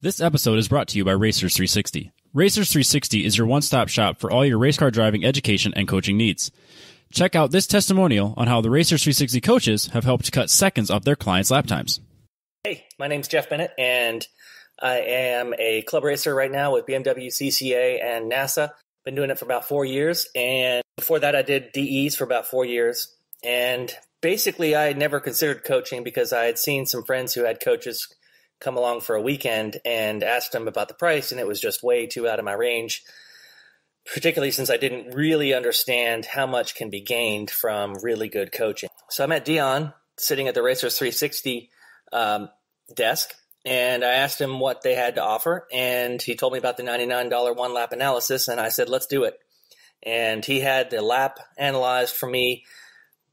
This episode is brought to you by Racers 360. Racers 360 is your one-stop shop for all your race car driving education and coaching needs. Check out this testimonial on how the Racers 360 coaches have helped cut seconds off their clients' lap times. Hey, my name's Jeff Bennett, and I am a club racer right now with BMW, CCA, and NASA. Been doing it for about 4 years, and before that I did DEs for about 4 years. And basically I never considered coaching because I had seen some friends who had coaches come along for a weekend and asked them about the price, and it was just way too out of my range, particularly since I didn't really understand how much can be gained from really good coaching. So I met Dion sitting at the Racers 360 desk, and I asked him what they had to offer, and he told me about the $99 one-lap analysis, and I said, let's do it. And he had the lap analyzed for me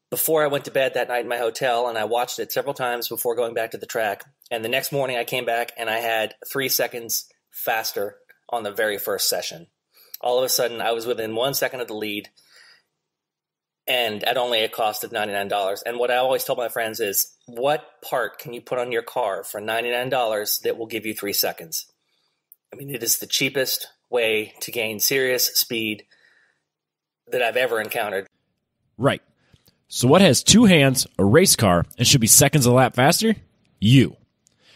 before I went to bed that night in my hotel, and I watched it several times before going back to the track. And the next morning I came back and I had 3 seconds faster on the very first session. All of a sudden I was within 1 second of the lead, and at only a cost of $99. And what I always told my friends is, what part can you put on your car for $99 that will give you 3 seconds? I mean, it is the cheapest way to gain serious speed that I've ever encountered. Right. So what has 2 hands, a race car, and should be seconds a lap faster? You.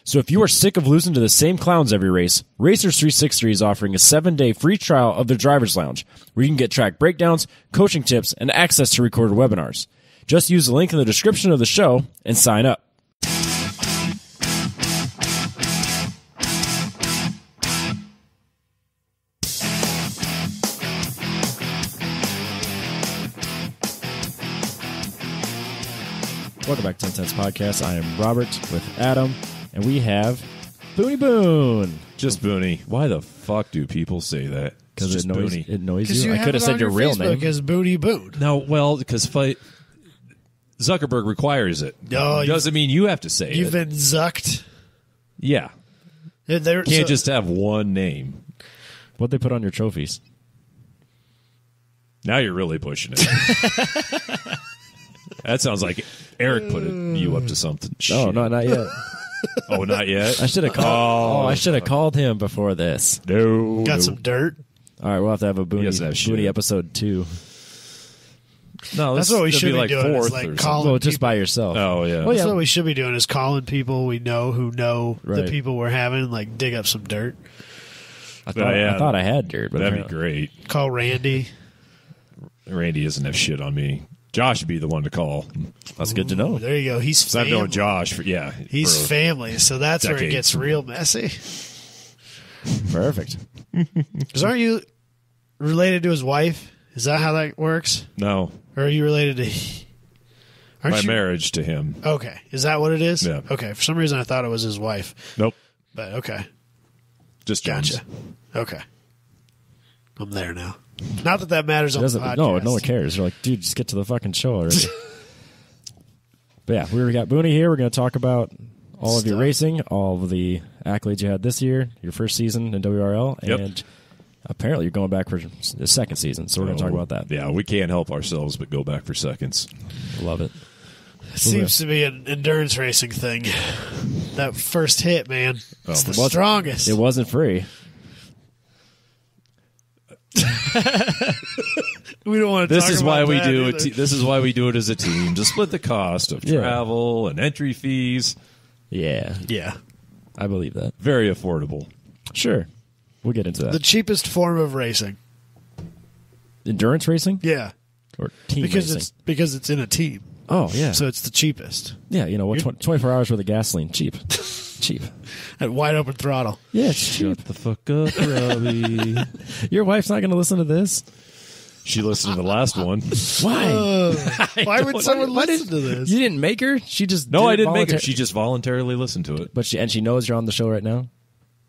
So if you are sick of losing to the same clowns every race, Racers 360 is offering a 7-day free trial of their driver's lounge, where you can get track breakdowns, coaching tips, and access to recorded webinars. Just use the link in the description of the show and sign up. Welcome back to 10 Cents Podcast. I am Robert with Adam, and we have Boonie Boone. Just Boonie. Why the fuck do people say that? Because it annoys you. You I could have said your real Facebook name. as Boonie Boone. No, well, because Zuckerberg requires it. No, doesn't mean you have to say You've it. been zucked. Yeah. Can't just have one name. What'd they put on your trophies? Now you're really pushing it. That sounds like Eric put you up to something. No, not yet. Oh, not yet? I should have called. I should have called him before this. No. Got some dirt. All right, we'll have to have a Boonie, doesn't have shit. Boonie episode 2. No, That's what we that'd should be like doing. fourth Is like or calling Well, just people. by yourself. Oh, yeah. Well, yeah. That's what we should be doing is calling people we know who know Right. the people we're having, like dig up some dirt. I thought I had dirt, but That'd be great. Call Randy. Randy doesn't have shit on me. Josh would be the one to call. That's good to know. There you go. He's 'Cause I've family. known Josh for, He's for family, so that's where it decades. gets real messy. Perfect. Because aren't you related to his wife? Is that how that works? No, Or are you related to... my marriage to him. Okay. Is that what it is? Yeah. Okay. For some reason, I thought it was his wife. Nope. But okay. Just Jones. Gotcha. Okay. I'm there now. Not that matters on the podcast. No one cares. They're like, dude, just get to the fucking show already. But yeah, we got Boonie here. We're going to talk about all of your racing, all of the accolades you had this year, your first season in WRL, Yep. and apparently you're going back for the second season, so we're going to talk about that. Yeah, we can't help ourselves but go back for seconds. Love it. It seems to be an endurance racing thing. That first hit, man. It's the strongest. It wasn't free. We don't want to This talk is about why we that do either. it. This is why we do it as a team to split the cost of Yeah. travel and entry fees. Yeah, Yeah. I believe that. Very affordable. Sure. We'll get into that. The cheapest form of racing. Endurance racing? Yeah. Or team Because racing? it's in a team. Oh, yeah. So it's the cheapest. Yeah, 24 hours worth of gasoline. Cheap. Cheap. At wide open throttle. Yeah, it's cheap. Shut the fuck up, Robbie. Your wife's not going to listen to this? She listened to the last one. Why? Why would someone Why listen to this? You didn't make her? She just No, did I didn't make voluntar- it. She just voluntarily listened to it. But she knows you're on the show right now?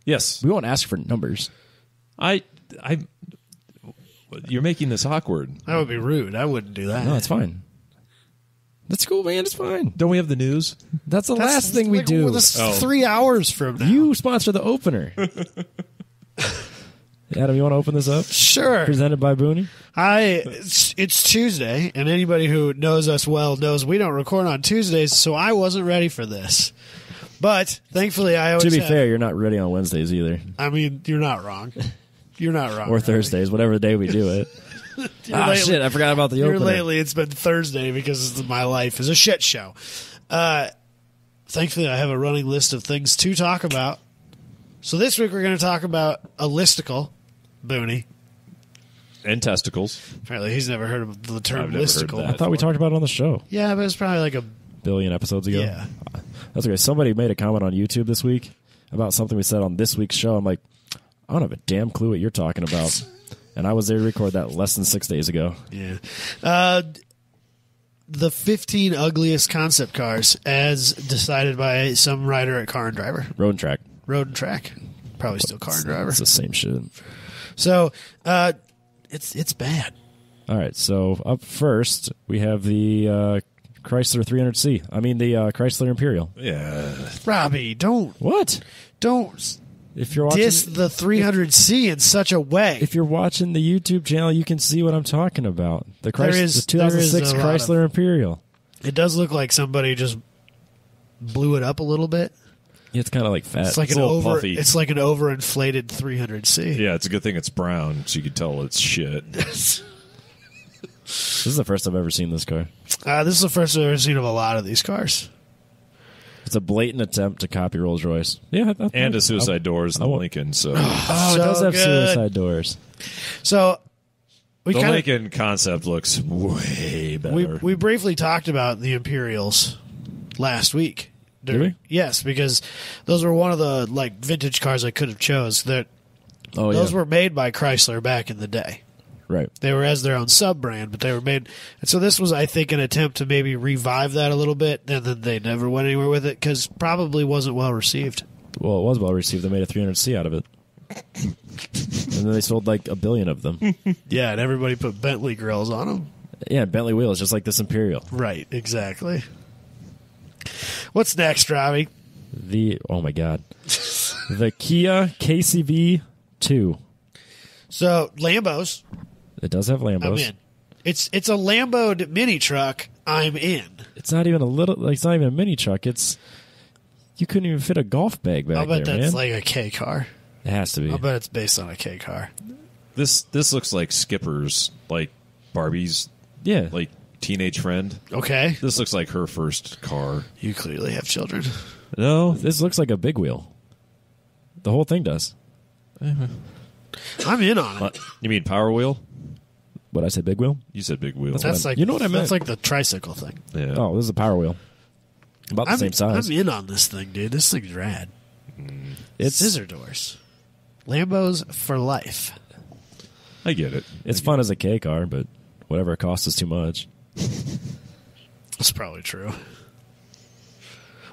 Yes. We won't ask for numbers. You're making this awkward. That would be rude. I wouldn't do that. No, it's fine. That's cool, man. It's fine. Don't we have the news? That's the last thing we do. Well, this is 3 hours from now. You sponsor the opener. Adam, you want to open this up? Sure. Presented by Boonie? It's Tuesday, and anybody who knows us well knows we don't record on Tuesdays, so I wasn't ready for this. But thankfully, I always To be have- fair, you're not ready on Wednesdays either. I mean, you're not wrong. You're not wrong. Or Robbie. Thursdays, whatever day we do it. Lately- Shit, I forgot about the Here opener. lately, it's been Thursday because my life is a shit show. Thankfully, I have a running list of things to talk about. So this week we're going to talk about a listicle, Boonie. And testicles. Apparently, he's never heard of the term I've never heard of listicle. that. I thought we talked about it on the show Yeah, but it's probably like a billion episodes ago. yeah. That's okay. Somebody made a comment on YouTube this week about something we said on this week's show. I'm like, I don't have a damn clue what you're talking about. And I was there to record that less than 6 days ago. Yeah. The 15 ugliest concept cars as decided by some writer at Car and Driver. Road and Track. Road and Track. Probably still Car and Driver. It's the same shit. So, it's bad. All right. So up first, we have the Chrysler 300C. I mean, the Chrysler Imperial. Yeah. Robbie, don't What? If you're watching, diss the 300C in such a way. if you're watching the YouTube channel, you can see what I'm talking about. The There Chrysler, is- the 2006 there is a lot Chrysler Imperial. It does look like somebody just blew it up a little bit. Yeah, it's kind of like fat. It's like It's an a little over. puffy. It's like an overinflated 300C. Yeah, it's a good thing it's brown, so you can tell it's shit. This is the first I've ever seen this car. This is the first I've ever seen of a lot of these cars. It's a blatant attempt to copy Rolls Royce. Yeah, And a suicide doors in the won't- Lincoln, so... Oh, it does So have good. suicide doors. So we The kind of Lincoln concept looks way better. we briefly talked about the Imperials last week. Did we? Yes, because those were one of the like vintage cars I could have chose. That Oh, those yeah. were made by Chrysler back in the day. Right. They were as their own sub brand, but they were made. And so this was, I think, an attempt to maybe revive that a little bit, and then they never went anywhere with it because probably wasn't well received. Well, it was well received. They made a 300C out of it. And then they sold like 1 billion of them. Yeah, and everybody put Bentley grills on them. Yeah, Bentley wheels, just like this Imperial. Right, exactly. What's next, Robbie? Oh my God. The Kia KCV 2. So Lambos, It does have Lambos. I'm in. It's a Lambo mini truck. I'm in. It's not even it's not even a mini truck. You couldn't even fit a golf bag back I'll bet there, that's man. like a K car. It has to be. I'll bet it's based on a K car. This looks like Skipper's, like Barbie's, Yeah. like teenage friend. Okay, This looks like her first car. you clearly have children. No, this looks like a big wheel. The whole thing does. I'm in on it. You mean Power Wheel? What I say, big wheel? You said big wheel. That's like You know what I meant. That's like the tricycle thing. yeah. Oh, this is a power wheel. About the same size. I'm in on this thing, dude. This thing's rad. It's Scissor doors. Lambos for life. I get it. It's fun as a K car, but whatever it costs is too much. That's probably true.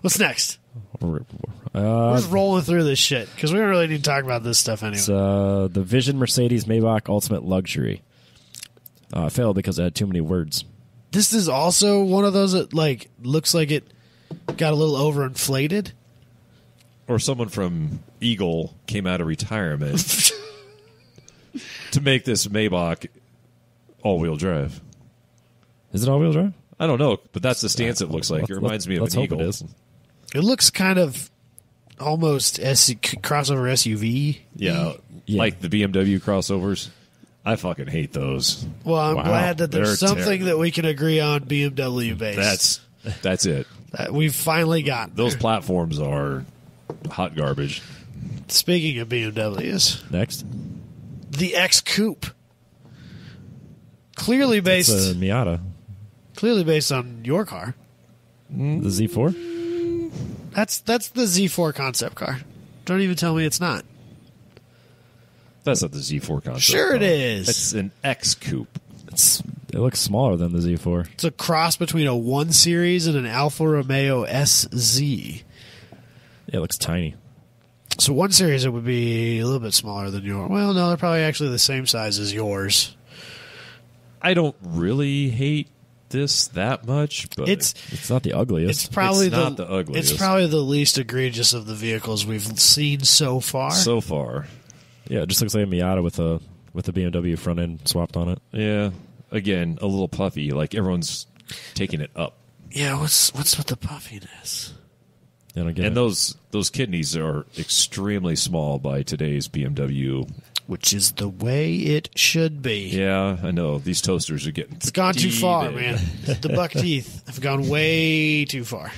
What's next? Uh, We're just rolling through this shit because we don't really need to talk about this stuff anyway. it's the Vision Mercedes Maybach Ultimate Luxury. Failed because it had too many words. This is also one of those that like looks like it got a little overinflated. Or someone from Eagle came out of retirement to make this Maybach all-wheel drive. Is it all-wheel drive? I don't know, but that's the stance it looks like. It reminds me of let's an hope Eagle. it is. It looks kind of almost crossover SUV. Yeah, Yeah. like the BMW crossovers. I fucking hate those. Well, I'm Wow. glad that there's They're something terrible. that we can agree on BMW based. That's it. That we've finally got. Those platforms are hot garbage. Speaking of BMWs, Next. the X Coupe, clearly It's based, a Miata. clearly based on your car. The Z4? That's the Z4 concept car. Don't even tell me it's not. That's not the Z4 concept. Sure it car. is. It's an X Coupe. It looks smaller than the Z4. It's a cross between a 1 Series and an Alfa Romeo SZ. Yeah, it looks tiny. So 1 Series, it would be a little bit smaller than yours. Well, no, they're probably actually the same size as yours. I don't really hate this that much, but It's It's not the ugliest. it's probably It's not the ugliest. It's probably the least egregious of the vehicles we've seen so far. so far. Yeah, it just looks like a Miata with a BMW front end swapped on it. Yeah. Again, a little puffy. Like everyone's taking it up. Yeah, what's with the puffiness? They don't get And it. those kidneys are extremely small by today's BMW. Which is the way it should be. Yeah, I know. These toasters are getting It's gone too far, big. man. The buck teeth have gone way too far.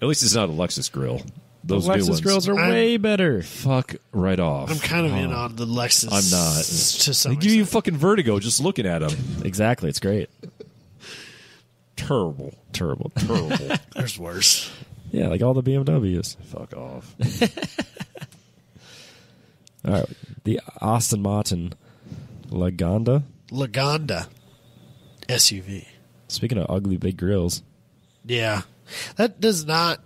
At least it's not a Lexus grill. Those new Lexus ones. grills are way better. Fuck right off. I'm kind of in on the Lexus. I'm not. To some They give you extent. fucking vertigo just looking at them. Exactly. It's great. Terrible. Terrible. Terrible. There's worse. Yeah, like all the BMWs. Fuck off. All right. The Aston Martin Lagonda. Lagonda SUV. Speaking of ugly big grills. Yeah. That does not.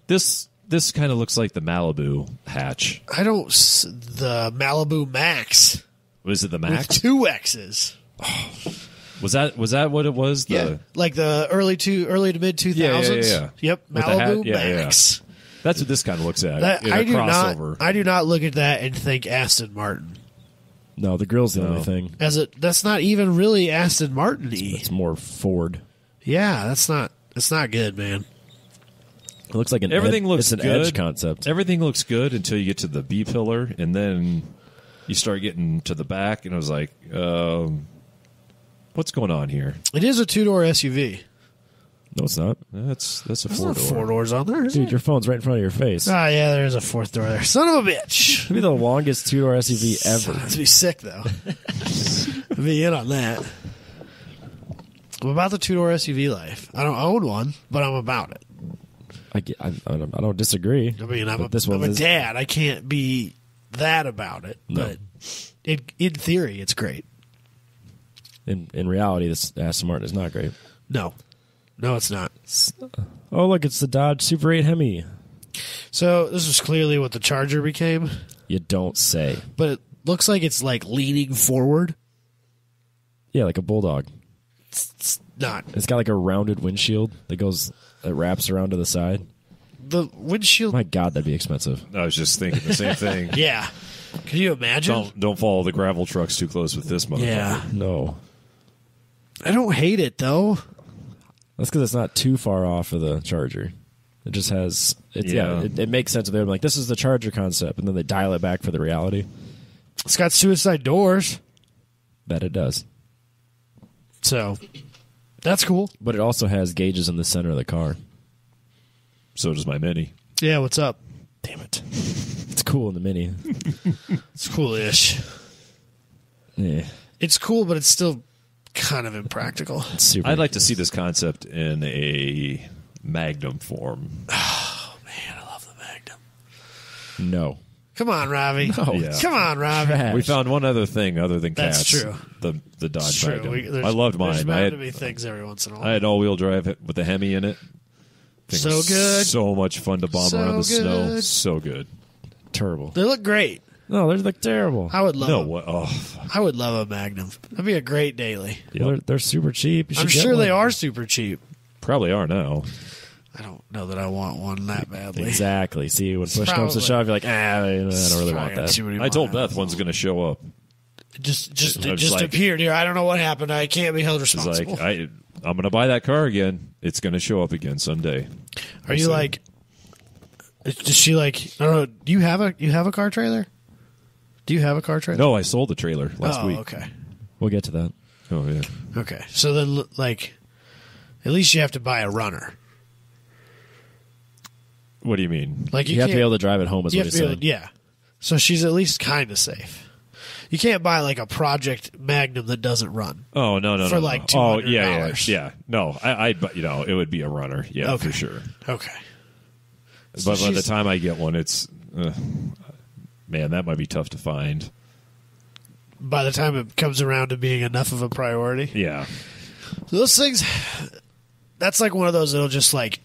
This kind of looks like the Malibu hatch. The Malibu Max. Was it the With Max? 2 X's. Was that what it was? Like the early to mid 2000s. Yeah. Yep. With the Malibu hat? Yeah, Max. That's what this kind of looks at. That, in a crossover. I do not look at that and think Aston Martin. No, the grill's the No. only thing. That's not even really Aston Martin-y. It's more Ford. Yeah, that's not good, man. It looks like an Everything looks it's an good. edge concept. Everything looks good until you get to the B pillar, and then you start getting to the back, and I was like, what's going on here? It is a 2-door SUV. No, it's not. That's a There's four not 4 door. doors on there, is Dude, it? your phone's right in front of your face. Ah, yeah, there's a 4th door there. Son of a bitch. It'd be the longest two-door SUV ever. That'd be sick, though. I'd be in on that. I'm about the 2-door SUV life. I don't own one, but I'm about it. I don't disagree. I mean, I'm But a dad. I can't be that about it, No. but in theory, it's great. In reality, this Aston Martin is not great. No, it's not. Oh, look, it's the Dodge Super 8 Hemi. So this is clearly what the Charger became, You don't say. but it looks like it's like leaning forward. Yeah, like a Bulldog. It's not. It's got like a rounded windshield that wraps around to the side. The windshield. My God, that'd be expensive. I was just thinking the same thing. Yeah. Can you imagine? Don't follow the gravel trucks too close with this motherfucker. Yeah. No. I don't hate it, though. That's because it's not too far off of the Charger. It just has... It makes sense. They're like, this is the Charger concept, and then they dial it back for the reality. It's got suicide doors. That it does. So, that's cool. But it also has gauges in the center of the car. So does my Mini. Yeah, what's up? Damn it. It's cool in the Mini. It's cool-ish. Yeah. It's cool, but it's still kind of impractical. It's super. I'd like to see this concept in a Magnum form. Oh, man, I love the Magnum. No. Come on, Ravi. No. Yeah. Come on, Ravi. Trash. We found one other thing other than That's cats. true. The Dodge It's true. Magnum. I loved There's mine. bound to be things every once in a while. I had all-wheel drive with the Hemi in it. Thing So was good. So much fun to bomb So around the snow. good. So good. Terrible. They look great. No, they look terrible. I would love No, them. what? Oh, fuck. I would love a Magnum. That'd be a great daily. Well, they're super cheap. You I'm should get sure they one. are super cheap. Probably are now. I don't know that I want one that badly. Exactly. See, when push comes to Probably. shove, you're like, I don't really want that. I told Beth one's going to show up. It just I was like- appeared here. I don't know what happened. I can't be held She's responsible. like, I'm going to buy that car again. It's going to show up again someday. Are you see. like? Does she like? I don't know. Do you have a car trailer? Do you have a car trailer? No, I sold the trailer last Oh, week. okay. We'll get to that. Oh, yeah. Okay. So then, like, at least you have to buy a runner. What do you mean? Like You have to can't- be able to drive it home, is you what have he's to be saying. able, yeah. So she's at least kind of safe. You can't buy like a Project Magnum that doesn't run. Oh, no. For no, like no. Oh, $200. yeah. No, I'd it would be a runner. Yeah, Okay. for sure. Okay. So But by the she's- time I get one, it's man, that might be tough to find. By the time it comes around to being enough of a priority, Yeah, so those things. That's like one of those that'll just like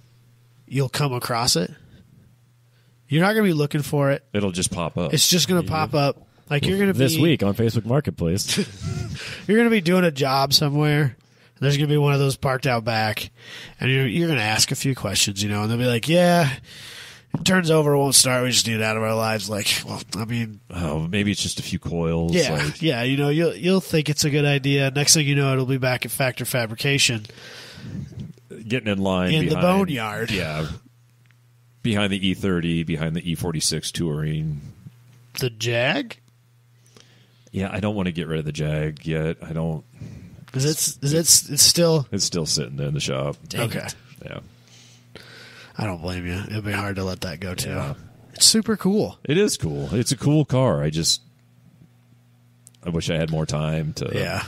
you'll come across it. You're not going to be looking for it. it'll just pop up. It's just going to pop up. Like you're going to This be week on Facebook Marketplace. You're going to be doing a job somewhere. And there's going to be one of those parked out back, and you're going to ask a few questions, and they'll be like, "Yeah, it turns over, it won't start. We just need it out of our lives." Like, well, I mean, Oh, maybe it's just a few coils. yeah, like- yeah. You'll think it's a good idea. Next thing you know, it'll be back at Factor Fabrication. getting in line In the behind- boneyard. Yeah, behind the E30, behind the E46 Touring. The Jag? Yeah, I don't want to get rid of the Jag yet. I don't. It's still It's still sitting there in the shop. okay. Yeah. I don't blame you. It'd be hard to let that go too. Yeah. It's super cool. It is cool. It's a cool car. I wish I had more time to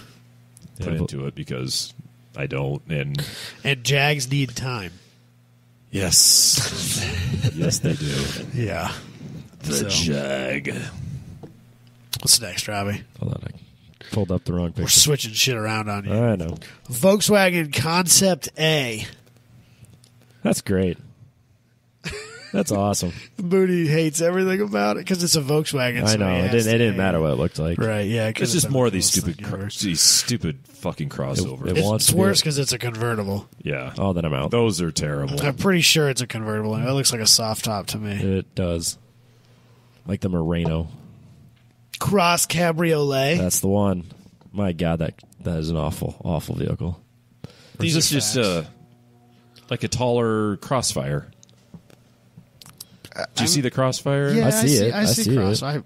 put into it because I don't. And Jags need time. yes, yes, they do. Yeah. The Jag. What's next, Robbie? Hold on, I pulled up the wrong We're picture. switching shit around on you. I know. Volkswagen Concept A. That's great. That's awesome. Boonie hates everything about it because it's a Volkswagen. I so know. he It has didn't to- matter what it looked like. Right, yeah. 'cause It's just more of these the coolest thing ever. stupid fucking crossovers. It wants It's to be worse a- because it's a convertible. Yeah. Oh, then I'm out. Those are terrible. I'm pretty sure it's a convertible. It looks like a soft top to me. It does. Like the Moreno. Cross Cabriolet. That's the one. My God, that is an awful, awful vehicle. These These are are just facts. like a taller Crossfire. Do you see the Crossfire? Yeah, I see it. I I see see Cross. it.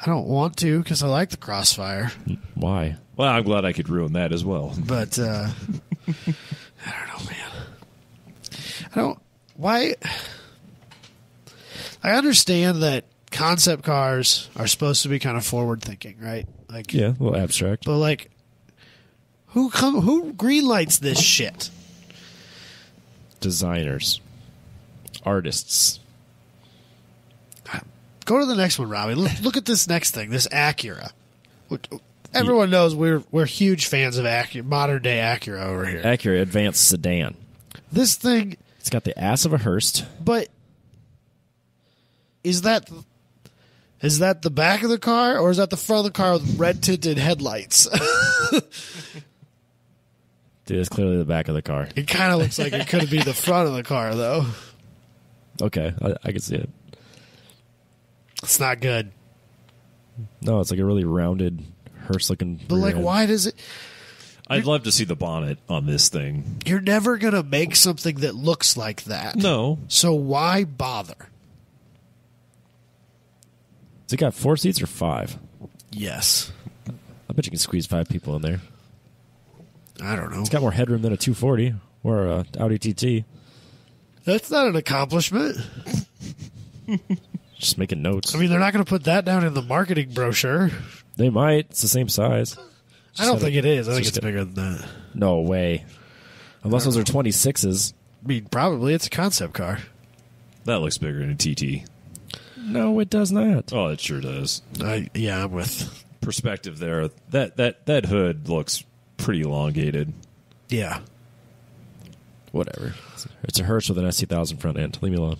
I don't want to because I like the Crossfire, Why? Well, I'm glad I could ruin that as well. but I don't know, man. I don't. Why? I understand that concept cars are supposed to be kind of forward thinking, right? Like, Yeah, a little abstract. but like, who greenlights this shit? Designers. Artists. Go to the next one, Robbie. Look at this next thing. This Acura. Look, everyone knows we're huge fans of Acura, modern day Acura over here. Acura Advanced Sedan. This thing, It's got the ass of a hearse. but is that the back of the car or is that the front of the car with red tinted headlights? Dude, it's clearly the back of the car. It kind of looks like it could be the front of the car, though. Okay, I can see it. It's not good. No, it's like a really rounded hearse-looking. But like, rear end. why does it? I'd love to see the bonnet on this thing. You're never gonna make something that looks like that. No. So why bother? Has it got 4 seats or 5? Yes. I bet you can squeeze 5 people in there. I don't know. It's got more headroom than a 240 or a Audi TT. That's not an accomplishment. Just making notes. I mean, they're not going to put that down in the marketing brochure. They might. It's the same size. I don't think it is. I think just it's bigger than that. No way. Unless those are 26s. I mean, probably. It's a concept car. That looks bigger than a TT. No, it does not. Oh, it sure does. Yeah, I'm with. Perspective there. That hood looks pretty elongated. Yeah. Whatever. It's a hearse with an S2000 front end. Leave me alone.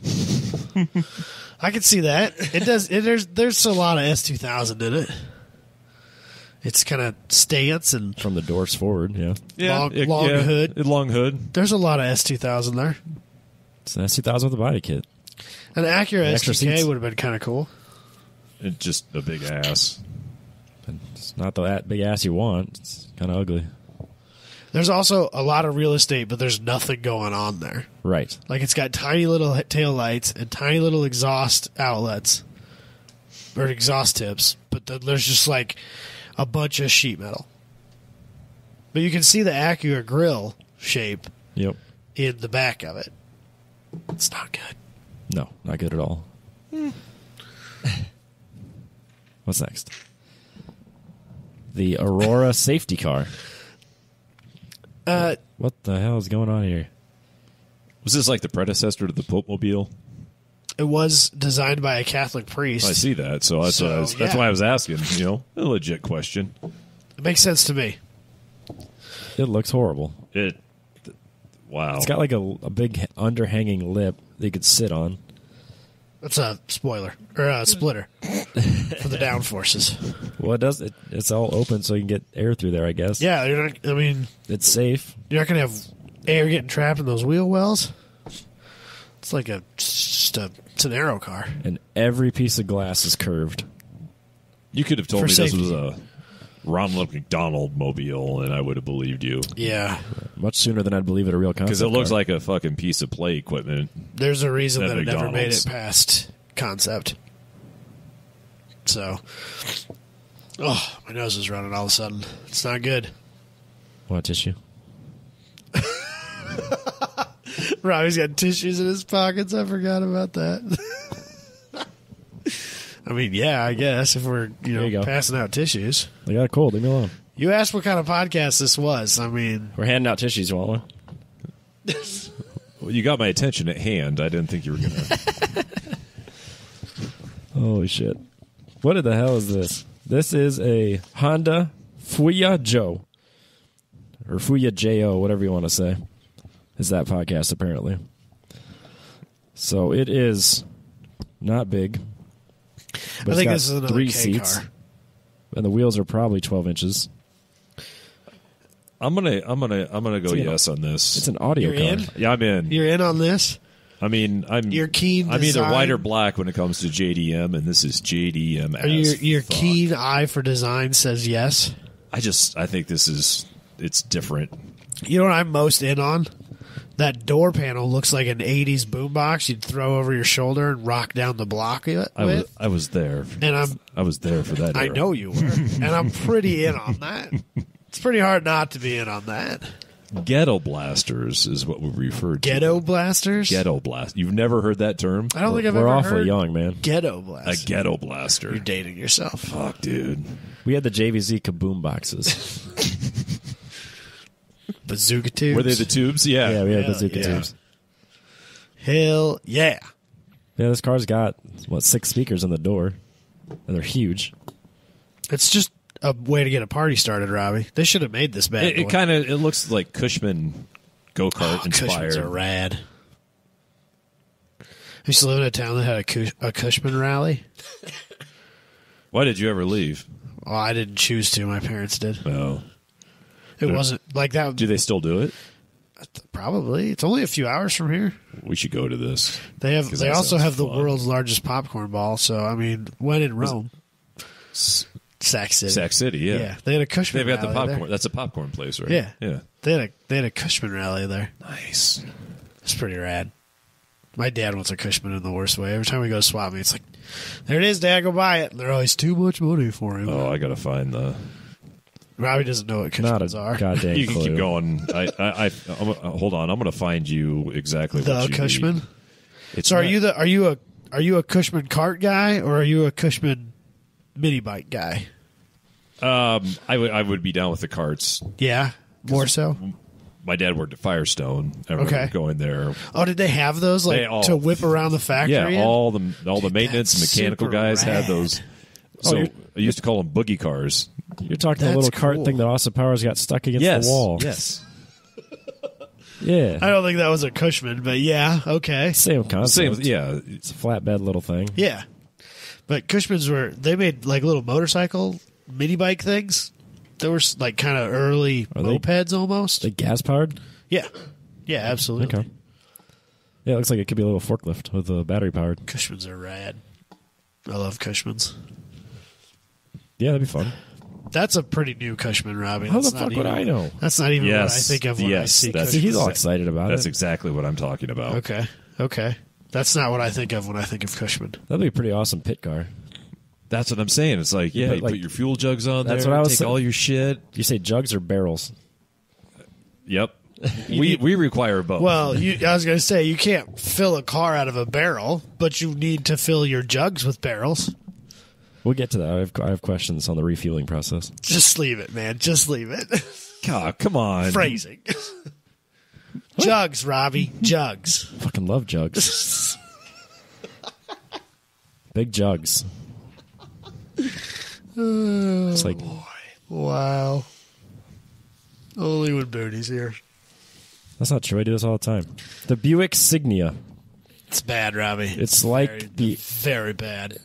I can see that. It does. There's a lot of S2000 in it. It's kind of stance and From the doors forward, yeah. Long hood. Long hood. there's a lot of S2000 there. It's an S2000 with a body kit. An Acura Extra STK seats. would have been kind of cool. It's just a big ass. And it's not the big ass you want. It's kind of ugly. There's also a lot of real estate, but there's nothing going on there. Right. Like, it's got tiny little tail lights and tiny little exhaust outlets or exhaust tips, but then there's just like a bunch of sheet metal. But you can see the Acura grill shape Yep. in the back of it. It's not good. No, not good at all. What's next? The Aurora safety car. What the hell is going on here? Was this like the predecessor to the Pope Mobile? It was designed by a Catholic priest. I see that, so that's, that's yeah. why I was asking. You know, a legit question. It makes sense to me. It looks horrible. Wow. It's got like a big underhanging lip that you could sit on. That's a spoiler or a splitter for the downforces. Well, it does. It's all open, so you can get air through there, I guess. Yeah, you're not. I mean, It's safe. you're not gonna have air getting trapped in those wheel wells. It's like it's an aero car. And every piece of glass is curved. You could have told For me safety. this was a Ronald McDonald Mobile, and I would have believed you. Yeah, much sooner than I'd believe it a real concept Because it looks car. like a fucking piece of play equipment. There's a reason At that it never made McDonald's. it past concept. So, oh, my nose is running all of a sudden. It's not good. Want tissue? Robbie's got tissues in his pockets. I forgot about that. I mean, yeah, I guess if we're There you go. passing out tissues. I got a cold. Leave me alone. You asked what kind of podcast this was. I mean, We're handing out tissues. You want one? Well, you got my attention at hand. I didn't think you were going to. Holy shit. What the hell is this? This is a Honda Fuya Joe. Or Fuya J-O, whatever you want to say. Is that podcast, apparently. So it is not big. But I think it's this is got another 3 K seats. car. And the wheels are probably 12 inches. I'm gonna go yes on this. It's an audio You're car. in? Yeah, I'm in. You're in on this? I mean, You're keen I'm either design? white or black when it comes to JDM, and this is JDM. Are your fuck. keen eye for design says yes? I think this is it's different. You know what I'm most in on? That door panel looks like an 80s boombox you'd throw over your shoulder and rock down the block with. I was there, And I was there for that. I era. know you were. And I'm pretty in on that. It's pretty hard not to be in on that. Ghetto blasters is what we refer to. Ghetto blasters? Ghetto blast. You've never heard that term? I don't think I've We're ever awfully heard young, man. ghetto A blasters. ghetto blaster. You're dating yourself. Fuck, dude. We had the JVZ Kaboom boxes. Bazooka tubes. Were they the tubes? Yeah. Yeah, we had Hell bazooka yeah. tubes. Hell yeah. Yeah, this car's got, 6 speakers in the door. And they're huge. It's just a way to get a party started, Robbie. They should have made this bad It boy. kind of looks like Cushman go-kart Cushmans are inspired. rad. I used to live in a town that had a Cushman rally. Why did you ever leave? Well, I didn't choose to. My parents did. No. It wasn't like that. Do they still do it? Probably. It's only a few hours from here. We should go to this. They have. 'Cause They that also sounds have the fun. world's largest popcorn ball. So I mean, when in Rome, Sac City. Sac City, yeah. Yeah, they had a Cushman. They've got the rally popcorn. there. That's a popcorn place, right? Yeah. Yeah. They had a Cushman rally there. Nice. It's pretty rad. My dad wants a Cushman in the worst way. Every time we go to swap meet, it's like, there it is, Dad, go buy it. And they're always too much money for him. Oh, I got to find the... Robbie doesn't know what Not Cushmans a are. goddamn You can clue. keep going. Hold on. I'm going to find you exactly The what you Cushman. need. It's So not- are you a Cushman cart guy or are you a Cushman mini bike guy? I would be down with the carts. Yeah, more so. My dad worked at Firestone. I remember Okay. going there. Oh, did they have those They all- to whip around the factory? Yeah, in? all the maintenance and that's mechanical super guys had rad. those. Oh, So you're- I used to call them boogie cars. You're talking the That's little cart cool. thing that Austin Powers got stuck against the wall. Yes. Yeah. I don't think that was a Cushman, but yeah, okay, Same concept. Same. Yeah. It's a flatbed little thing. yeah. But Cushmans they made like little motorcycle mini bike things. They were like kind of early Are they- mopeds almost. They gas powered? Yeah, yeah, absolutely. Okay. Yeah, it looks like it could be a little forklift with a battery powered. Cushmans are rad. I love Cushmans. Yeah, that'd be fun. That's a pretty new Cushman, Robbie. How That's the not fuck would even- I know? That's not even Yes. what I think of when I Yes, see that's- See, Cushman. he's all excited about That's it. exactly what I'm talking about. Okay. That's not what I think of when I think of Cushman. That'd be a pretty awesome pit car. That's what I'm saying. It's like, yeah, But, you like, put your fuel jugs on that's there, what I was take saying. all your shit. You say jugs or barrels? Yep. we require both. Well, I was going to say you can't fill a car out of a barrel, but you need to fill your jugs with barrels. We'll get to that. I have questions on the refueling process. Just leave it, man. Just leave it. God, come on. Phrasing. Jugs, Robbie. Jugs. Fucking love jugs. Big jugs. It's like Wow. Only when Boonie's here. that's not true. I do this all the time. The Buick Signia. It's bad, Robbie. It's like very bad.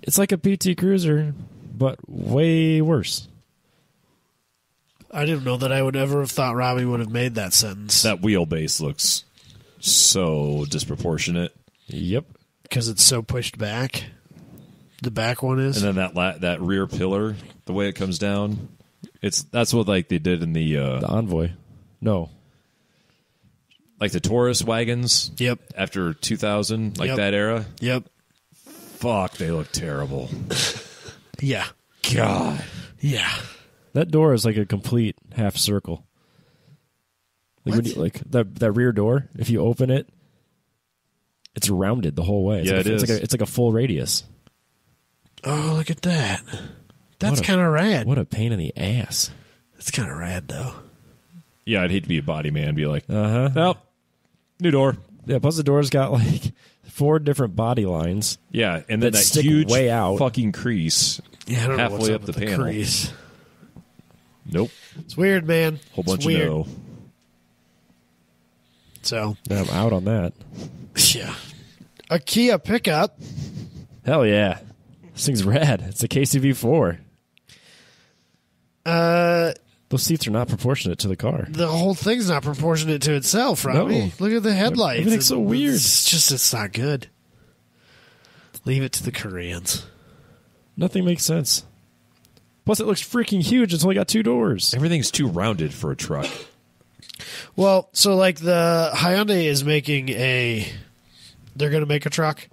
it's like a PT Cruiser, but way worse. I didn't know that I would ever have thought Robbie would have made that sentence. That wheelbase looks so disproportionate. Yep. Because it's so pushed back. The back one is. And then that rear pillar, the way it comes down, that's what like they did in the The Envoy. No. Like the Taurus wagons. Yep. After 2000, like Yep. that era. Yep. Fuck, they look terrible. Yeah. God. Yeah. That door is like a complete half circle. Like, when you, like that rear door, if you open it, it's rounded the whole way. It's Yeah, like it is. It's like a full radius. Oh, look at that. That's What a- kind of rad. What a pain in the ass. That's kind of rad, though. Yeah, I'd hate to be a body man and be like, Uh huh. well, new door. Yeah. Plus the door's got like 4 different body lines. Yeah, and then That that stick huge way out. fucking crease. Yeah, I don't know Halfway what's up with the panel. crease. Nope. It's weird, man. Whole It's bunch weird. of no. So, Yeah, I'm out on that. yeah. A Kia pickup. Hell yeah. This thing's rad. It's a KCV4. Those seats are not proportionate to the car. The whole thing's not proportionate to itself, Robbie. No. Look at the headlights. Everything's so weird. It's not good. Leave it to the Koreans. Nothing makes sense. Plus, it looks freaking huge. It's only got 2 doors. Everything's too rounded for a truck. Well, so like the Hyundai is making they're going to make a truck,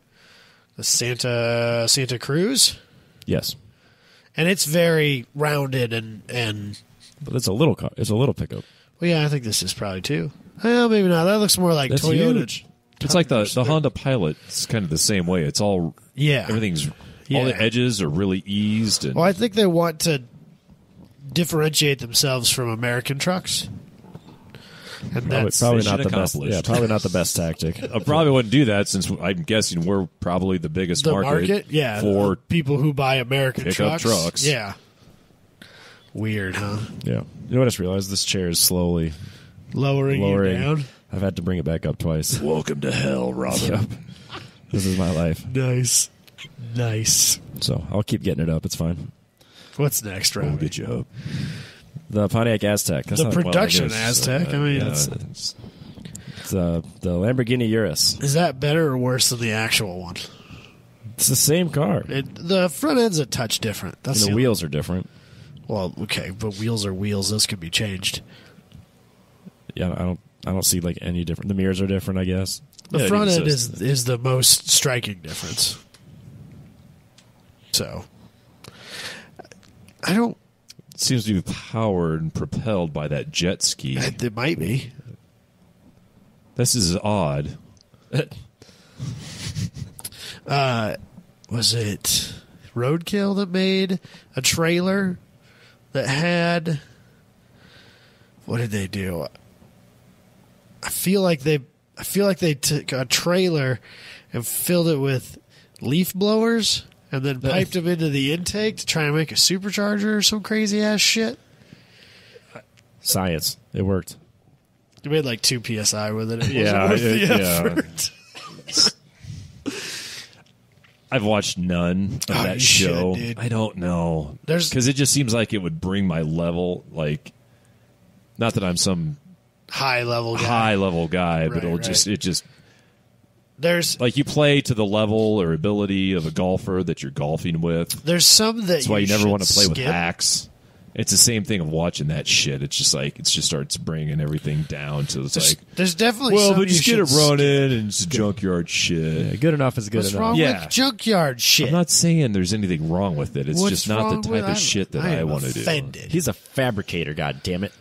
the Santa Cruz, Yes, and it's very rounded and but it's a little car. It's a little pickup. well, yeah, I think this is probably too. Well, maybe not. That looks more like That's Toyota. huge. It's like the Honda Pilot. It's kind of the same way. It's all Yeah. everything's Yeah. all the edges are really eased and Well, I think they want to differentiate themselves from American trucks, and that's Probably mission not the best. accomplished. Yeah, probably not the best tactic. I probably wouldn't do that since I'm guessing we're probably the biggest the market. Yeah, for people who buy American pickup trucks. Yeah. Weird, huh? Yeah. You know what I just realized? This chair is slowly Lowering you lowering. down. I've had to bring it back up twice. welcome to hell, Robin. Yep. This is my life. Nice. Nice. So I'll keep getting it up. It's fine. What's next, We'll Robbie? get you up. The Pontiac Aztec. That's The not, production Well, I guess, Aztec. I mean, yeah, it's it's the Lamborghini Urus. is that better or worse than the actual one? It's the same car. The front end's a touch different. That's And the the wheels are different. Well, okay, but wheels are wheels. Those could be changed. Yeah, I don't see like any different. The mirrors are different, I guess. The Yeah, front it end says- is the most striking difference. So, I don't. It seems to be powered and propelled by that jet ski. It might be. This is odd. Was it Roadkill that made a trailer that had? What did they do? I feel like they took a trailer and filled it with leaf blowers and then piped them into the intake to try and make a supercharger or some crazy ass shit. Science. It worked. They made like 2 psi with it. It Yeah, wasn't worth the yeah. effort. I've watched none of Oh, that you show. should, dude. I don't know. There's- Because it just seems like it would bring my level, like, not that I'm some High level guy. high level guy, but Right, it'll right. just There's like you play to the level or ability of a golfer that you're golfing with. there's some that That's why you never should want to play with skip. hacks. It's the same thing of watching that shit. It's just like it just starts bringing everything down to it's like, There's definitely well, some but just you get it should running and it's junkyard shit. Yeah, good enough is good What's enough. wrong Yeah. with junkyard shit? I'm not saying there's anything wrong with it. It's What's just not wrong the with- type of shit that I am want to do. offended. He's a fabricator, god damn it.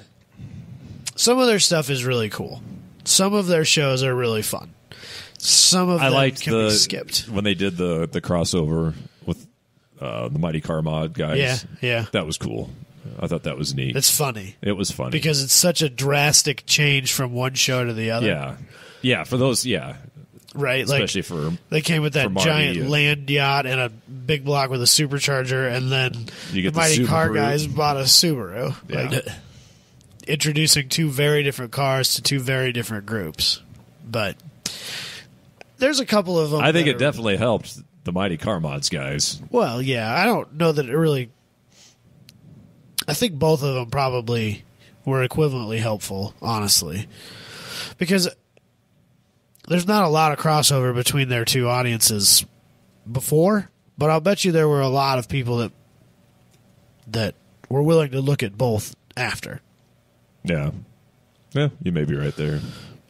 Some of their stuff is really cool. Some of their shows are really fun. Some of I them liked can the be skipped. when they did the crossover with the Mighty Car Mod guys. Yeah, yeah. That was cool. I thought that was neat. It's funny It was funny because it's such a drastic change from one show to the other. yeah. For those, Right? especially Like for they came with that Marty, giant yeah. land yacht and a big block with a supercharger, and then You get the the Mighty Car Subaru. guys bought a Subaru. Yeah. Like, introducing 2 very different cars to 2 very different groups. But there's a couple of them. I think that it are- definitely helped the Mighty Car Mods guys. Well, yeah, I don't know that it really. I think both of them probably were equivalently helpful, honestly, because there's not a lot of crossover between their 2 audiences before, but I'll bet you there were a lot of people that were willing to look at both after. Yeah. Yeah, you may be right there.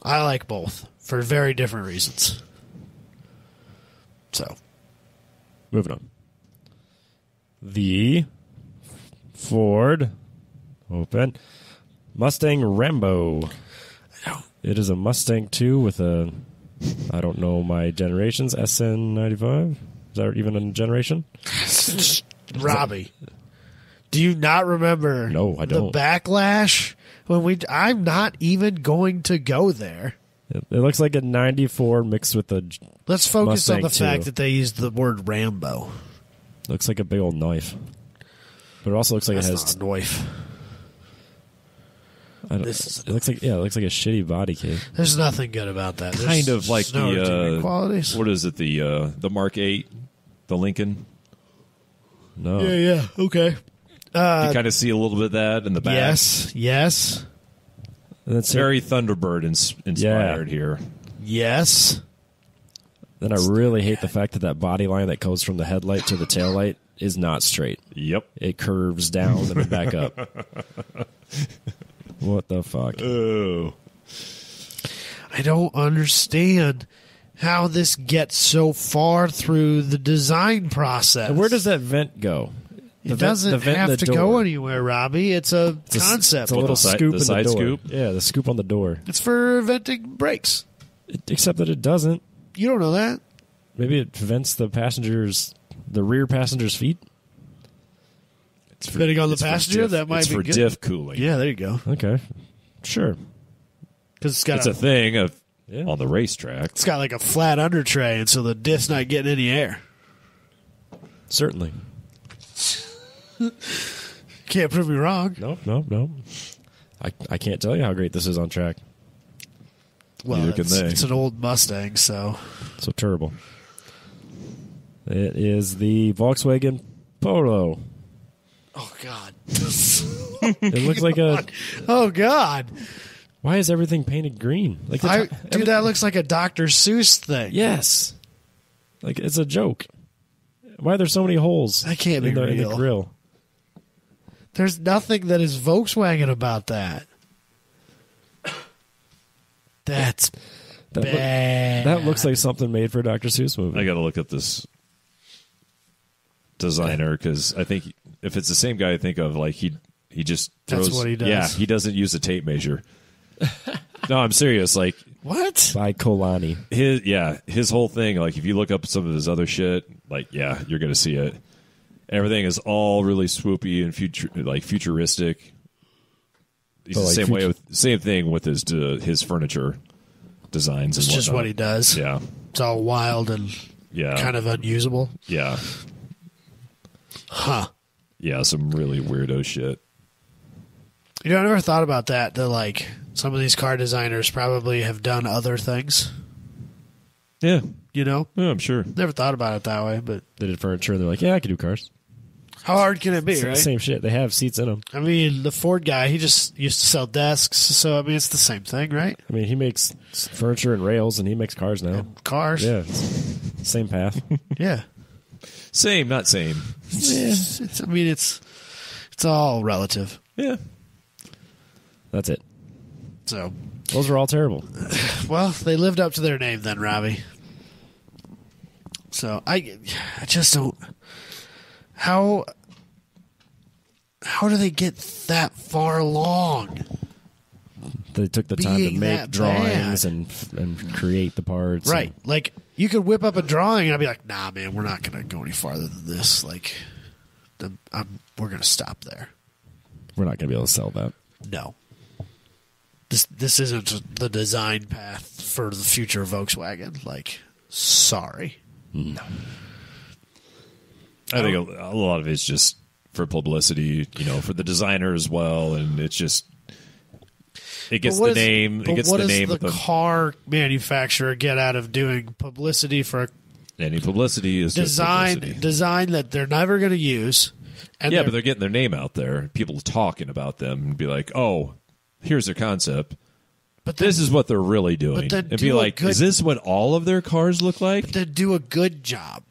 I like both for very different reasons. So, moving on. The Ford open Mustang Rambo. It is a Mustang 2 with a, I don't know my generations, SN95. Is that even a generation? Robbie, do you not remember? No, I don't. The backlash when I'm not even going to go there. It looks like a 94 mixed with a. Let's focus on Mustang the 2. fact that they used the word Rambo. Looks like a big old knife, but it also looks like That's it has. not a knife. It looks like it looks like a shitty body kit. There's nothing good about that. There's Kind of like no redeeming the qualities. what is it? The Mark 8, the Lincoln. No, Yeah. Okay. You kind of see a little bit of that in the back. Yes. That's Very Thunderbird inspired here. Yes. Then I really hate the fact that body line that goes from the headlight to the tail light is not straight. Yep. It curves down and then back up. What the fuck? Oh. I don't understand how this gets so far through the design process. And where does that vent go? It doesn't have to go anywhere, Robbie. It's a concept. It's a little the side- scoop the in the side door. scoop? Yeah, the scoop on the door. It's for venting brakes. Except that it doesn't. You don't know that. Maybe it vents the rear passenger's feet. It's Depending on the it's for passenger, diff- that might it's be for good. diff cooling. Yeah, there you go. Okay, sure. Because It's a thing of Yeah. on the racetrack. it's got like a flat under tray, and so the diff's not getting any air. Certainly. Can't prove me wrong. No. I can't tell you how great this is on track. Well, Neither can they. it's an old Mustang, so So terrible. It is the Volkswagen Polo. oh god, It looks like a. oh god, Why is everything painted green? Like dude, that looks like a Dr. Seuss thing. Yes. Like it's a joke. Why are there so many holes? That can't be in the real. grill. There's nothing that is Volkswagen about that. That's bad. That looks like something made for a Dr. Seuss movie. I got to look at this designer because I think if it's the same guy I think of, like he just throws. That's what he does. Yeah, he doesn't use a tape measure. No, I'm serious. Like what? By Kolani. his whole thing. Like if you look up some of his other shit, like you're gonna see it. Everything is all really swoopy and futuristic. He's the like same thing with his furniture designs. It's and just whatnot. what he does. Yeah, It's all wild and kind of unusable. yeah, Huh. yeah. Some really weirdo shit. You know, I never thought about that. That like some of these car designers probably have done other things. Yeah, You know, yeah, I'm sure. never thought about it that way. But They did furniture and they're like, yeah, I can do cars. how hard can it be, right? Same shit. They have seats in them. I mean, the Ford guy, he just used to sell desks, so I mean, it's the same thing, right? I mean, he makes furniture and rails and he makes cars now. Cars, Yeah. it's same path. yeah. Same, not same. I mean, it's all relative. Yeah. That's it. So, Those are all terrible. well, they lived up to their name then, Robbie. So I just don't. How do they get that far along? They took the time to Being make that drawings bad. and create the parts. Right. Like, you could whip up a drawing and I'd be like, nah, man, we're not going to go any farther than this. Like, we're going to stop there. We're not going to be able to sell that. No. This isn't the design path for the future of Volkswagen. Like, sorry. No. I think a lot of it's just for publicity, for the designer as well, and it's just it gets the name. It gets the name. What does the car manufacturer get out of doing publicity for Any publicity is just publicity. design that they're never going to use? And Yeah, but they're getting their name out there. People talking about them and be like, "Oh, here's their concept. but This is what they're really doing." but then And do be a like, good- "Is this what all of their cars look like?" then do a good job.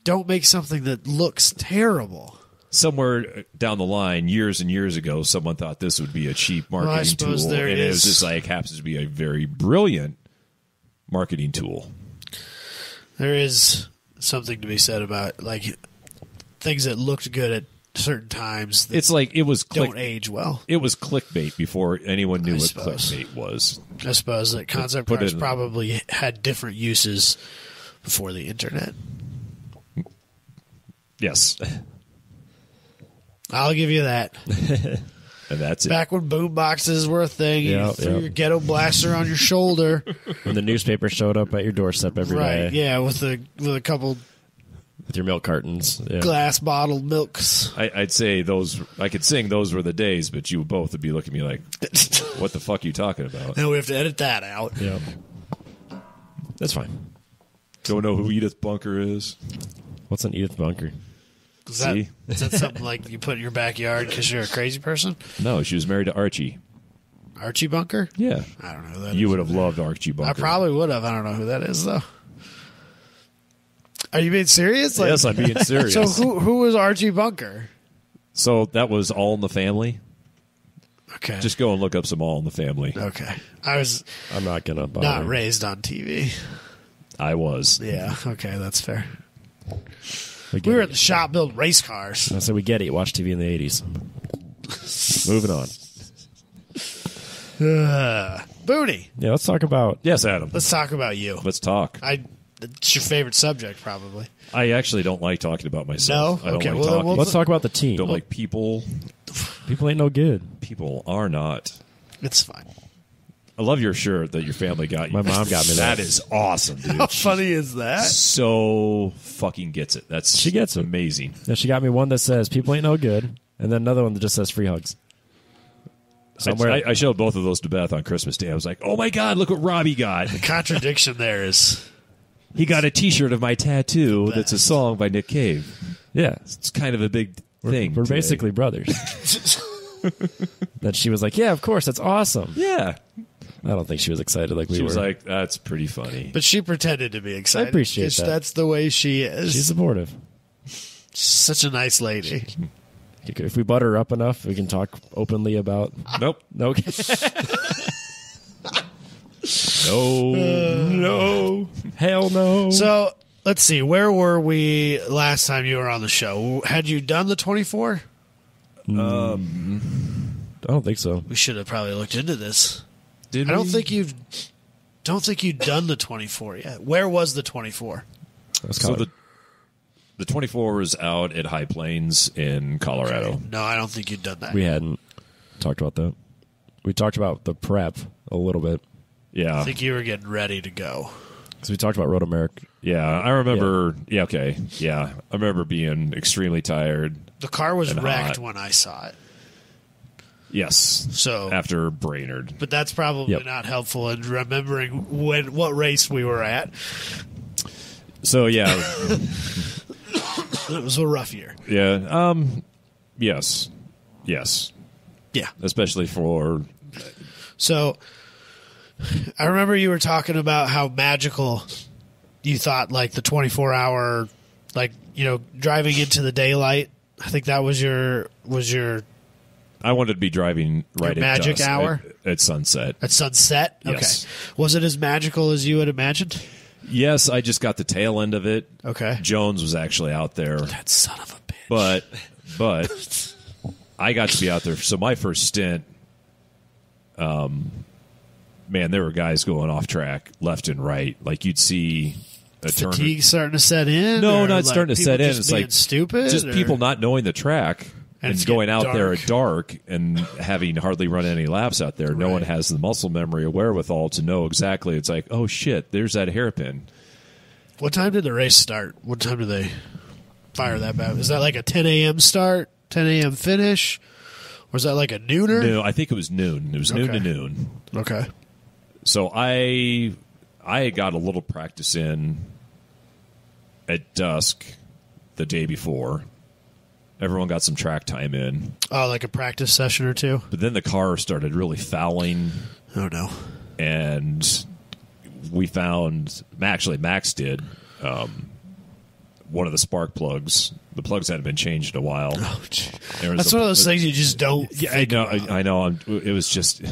Don't make something that looks terrible. somewhere down the line, years and years ago, someone thought this would be a cheap marketing tool, and it was just like happens to be a very brilliant marketing tool. There is something to be said about like things that looked good at certain times. That It's like it was don't age well. It was clickbait before anyone knew I what suppose. clickbait was. I suppose that concept Put cars it in- probably had different uses before the internet. Yes, I'll give you that. and that's it. Back when boom boxes were a thing, you Yeah, threw yeah. your ghetto blaster on your shoulder. When the newspaper showed up at your doorstep every day Right, yeah, with a couple with your milk cartons. Yeah. glass bottled milks. I'd say those. I could sing "Those Were the Days," but you both would be looking at me like, "What the fuck are you talking about?" Now we have to edit that out. Yeah. That's fine. Don't know who Edith Bunker is. What's an Edith Bunker? Is that, See? is that something like you put in your backyard because you're a crazy person? No, she was married to Archie. Archie Bunker? Yeah, I don't know who that you is. would have loved Archie Bunker. I probably would have. I don't know who that is, though. Are you being serious? Like, Yes, I'm being serious. so who was Archie Bunker? So that was All in the Family. Okay. Just go and look up some All in the Family. okay. I was I'm not gonna bother. not raised on TV. I was. Yeah, okay, that's fair. We We were get at the it. shop building race cars. I said we get it. You watch TV in the 80s. Moving on. Boonie, Yeah, let's talk about. Yes, Adam. let's talk about you. Let's talk. It's your favorite subject, probably. I actually don't like talking about myself. No? I don't Okay, like well, then talking. we'll- Let's talk about the team. Don't like people. People ain't no good. People are not. It's fine. I love your shirt that your family got you. My mom got me that. That is awesome, dude. How funny is that? So fucking gets it. She gets it. amazing. Yeah, she got me one that says "People ain't no good," and then another one that just says "Free hugs." Somewhere, I showed both of those to Beth on Christmas Day. I was like, "Oh my god, look what Robbie got! Contradiction there is. He got a T-shirt of my tattoo that's a song by Nick Cave. yeah, It's kind of a big thing. we're today. basically brothers. Then she was like, "Yeah, of course, that's awesome." yeah." I don't think she was excited like we She were. was like, "That's pretty funny." But she pretended to be excited. I appreciate 'cause that. That's the way she is. "She's supportive." Such a nice lady. If we butter her up enough, we can talk openly about. Nope. No, No. hell no. So let's see. Where were we last time you were on the show? Had you done the 24? I don't think so. We should have probably looked into this. Did I don't we? think you've done the 24 yet. Where was the 24? That's So kind the 24 is out at High Plains in Colorado. No, I don't think you've done that. we hadn't talked about that. We talked about the prep a little bit Yeah. I think you were getting ready to go. because we talked about Road America. Yeah, I remember. Yeah, okay. Yeah, I remember being extremely tired. The car was And wrecked hot. when I saw it. Yes. So, After Brainerd. but that's probably Yep. not helpful in remembering what race we were at. So yeah, It was a rough year. yeah. Yes, yes. Yeah. Especially for So I remember you were talking about how magical you thought like the 24-hour, like, driving into the daylight. I think that was your I wanted to be driving right at magic dusk, hour? at sunset. at sunset. Yes. Okay. Was it as magical as you had imagined? Yes, I just got the tail end of it. Okay. Jones was actually out there, That son of a bitch. but I got to be out there. So my first stint, man, there were guys going off track left and right. Like you'd see a turn. Fatigue starting to set in? No, or not like starting to people set in. just It's being like stupid. just or- people not knowing the track And and it's going getting out there dark. at dark and having hardly run any laps out there. No one Right. has the muscle memory or wherewithal to know exactly. It's like, oh shit, there's that hairpin. What time did the race start? What time did they fire that back? Is that like a 10 a.m. start, 10 a.m. finish? Or is that like a nooner? No, I think it was noon. It was noon to Okay. noon. Okay. So I got a little practice in at dusk the day before. Everyone got some track time in, Oh, like a practice session or two? but then the car started really fouling, Oh, no. and we found actually Max did one of the spark plugs. The plugs hadn't been changed in a while. Oh, that's one of those things you just don't. Yeah, I know. It was just.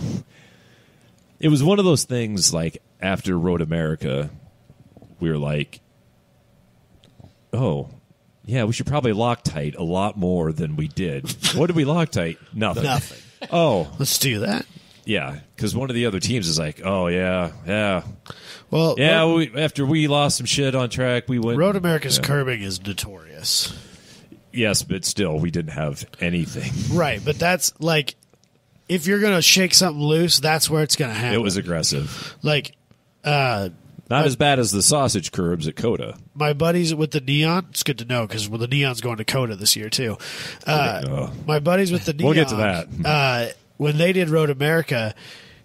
It was one of those things. Like after Road America, we were like, "Oh, yeah, we should probably Loctite a lot more than we did." What did we Loctite? Nothing. Nothing. Oh, Let's do that. yeah, because one of the other teams is like, "Oh yeah." Well, Yeah, after we lost some shit on track, we went. Road America's curbing is notorious. Yes, but still, we didn't have anything. Right, but that's like, if you're going to shake something loose, that's where it's going to happen. It was aggressive. Like, Not as bad as the sausage curbs at Coda. my buddies with the Neon, it's good to know because the Neon's going to Coda this year too. My buddies with the Neon, We'll get to that. When they did Road America,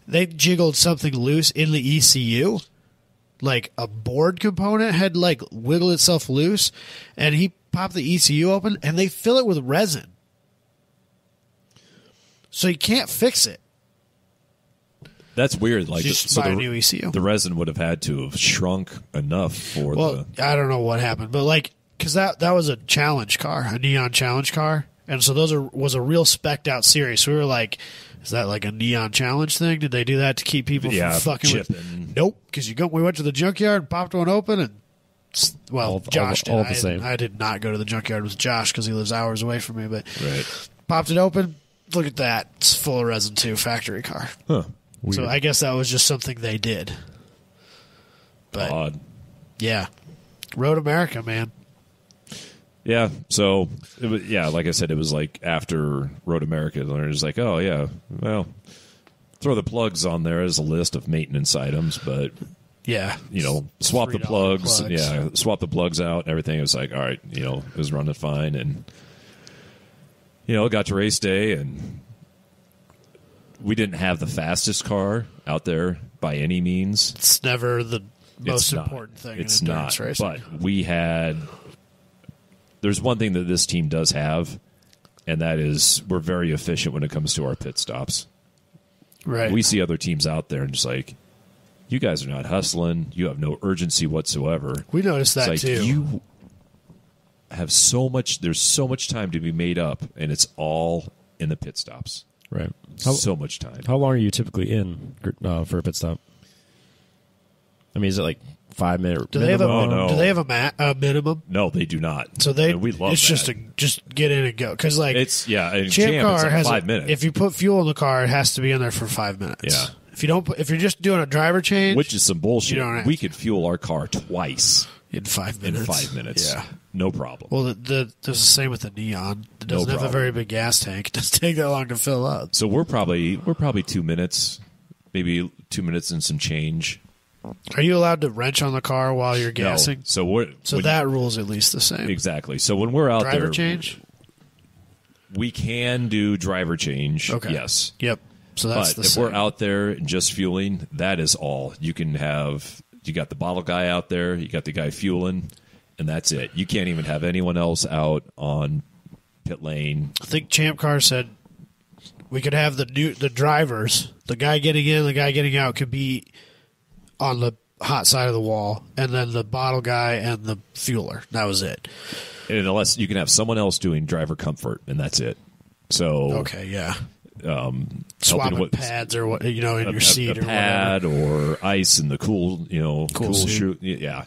they jiggled something loose in the ECU. Like a board component had like wiggled itself loose, and he popped the ECU open, and they fill it with resin. So you can't fix it. That's weird. Like, Just buy a new ECU. The resin would have had to have shrunk enough for Well, I don't know what happened, but like, because that was a challenge car, a Neon challenge car, and so was a real spec'd out series. So we were like, is that like a Neon challenge thing? Did they do that to keep people from fucking with? Nope, because we went to the junkyard, popped one open, and Josh did. all the same. I did not go to the junkyard with Josh because he lives hours away from me, but Right. popped it open. Look at that, it's full of resin too. Factory car. Huh. So I guess that was just something they did. But Odd. yeah, Road America, man. Yeah. So, like I said, it was like after Road America, they're just like, oh, yeah, well, throw the plugs on there as a list of maintenance items, but, Yeah, swap the $3 plugs. Yeah, swap the plugs out and everything. It was like, all right, it was running fine. And, got to race day, and we didn't have the fastest car out there by any means. It's never the most It's not. important thing It's in not. endurance racing. But we had. There's one thing that this team does have, and that is we're very efficient when it comes to our pit stops. Right. We see other teams out there and just like, you guys are not hustling. You have no urgency whatsoever. We noticed that it's like too. You have so much. There's so much time to be made up, and it's all in the pit stops. Right. So much time. How long are you typically in for a pit stop? I mean, is it like 5 minute? Do they have a Oh, no. Do they have a minimum? No, they do not. So And we love it's that. just get in and go because like It's in Champ Champ, car it's like has 5 minutes. If you put fuel in the car, it has to be in there for 5 minutes. Yeah. If you don't, if you're just doing a driver change, Which is some bullshit. You don't have We to. could fuel our car twice in 5 in minutes. 5 minutes. Yeah. No problem. Well, there's the same with the Neon. It doesn't have a problem. very big gas tank. It doesn't take that long to fill up. So we're probably 2 minutes, maybe 2 minutes and some change. Are you allowed to wrench on the car while you're gassing? No. So we're That rule's at least the same. exactly. So when we're out Driver there, change? we can do driver change. Okay. Yes. Yep. So that's But the if same. we're out there just fueling, that is all. You got the bottle guy out there, you got the guy fueling, and that's it. You can't even have anyone else out on pit lane. I think Champ Car said we could have the drivers, the guy getting in, the guy getting out could be on the hot side of the wall, and then the bottle guy and the fueler. That was it. And unless you can have someone else doing driver comfort, and that's it. So Okay, yeah. helping Swapping with pads or what in your seat a or pad or ice in the cool suit. shoe. Yeah.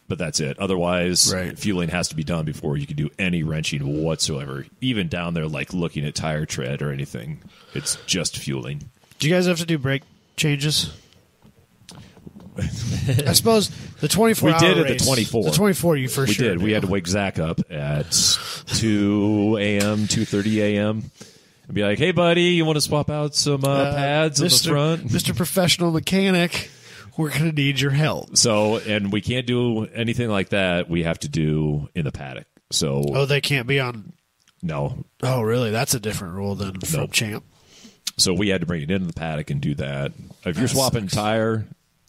But that's it. Otherwise, Right. fueling has to be done before you can do any wrenching whatsoever. Even down there, like looking at tire tread or anything, it's just fueling. Do you guys have to do brake changes? I suppose the 24 We hour did at the race, 24. The 24 you for We sure did. We had to wake Zach up at 2 a.m., 2:30 a.m. and be like, "Hey, buddy, you want to swap out some pads in the front?" Mr. Professional Mechanic, we're going to need your help. So, and we can't do anything like that. We have to do in the paddock. So, Oh, they can't be on. no. Oh, really? That's a different rule than from Nope. Champ. So we had to bring it into the paddock and do that. If you're That swapping sucks. tire,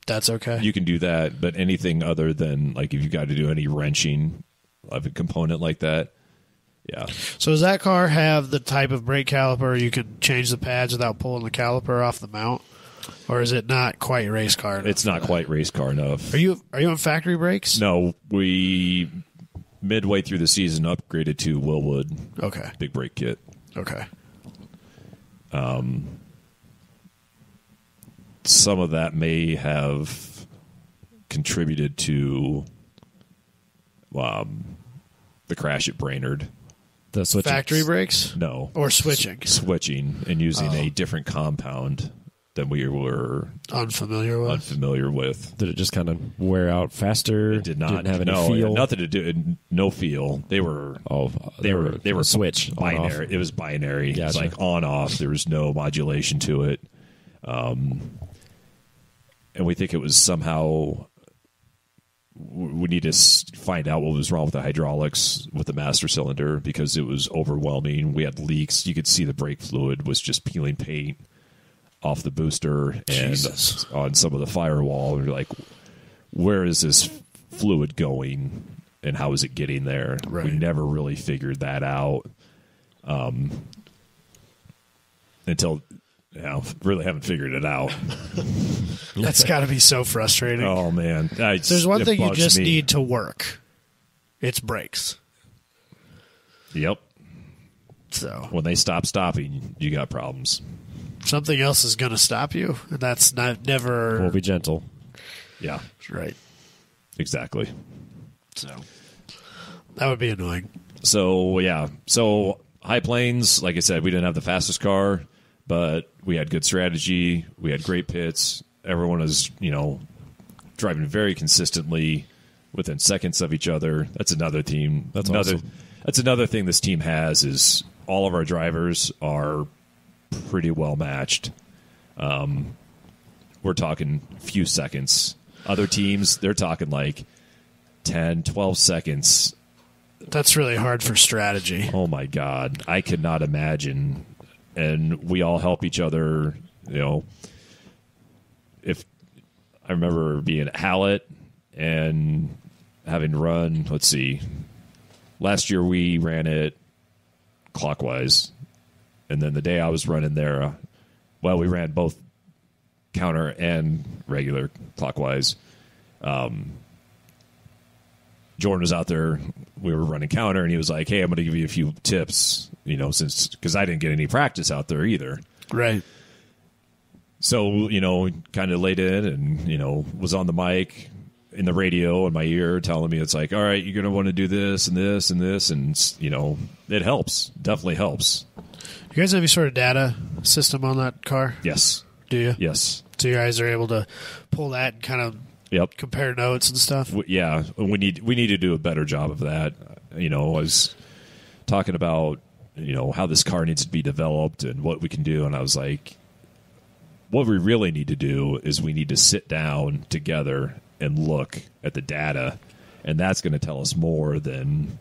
That's okay. you can do that. But anything other than like if you got to do any wrenching of a component like that, yeah. So does that car have the type of brake caliper you can change the pads without pulling the caliper off the mount? Or is it not quite race car enough? It's not quite race car enough. Are you on factory brakes? No, we midway through the season upgraded to Willwood. Okay. Big brake kit. Okay. Some of that may have contributed to the crash at Brainerd. The switching. Factory brakes? No. Or switching? Switching and using a different compound than we were Unfamiliar with? Did it just kind of wear out faster? It did not. Didn't have any no, feel? It had nothing to do. No feel. They were. They were switch on, binary. off. It was binary. Gotcha. It was like on off. There was no modulation to it. And we think it was somehow. We need to find out what was wrong with the hydraulics with the master cylinder because it was overwhelming. We had leaks. You could see the brake fluid was just peeling paint off the booster and Jesus. on some of the firewall. We're like, where is this fluid going and how is it getting there? Right. We never really figured that out until really haven't figured it out. That's got to be so frustrating. Oh, man. There's one thing you bugs just me. need to work. It's brakes. Yep. So When they stop stopping, you got problems. something else is going to stop you. And that's never We'll be gentle. Yeah, right. exactly. So that would be annoying. So, yeah. So, High Plains, like I said, we didn't have the fastest car, but we had good strategy. We had great pits. Everyone was, driving very consistently within seconds of each other. That's another team. That's awesome. That's another thing this team has is all of our drivers are pretty well matched. We're talking few seconds. Other teams, they're talking like 10, 12 seconds. That's really hard for strategy. Oh, my God. I could not imagine. And we all help each other, If I remember being at Hallett and having run, let's see, last year we ran it clockwise. And then the day I was running there, we ran both counter and regular clockwise. Jordan was out there. We were running counter, and he was like, "Hey, I'm going to give you a few tips, because I didn't get any practice out there either." Right. So, kind of laid in and, was on the mic in the radio in my ear telling me it's like, all right, you're going to want to do this and this and this. And, it helps. Definitely helps. You guys have any sort of data system on that car? Yes. Do you? Yes. So you guys are able to pull that and kind of Yep. compare notes and stuff? Yeah. We need to do a better job of that. I was talking about, how this car needs to be developed and what we can do. And I was like, what we really need to do is we need to sit down together and look at the data, and that's going to tell us more than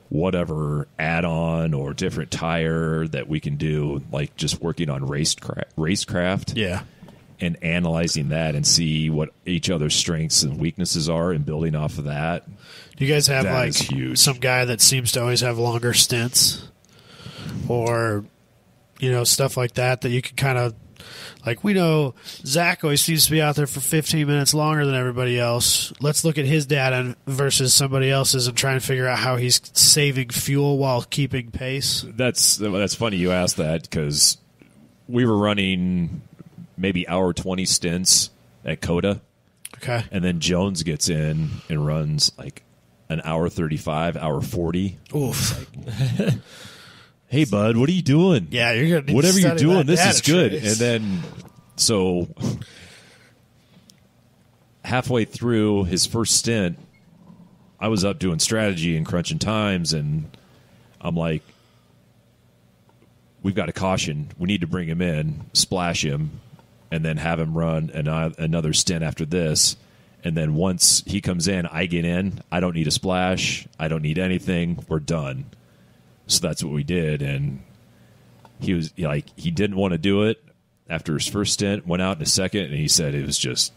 whatever add-on or different tire that we can do, like just working on racecraft Yeah. and analyzing that and see what each other's strengths and weaknesses are and building off of that. Do you guys have That like is huge. some guy that seems to always have longer stints or, stuff like that you can kind of, like, we know Zach always seems to be out there for 15 minutes longer than everybody else. Let's look at his data versus somebody else's and try and figure out how he's saving fuel while keeping pace. That's funny you asked that because we were running maybe hour 20 stints at Coda. Okay. And then Jones gets in and runs like an hour 35, hour 40. Oof. Hey, bud, what are you doing? Yeah, you're going to need Whatever to you're study doing, that this is data good. trace. And then, so halfway through his first stint, I was up doing strategy and crunching times, and I'm like, we've got a caution. We need to bring him in, splash him, and then have him run another stint after this. And then once he comes in, I get in. I don't need a splash. I don't need anything. We're done. So that's what we did. And he was like, he didn't want to do it after his first stint, went out in a second, and he said it was just,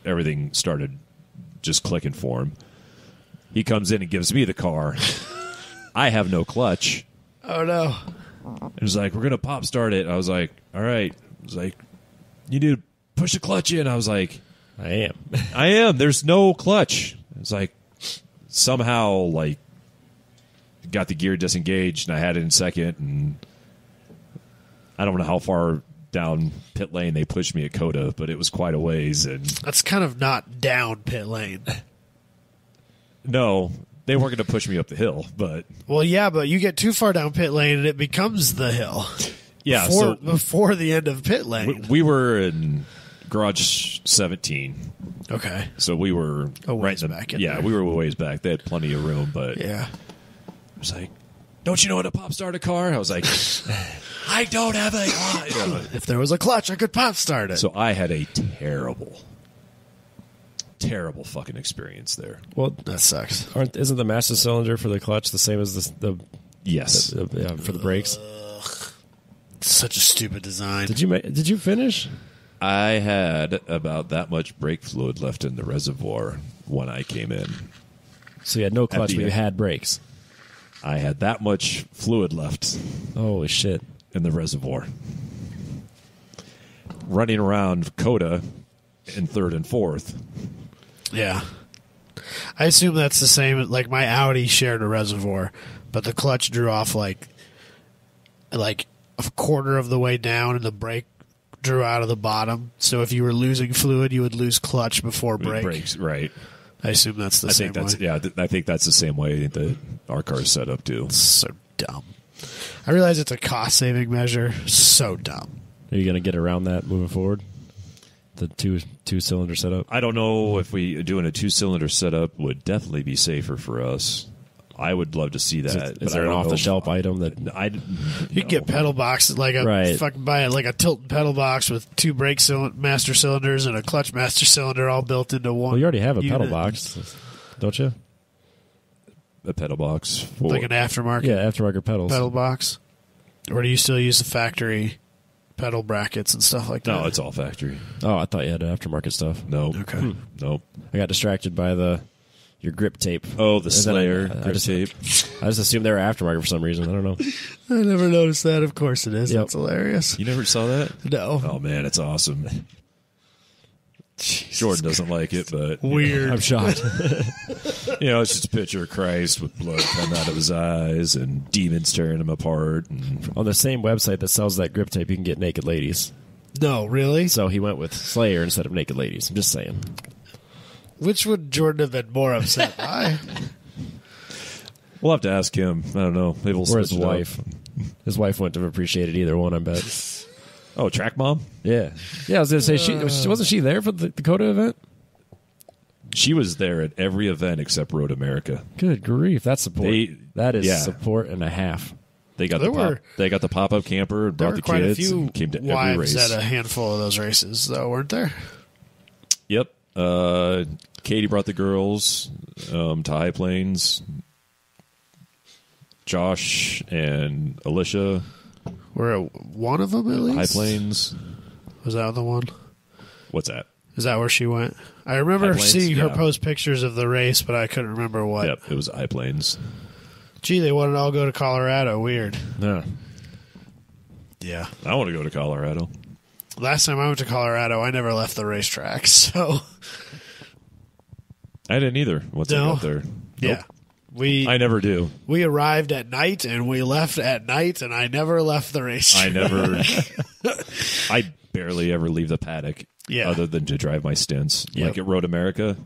everything started just clicking for him. He comes in and gives me the car. I have no clutch. Oh, no. It was like, we're going to pop start it. I was like, all right. It was like, you need to push the clutch in. I was like, I am. I am. There's no clutch. It's like somehow like got the gear disengaged, and I had it in second, and I don't know how far down pit lane they pushed me at Coda, but it was quite a ways. And That's kind of not down pit lane. no, they weren't going to push me up the hill, but Well, yeah, but you get too far down pit lane and it becomes the hill. yeah. Before the end of pit lane. We were in garage 17, Okay. so we were A ways right in back in yeah, there. we were a ways back. They had plenty of room, but Yeah. it was like, don't you know how to pop start a car? I was like, I don't have a clutch. If there was a clutch, I could pop start it. So I had a terrible fucking experience there. Well, that sucks. isn't the master cylinder for the clutch the same as Yes. for the brakes? Such a stupid design. Did you finish? I had about that much brake fluid left in the reservoir when I came in. So you had no clutch, the but you end. had brakes. I had that much fluid left Holy shit! in the reservoir. Running around Coda in third and fourth. Yeah. I assume that's the same. Like my Audi shared a reservoir, but the clutch drew off like a quarter of the way down, and the brake drew out of the bottom. So if you were losing fluid, you would lose clutch before brake. Brakes, right. I assume that's the same way. I think that's the same way that our car's set up too. So dumb. I realize it's a cost-saving measure. So dumb. Are you going to get around that moving forward? The two-cylinder setup. I don't know if we doing a 2-cylinder setup would definitely be safer for us. I would love to see that. Is there an off-the-shelf item that? You can get pedal boxes like a Right. fucking buy like a Tilton pedal box with 2 brake master cylinders and a clutch master cylinder all built into one. Well, you already have a unit. pedal box, don't you? a pedal box for Like an aftermarket Yeah, aftermarket pedals. pedal box, or do you still use the factory pedal brackets and stuff like that? No, it's all factory. Oh, I thought you had aftermarket stuff. No. Okay. Nope. I got distracted by your grip tape. Oh, the And then Slayer I grip just- tape. I just assumed they were aftermarket for some reason. I don't know. I never noticed that. Of course it is. Yep. That's hilarious. You never saw that? No. Oh man, it's awesome. Jordan doesn't like it, but Weird. I'm shocked. it's just a picture of Christ with blood coming out of his eyes and demons tearing him apart. And On the same website that sells that grip tape, you can get naked ladies. No, really? So he went with Slayer instead of naked ladies. I'm just saying. Which would Jordan have been more upset by? we'll have to ask him. I don't know. Maybe we'll Or his switch it up. wife. His wife wouldn't have appreciated either one, I bet. Oh, Track Mom? Yeah. Yeah, I was going to say, wasn't she there for the Dakota event? She was there at every event except Road America. Good grief. That's support. That is yeah. support and a half. They got There they got the pop-up camper and There brought were the quite a kids few and came to every wives race. at a handful of those races, though, weren't there? Yep. Katie brought the girls to High Plains. Josh and Alicia, Were one of them at least? High Plains. Was that the one? What's that? Is that where she went? I remember High Plains, seeing her yeah. post pictures of the race, but I couldn't remember what. Yep, it was High Plains. Gee, they wanted to all go to Colorado. Weird. Yeah. Yeah. I want to go to Colorado. Last time I went to Colorado, I never left the racetrack, so I didn't either once I No. got there. yeah. Nope. I never do. We arrived at night and we left at night, and I never left the racetrack. I never. I barely ever leave the paddock, Yeah. other than to drive my stints. Yep. Like at Road America,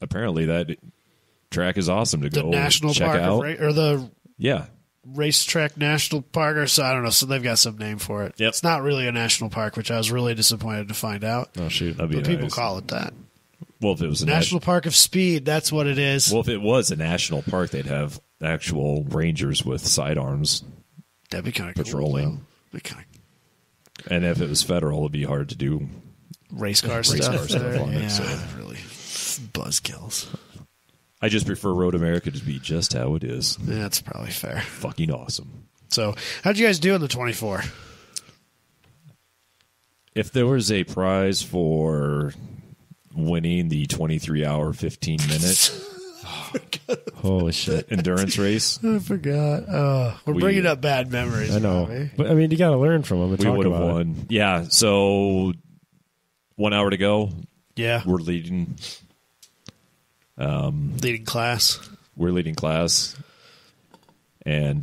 apparently that track is awesome to The go national check park out. or the Yeah, racetrack national park, or so I don't know. So they've got some name for it. Yep. It's not really a national park, which I was really disappointed to find out. Oh, shoot. that'd be But people nice. call it that. Well, if it was a National Park of Speed. That's what it is. well, if it was a national park, they'd have actual rangers with sidearms. That'd be kind of cool. patrolling. Though. Be kind of And if it was federal, it'd be hard to do. race car Race stuff. car stuff there. on it, Yeah, so. really buzzkills. I just prefer Road America to be just how it is. Yeah, that's probably fair. Fucking awesome. So, how'd you guys do in the 24? If there was a prize for winning the 23-hour, 15-minute Holy shit. endurance race, I forgot. We're We- bringing up bad memories. I know. Bobby. But, I mean, you got to learn from them and we talk would have about it. won. Yeah, so 1 hour to go. Yeah. We're leading. Leading class. We're leading class. And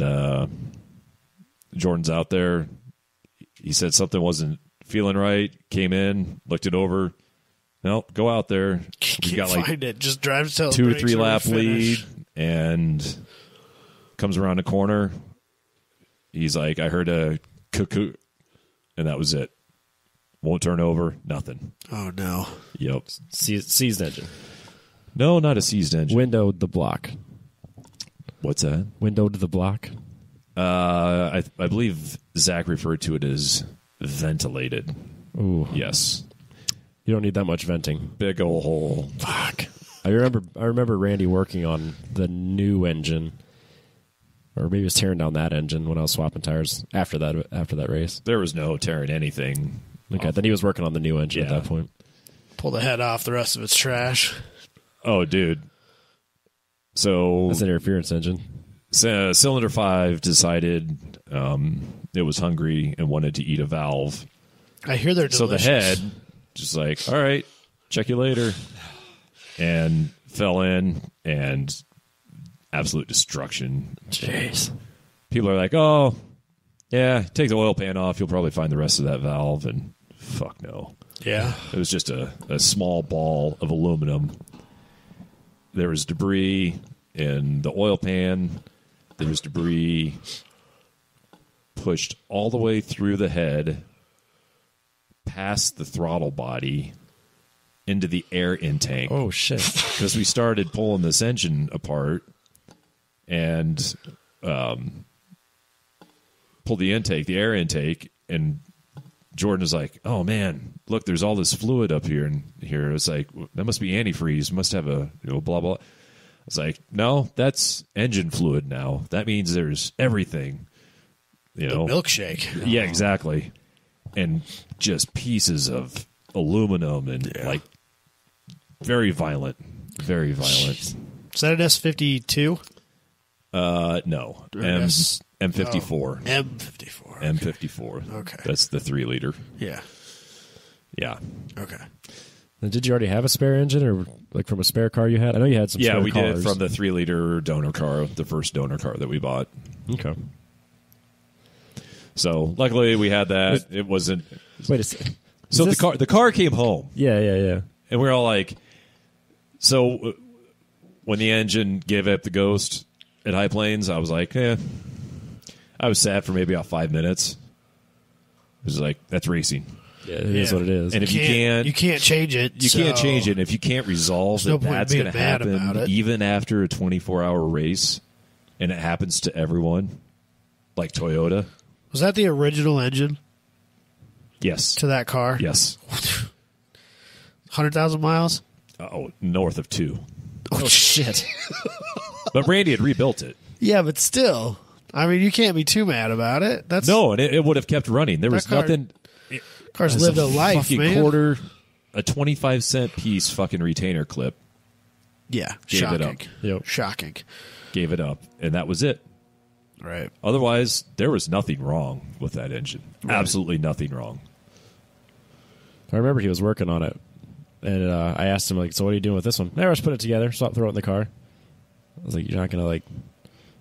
Jordan's out there. He said something wasn't feeling right. Came in, looked it over. Nope, go out there. We got like find it. Just drive till 2 or 3 lap lead, and comes around the corner. He's like, I heard a cuckoo, and that was it. Won't turn over, nothing. Oh, no. Yep. Seized engine. No, not a seized engine. Windowed the block. What's that? Windowed the block. I believe Zach referred to it as ventilated. Ooh. Yes. You don't need that much venting. Big ol' hole. Fuck. I remember Randy working on the new engine, or maybe he was tearing down that engine when I was swapping tires after that race. There was no tearing anything. Okay, then he was working on the new engine at that point. Pull the head off. The rest of it's trash. Oh, dude. So That's an interference engine. Cylinder 5 decided it was hungry and wanted to eat a valve. I hear they're delicious. So the head just like, all right, check you later. And fell in, and absolute destruction. Jeez. People are like, oh, yeah, take the oil pan off. You'll probably find the rest of that valve. And fuck no. Yeah. It was just a small ball of aluminum. There was debris in the oil pan. There was debris pushed all the way through the head, past the throttle body, into the air intake. Oh, shit. Because we started pulling this engine apart and pulled the air intake, and Jordan was like, oh, man, look, there's all this fluid up here. And here it's like, that must be antifreeze. Must have a blah, blah. I was like, no, that's engine fluid now. That means there's everything. The milkshake. Yeah, exactly. And just pieces of aluminum and like very violent. Very violent. Is that an S52? No. M54. M54. M54. Okay. That's the 3-liter. Yeah. Yeah. Okay. And did you already have a spare engine, or like from a spare car you had? I know you had some. Yeah, spare we cars. did from the 3-liter donor car, the first donor car that we bought. Okay. So luckily we had that. It wasn't. Wait a second. So the car came home. Yeah. And we were all like, so when the engine gave up the ghost at High Plains, I was like, I was sad for maybe about 5 minutes. It was like, that's racing. Yeah, it is what it is. And if you can't change it. You can't change it. And if you can't resolve no that that's going to happen even after a 24-hour race, and it happens to everyone, like Toyota. Was that the original engine Yes. to that car? Yes. 100,000 miles? Oh, north of 2. Oh, shit. But Randy had rebuilt it. Yeah, but still. I mean, you can't be too mad about it. That's No, and it would have kept running. There was car- nothing. Car's It's lived a life, fucking man. quarter, a 25-cent piece fucking retainer clip. Yeah, Gave shocking. it up. Yep. Shocking. Gave it up, and that was it. Right. Otherwise, there was nothing wrong with that engine. Right. Absolutely nothing wrong. I remember he was working on it, and I asked him, like, so what are you doing with this one? I just put it together, throw it in the car. I was like, you're not going to, like,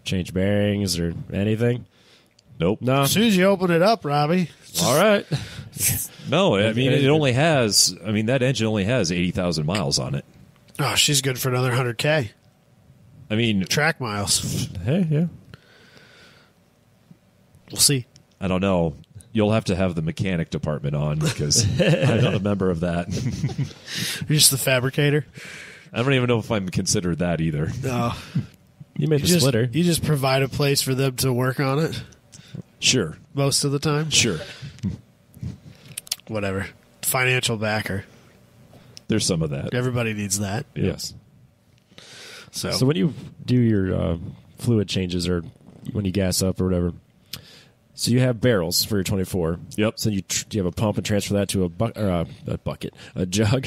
change bearings or anything? Nope. No. As soon as you open it up, Robbie. All right. No, I mean, it only has, I mean, that engine only has 80,000 miles on it. Oh, she's good for another 100K. I mean, Track miles. Hey, yeah. We'll see. I don't know. You'll have to have the mechanic department on because I'm not a member of that. You're just the fabricator. I don't even know if I'm considered that either. No. You made the splitter. You just provide a place for them to work on it Sure. most of the time. Sure. Whatever. Financial backer. There's some of that. Everybody needs that. Yeah. Yes. So, So when you do your fluid changes or when you gas up or whatever, so you have barrels for your 24. Yep. So you have a pump and transfer that to a jug,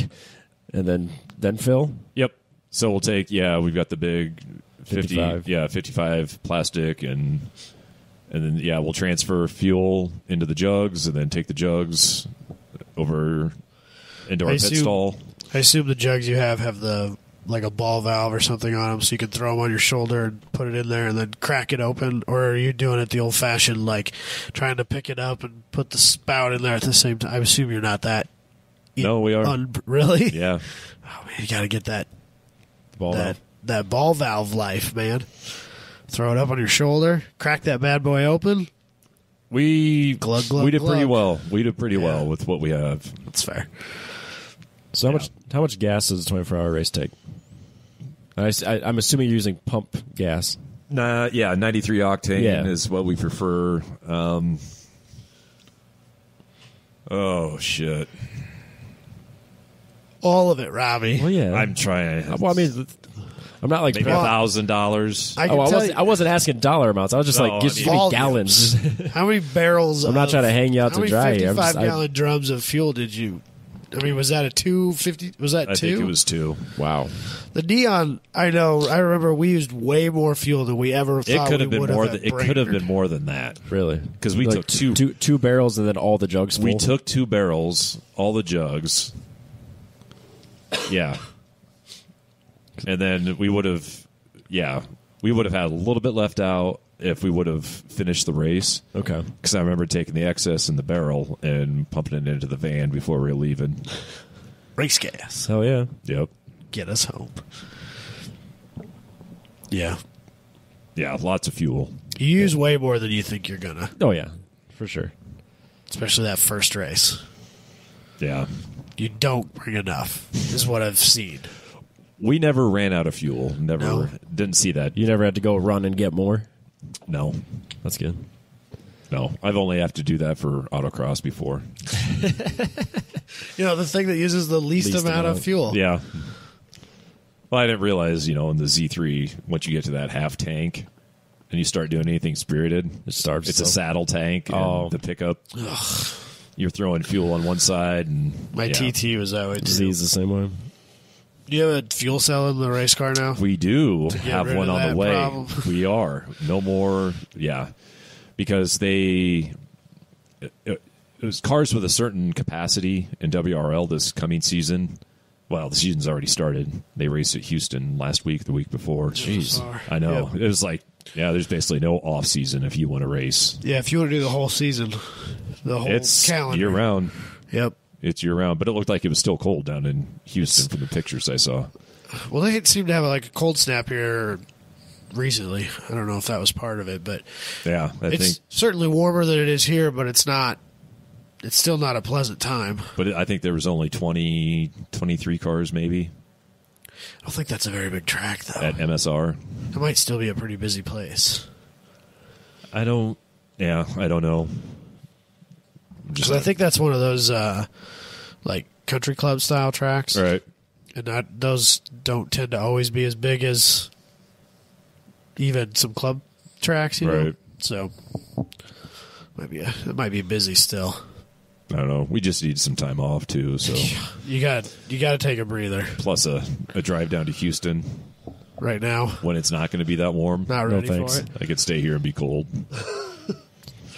and then fill. Yep. So we'll take, we've got the big 55. 55 plastic, and then, we'll transfer fuel into the jugs, and then take the jugs over indoor pit stall. I assume the jugs you have the like a ball valve or something on them, so you can throw them on your shoulder and put it in there and then crack it open. Or are you doing it the old-fashioned, like trying to pick it up and put the spout in there at the same time? I assume you're not that. No, we are. Really? Yeah. Oh man, you got to get that Valve. that ball valve life, man. Throw it up on your shoulder, crack that bad boy open. We Glug, glug, we did pretty glug. well. We did pretty well with what we have. That's fair. So how much gas does a 24-hour race take? I'm assuming you're using pump gas. Yeah, 93 octane is what we prefer. Oh shit! All of it, Robbie. Well, yeah. I'm trying. Well, I mean, I'm not like Maybe $1,000. I wasn't asking dollar amounts. I was just like, just give me volumes. gallons. How many barrels? I'm not trying to hang you out how to many dry. 55-gallon drums of fuel did you? I mean, was that a 250? Was that I two? think it was 2. Wow. The Neon. I know. I remember we used way more fuel than we ever It thought could have we been would more. have. It could have been more than that Really? because we Like took two barrels and then all the jugs full? We took 2 barrels, all the jugs. Yeah, and then we would have had a little bit left out if we would have finished the race. Okay. Because I remember taking the excess in the barrel and pumping it into the van before we were leaving. Race gas. Hell yeah. Yep. Get us home. Yeah. Yeah, lots of fuel. You use way more than you think you're gonna, Oh yeah, for sure. especially that first race. Yeah. You don't bring enough, is what I've seen. We never ran out of fuel. Never. No. Didn't see that. You never had to go run and get more? No. That's good. No. I've only have to do that for autocross before. You know, the thing that uses the least amount of fuel. Yeah. Well, I didn't realize, in the Z3, once you get to that half tank and you start doing anything spirited, It starves it's a itself. saddle tank. Oh. And the pickup, you're throwing fuel on one side. And My yeah. TT was that way too. Disease the same way. Do you have a fuel cell in the race car now? We do get have rid one of on the that way. problem. We are. No more. Yeah. Because it was cars with a certain capacity in WRL this coming season. Well, the season's already started. They raced at Houston last week, the week before. Jeez. I know. Yep. It was like, there's basically no off season if you want to race. Yeah, if you want to do the whole season, the whole It's calendar. year round. Yep. It's year round, but it looked like it was still cold down in Houston from the pictures I saw. Well, they seem to have like a cold snap here recently. I don't know if that was part of it, but Yeah, I it's think. certainly warmer than it is here, but it's not. It's still not a pleasant time. But I think there was only 20, 23 cars maybe I don't think that's a very big track, though. at MSR. It might still be a pretty busy place. I don't know. Because I think that's one of those like country club style tracks, Right. and those don't tend to always be as big as even some club tracks, you know. Right. So it might be busy still. I don't know. We just need some time off too. So You got to take a breather plus a drive down to Houston right now. when it's not going to be that warm. Not ready thanks. for it. I could stay here and be cold.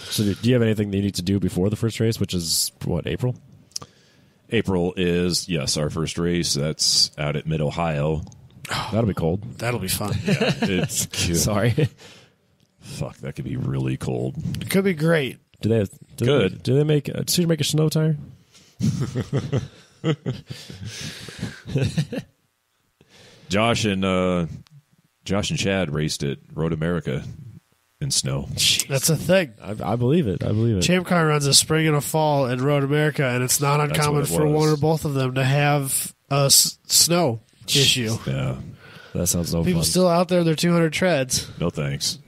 So do you have anything that you need to do before the first race, which is, what, April? April is, yes, our first race. That's out at Mid-Ohio. That'll be cold. That'll be fun. It's cute. Sorry. Fuck, that could be really cold. It could be great. Good. Do they make a snow tire? Josh and Chad raced at Road America in snow. That's a thing. I believe it. Champ Car runs a spring and a fall in Road America, and it's not uncommon what it for was. one or both of them to have a snow issue. Yeah. That sounds no People fun. still out there in their 200 treads. No thanks.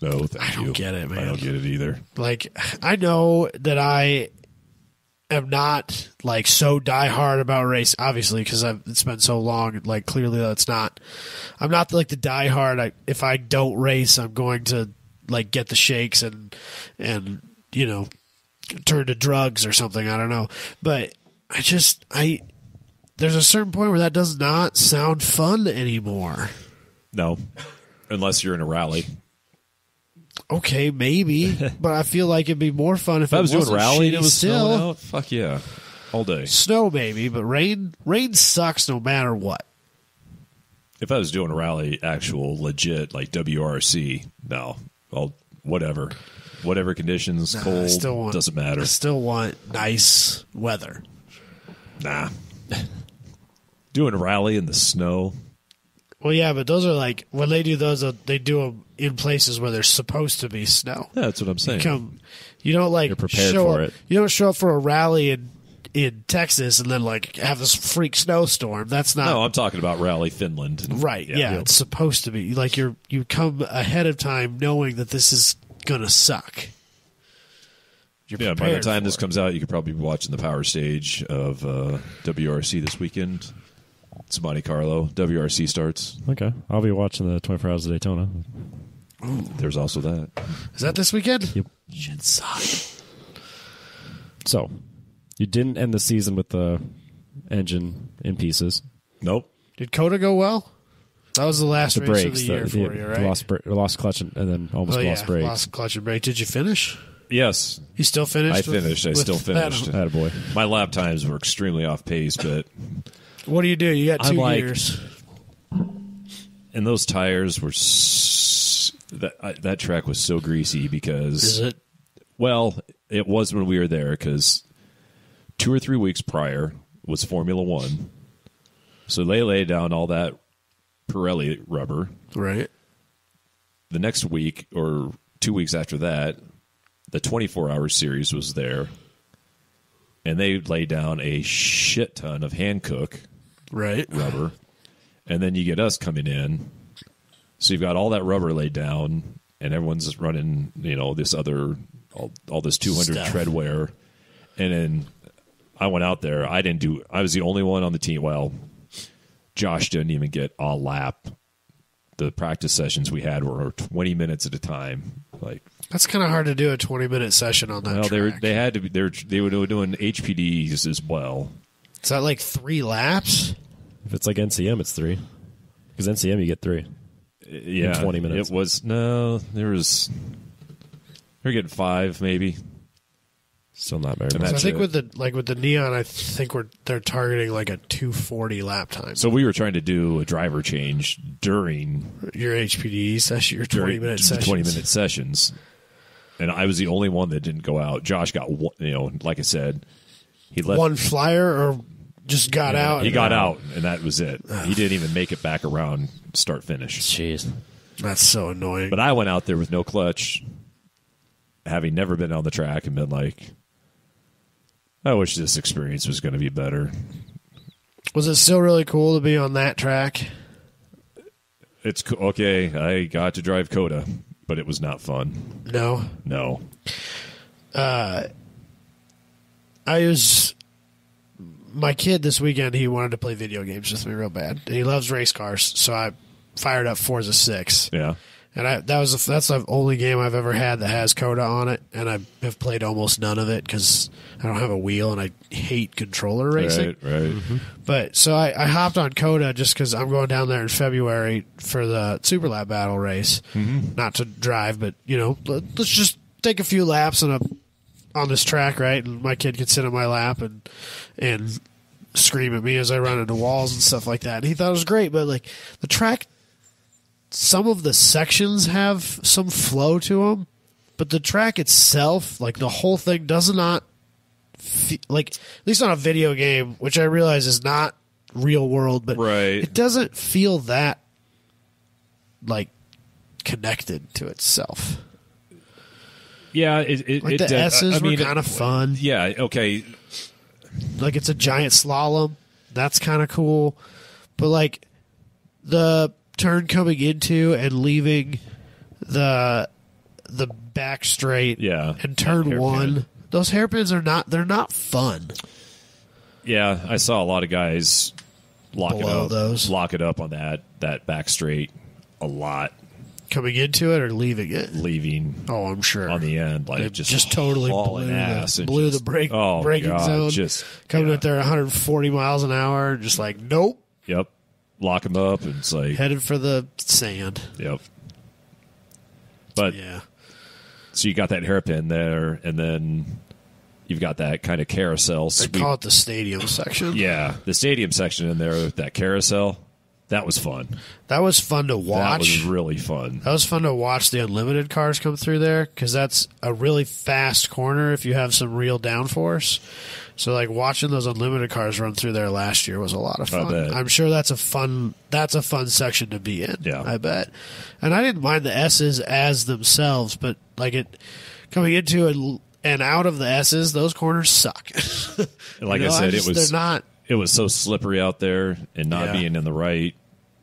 No, thank you. I don't get it, man. I don't get it either. Like, I know that I am not like so diehard about race, obviously, because it's been so long. Like, clearly that's not. I'm not like the diehard. If I don't race, I'm going to like get the shakes and turn to drugs or something. I don't know, but there's a certain point where that does not sound fun anymore. No, unless you're in a rally. Okay, maybe, but I feel like it'd be more fun if If I was doing wasn't rally and shitty it was still. snowing out, fuck yeah. all day. Snow maybe, but rain sucks no matter what. If I was doing a rally, actual legit like WRC, no, whatever conditions, cold, doesn't matter. I still want nice weather. Nah, doing a rally in the snow. Well, yeah, but those are like when they do those, they do them in places where there's supposed to be snow. Yeah, that's what I'm saying. You don't like You're prepared for it. You don't show up for a rally in Texas and then like have this freak snowstorm. That's not. No, I'm talking about Rally Finland. Right. Yeah, it's supposed to be like you come ahead of time knowing that this is gonna suck. Yeah, by the time this comes out, you could probably be watching the power stage of WRC this weekend. It's Monte Carlo. WRC starts. Okay. I'll be watching the 24 Hours of Daytona. There's also that. Is that this weekend? Yep. Shit sucks. So, you didn't end the season with the engine in pieces. Nope. Did Coda go well? That was the last The race brakes. of the year for you, right? Lost clutch and then almost lost brakes. Lost clutch and brake. Did you finish? Yes. You still finished? I finished. I still finished. Attaboy. My lap times were extremely off pace, but What do? You got 2 years. And those tires were that track was so greasy because Is it? Well, it was when we were there because 2 or 3 weeks prior was Formula One, so they laid down all that Pirelli rubber. Right. The next week or 2 weeks after that, the 24-hour series was there, and they laid down a shit ton of Hankook Right. rubber. And then you get us coming in. So you've got all that rubber laid down, and everyone's just running, this other, all this 200 Stuff. treadwear. And then I went out there. I was the only one on the team. Well, Josh didn't even get a lap. The practice sessions we had were 20 minutes at a time. That's kind of hard to do a 20-minute session on that track. They had to be. They were doing HPDs as well. Is that like 3 laps? If it's like NCM, it's 3. Because NCM, you get 3. Yeah, in 20 minutes. It was they're getting 5 maybe. Still not very And much. So I that's think it. with the Neon, I think they're targeting like a 2:40 lap time. So we were trying to do a driver change during Your HPD session, your 20-minute session. 20-minute sessions, and I was the only one that didn't go out. Josh got like I said, he left One flyer or just got out. He got out, and that was it. He didn't even make it back around start finish. Jeez. That's so annoying. But I went out there with no clutch, having never been on the track, and been like, I wish this experience was going to be better. Was it still really cool to be on that track? It's okay. I got to drive Coda, but it was not fun. No. No. My kid this weekend, he wanted to play video games with me real bad. And he loves race cars, so I fired up Forza 6. Yeah. And that's the only game I've ever had that has Coda on it, and I have played almost none of it because I don't have a wheel and I hate controller racing. Right. Mm-hmm. But so I hopped on Coda just because I'm going down there in February for the Super Lap Battle race. Mm-hmm. Not to drive, but let's just take a few laps on this track, right? And my kid could sit on my lap and scream at me as I run into walls and stuff like that. And he thought it was great, but like the track. Some of the sections have some flow to them, but the track itself, like the whole thing, does not like, at least on a video game, which I realize is not real world, but Right. it doesn't feel that like connected to itself. Yeah. Like the S's were kind of fun. Yeah. Okay. Like it's a giant slalom. That's kind of cool. But like the turn coming into and leaving the back straight and turn hairpin. 1, those hairpins they're not fun. Yeah, I saw a lot of guys lock it up on that back straight a lot. Coming into it or leaving it? Leaving. Oh, I'm sure. On the end, like It just totally hauling ass and blew just- the braking God, zone. Just coming at there 140 miles an hour, just like nope. Yep. Lock them up, and it's like Headed for the sand. Yep. But Yeah. so you got that hairpin there, and then You've got that kind of carousel. They call it the stadium section. Yeah, the stadium section in there, that carousel, that was fun. That was fun to watch. That was really fun. That was fun to watch the unlimited cars come through there because that's a really fast corner if you have some real downforce. So, like, watching those unlimited cars run through there last year was a lot of fun. I'm sure that's a fun section to be in. Yeah. I bet. And I didn't mind the S's as themselves, but like coming into it and out of the S's, those corners suck. Like I said, they're not. It was so slippery out there, and not being in the right,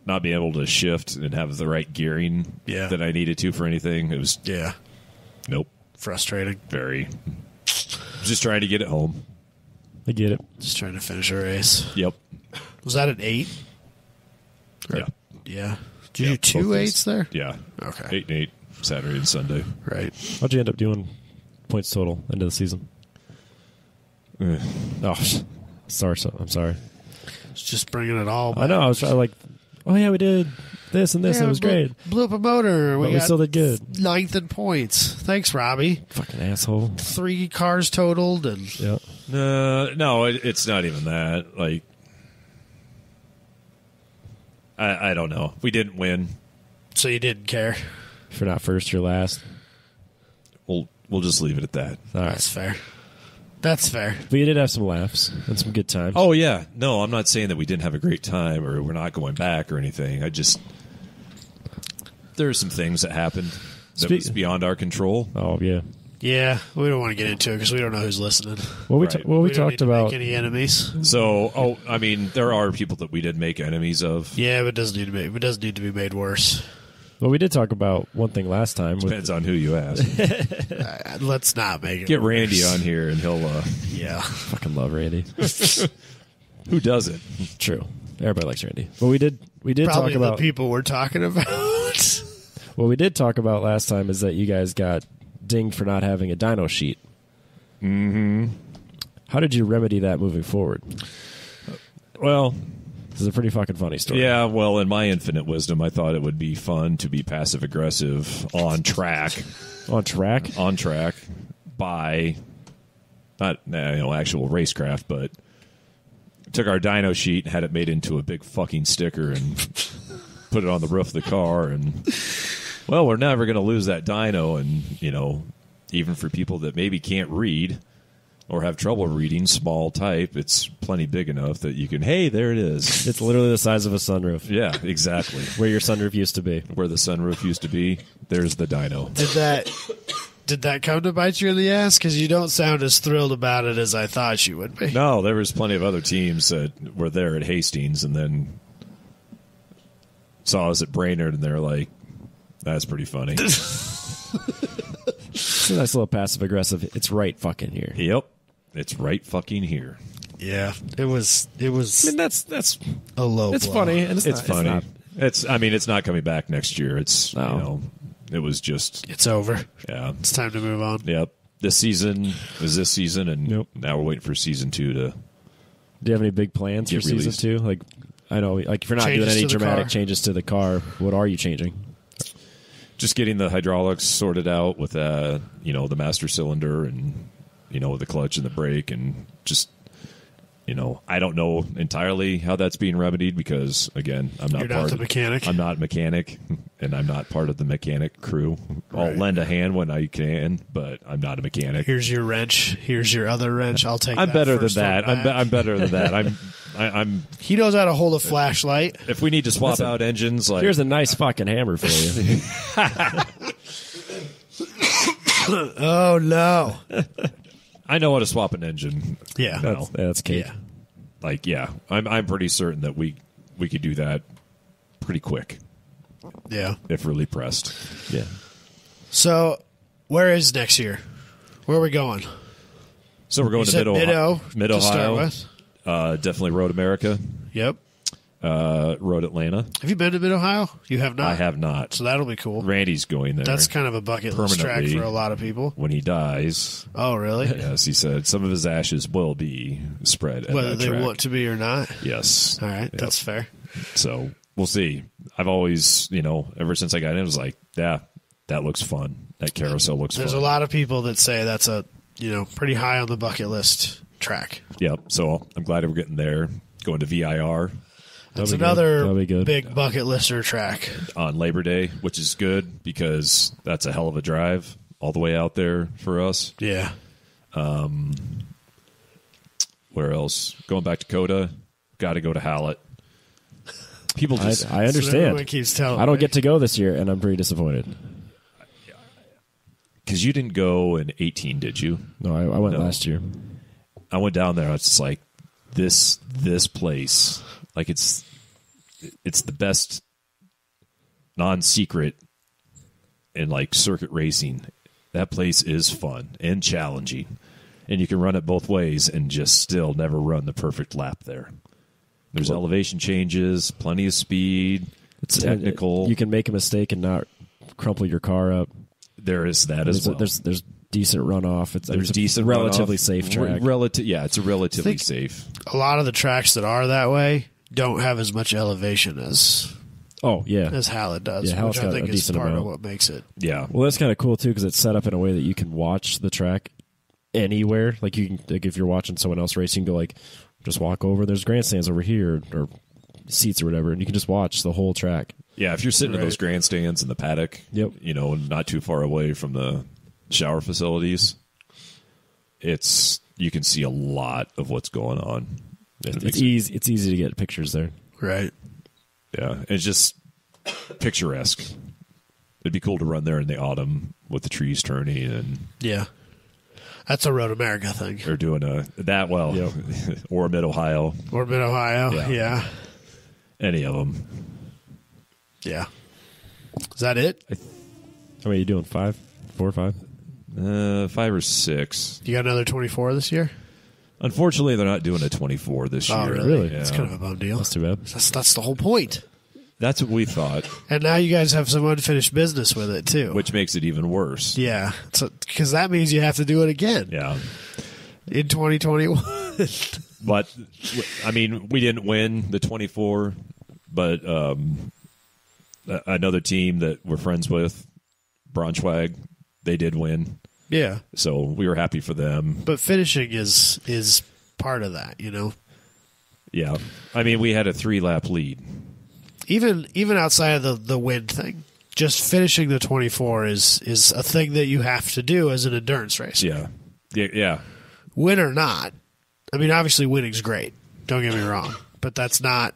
not being able to shift and have the right gearing that I needed to for anything. It was nope, frustrating. Very. Just trying to get it home. I get it. Just trying to finish a race. Yep. Was that an 8? Yeah. Yeah. Did you do 2 8s there? Yeah. Okay. 8 and 8, Saturday and Sunday. Right. How'd you end up doing points total end of the season? Oh, sorry. I'm sorry. It's just bringing it all back. I know. I was trying like, oh yeah, we did this and this. Yeah, it was great. Blew up a motor. But we still did good. 9th in points. Thanks, Robbie. Fucking asshole. 3 cars totaled and Yeah. No, it's not even that. Like, I don't know. We didn't win. so you didn't care. If you're not first, you're last. We'll just leave it at that. All right. That's fair. That's fair. But you did have some laughs and some good times. Oh yeah, no, I'm not saying that we didn't have a great time or we're not going back or anything. There are some things that happened that was beyond our control. Oh yeah. Yeah, we don't want to get into it because we don't know who's listening. Well, we Right. we don't need talked to about. make any enemies. So, I mean, there are people that we did make enemies of. Yeah, but it doesn't need to be made worse. Well, we did talk about one thing last time. Depends on who you ask. Let's not make it. Get worse. Randy on here and he'll. Yeah. Fucking love Randy. Who doesn't? True. Everybody likes Randy. But we did Probably talk about the people we're talking about. what we did talk about last time is that you guys got dinged for not having a dyno sheet. Mm-hmm. How did you remedy that moving forward? Well, This is a pretty fucking funny story. yeah. Well, in my infinite wisdom, I thought it would be fun to be passive aggressive on track. On track? On track by not actual racecraft, but took our dyno sheet, had it made into a big fucking sticker, and put it on the roof of the car. And well, we're never going to lose that dyno, and even for people that maybe can't read or have trouble reading small type, it's plenty big enough that you can. Hey, there it is. It's literally the size of a sunroof. Yeah, exactly. Where your sunroof used to be. Where the sunroof used to be, there's the dyno. Did that come to bite you in the ass? Because you don't sound as thrilled about it as I thought you would be. No, there was plenty of other teams that were there at Hastings and then saw us at Brainerd, and they're like, that's pretty funny. It's a nice little passive aggressive. It's right fucking here. Yep. It's right fucking here. Yeah, it was. I mean, that's A low. it's blow. funny. And It's funny. It's not coming back next year. It's, it was just, It's over. yeah. It's time to move on. Yep. This season is this season, and Yep. now we're waiting for season 2 to. Do you have any big plans for Get season released. 2? Like, I know, like if you're not Changes doing any to the dramatic car. changes to the car, what are you changing? Just getting the hydraulics sorted out with the master cylinder and with the clutch and the brake, and just I don't know entirely how that's being remedied because again You're not the mechanic. I'm not a mechanic, and I'm not part of the mechanic crew. I'll Right. lend a hand when I can, but I'm not a mechanic. Here's your wrench. Here's your other wrench. I'll take. I'm that better than first one that. back. I'm better than that. I'm. He knows how to hold a flashlight. If we need to swap out engines, like Here's a nice fucking hammer for you. Oh no! I know how to swap an engine. Yeah. now. That's cake. Yeah. Like, yeah, I'm pretty certain that we could do that pretty quick Yeah. if really pressed. Yeah. So, where is next year? Where are we going? So we're going You to said Mid to start Ohio. with. Definitely Road America, Yep. Road Atlanta. Have you been to Mid Ohio? You have not. I have not. So that'll be cool. Randy's going there. That's kind of a bucket list track Permanently. for a lot of people. when he dies. Oh, really? Yes, he said some of his ashes will be spread at Whether that they track. want to be or not. Yes. All right, Yep. that's fair. So we'll see. I've always, ever since I got in, I was like, yeah, that looks fun. That carousel looks There's fun. a lot of people that say that's a pretty high on the bucket list track. Yep. So I'm glad we're getting there. Going to VIR That's That'll another be good. big bucket lister track. on Labor Day, which is good because that's a hell of a drive all the way out there for us. Yeah. Where else? Going back to Coda, got to go to Hallett. People I just Everyone understand. keeps telling I don't me. get to go this year, and I'm pretty disappointed. because you didn't go in 18, did you? No, I went No. last year. I went down there. I was just like, this place, like it's the best non-secret in like circuit racing. That place is fun and challenging, and you can run it both ways and just still never run the perfect lap there. There's elevation changes, plenty of speed. It's technical. You can make a mistake and not crumple your car up. There is that as well. There's decent runoff. There's a decent relatively runoff. safe track. Yeah, it's a relatively think- safe. A lot of the tracks that are that way don't have as much elevation as Oh yeah. Hallett does, Yeah, Hallett's which I got think a is decent part of amount. what makes it. Yeah. Well, that's kind of cool too because it's set up in a way that you can watch the track anywhere. Like you can, like if you're watching someone else race, you can go like, just walk over. There's grandstands over here or seats or whatever, and you can just watch the whole track. Yeah, if you're sitting in those grandstands in the paddock, Yep. Not too far away from the shower facilities, you can see a lot of what's going on. It's easy. It's easy to get pictures there. Right. Yeah, it's just picturesque. It'd be cool to run there in the autumn with the trees turning and Yeah. That's a Road America thing. they're doing or Mid Ohio, Or Mid Ohio. Yeah. Yeah. any of them. Yeah. Is that it? How many are you doing? 5? 4 or 5? 5 or 6. You got another 24 this year? Unfortunately, they're not doing a 24 this Oh, year. really? Yeah. That's kind of a bum deal. That's too bad. That's the whole point. That's what we thought, And now you guys have some unfinished business with it too. which makes it even worse. Yeah, because that means you have to do it again Yeah. in 2021. But, I mean, we didn't win the 24, but another team that we're friends with, Braunschweig, they did win. Yeah, So we were happy for them. but finishing is part of that, Yeah. I mean, we had a 3-lap lead. Even outside of the win thing, just finishing the 24 is a thing that you have to do as an endurance race. Yeah. Yeah. Win or not. I mean, obviously winning's great. Don't get me wrong, but that's not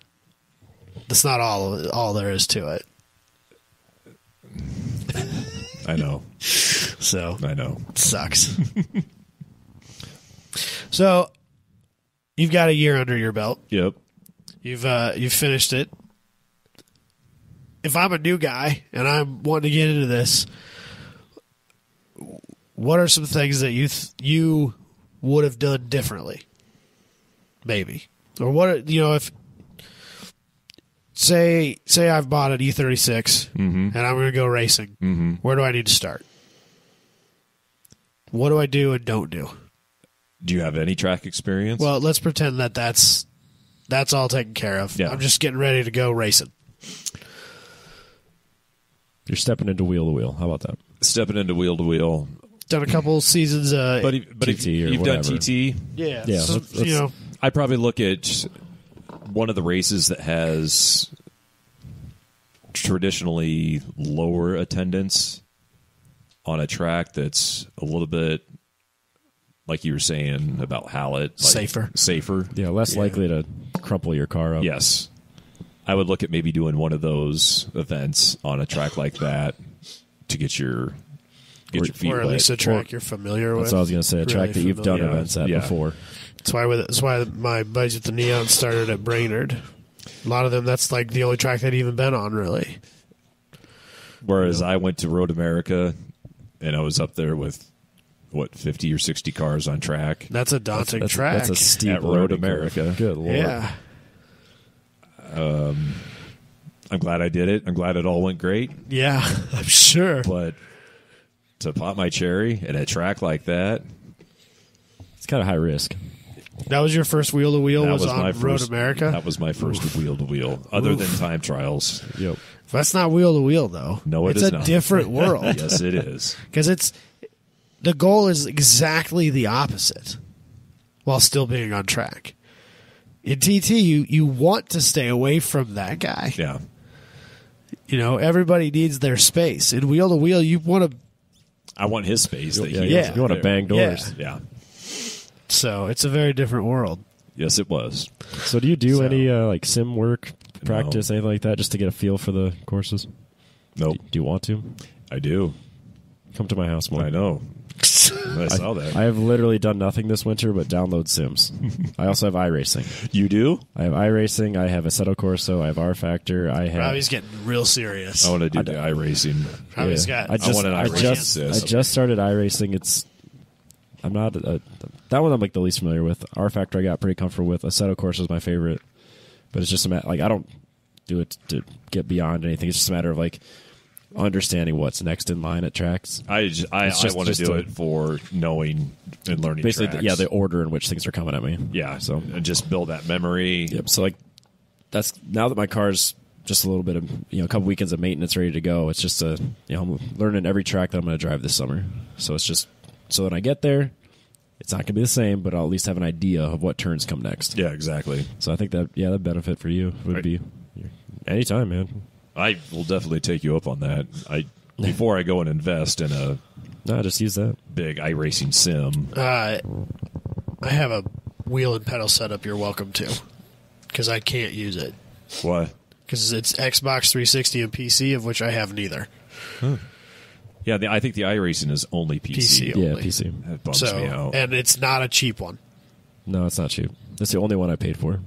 all there is to it. I know. So I know. it sucks. So you've got a year under your belt. Yep. You've finished it. If I'm a new guy and I'm wanting to get into this, what are some things that you would have done differently? Maybe, or what if say I've bought an E36 and I'm going to go racing. Where do I need to start? What do I do and don't do? Do you have any track experience? Well, let's pretend that's all taken care of. Yeah. I'm just getting ready to go racing. You're stepping into wheel to wheel. How about that? Stepping into wheel to wheel. Done a couple seasons. But if TT or you've done whatever. TT, Yeah. Yeah, So, let's- I'd probably look at one of the races that has traditionally lower attendance on a track that's a little bit, like you were saying about Hallett, like safer. Yeah, less likely to crumple your car up. Yes. I would look at maybe doing one of those events on a track like that to get your feet or at wet. least a track you're familiar with. That's what I was going to say. A track that you've done familiar. events at Yeah. before. That's why my buddies at the Neon started at Brainerd. A lot of them, that's like the only track they'd even been on, really. Whereas I went to Road America and I was up there with 50 or 60 cars on track. That's a daunting track. That's a steep At Road learning curve. America. Good lord. yeah. I'm glad I did it. I'm glad it all went great. Yeah, I'm sure. But to pop my cherry at a track like that, It's kind of high risk. That was your first wheel to wheel that was was on my Road first. America. That was my first wheel to wheel, other than time trials. Yep. That's not wheel to wheel though. No, it it's is a not. different world Yes, it is. because the goal is exactly the opposite while still being on track. In TT, you want to stay away from that guy. Yeah. You know, everybody needs their space. In wheel to wheel, you want to. I want his space. That Yeah. You want to bang doors. Yeah. So it's a very different world. Yes, it was. So do you do any like sim work, practice, anything like that, just to get a feel for the courses? Nope. Do you want to? I do. Come to my house more. I know. I saw that. I have literally done nothing this winter but download sims. I also have iRacing. You do? I have iRacing. I have Assetto Corso. I have R Factor. I have. Robbie's getting real serious. I want to do the iRacing. Robbie's got. I want an iRacing. I just started iRacing. I'm not that one. I'm like the least familiar with. R Factor I got pretty comfortable with. Assetto Corso is my favorite, but it's just a matter. Like I don't do it to get beyond anything. It's just a matter of like understanding what's next in line at tracks. I want to do it for knowing and learning. Basically, tracks. the order in which things are coming at me. Yeah, So and just build that memory. yep. So like that's now that my car's just a little bit of a couple weekends of maintenance ready to go. It's just I'm learning every track that I'm going to drive this summer. So it's just so when I get there, it's not going to be the same, but I'll at least have an idea of what turns come next. Yeah, exactly. So I think that the benefit for you would be anytime, man. I will definitely take you up on that. Before I go and invest in a Just use that. big iRacing sim. I have a wheel and pedal setup you're welcome to because I can't use it What? because it's Xbox 360 and PC, of which I have neither. Yeah, I think the iRacing is only PC. PC. Yeah, Only. PC. That bums me out. And it's not a cheap one. No, it's not cheap. That's the only one I paid for.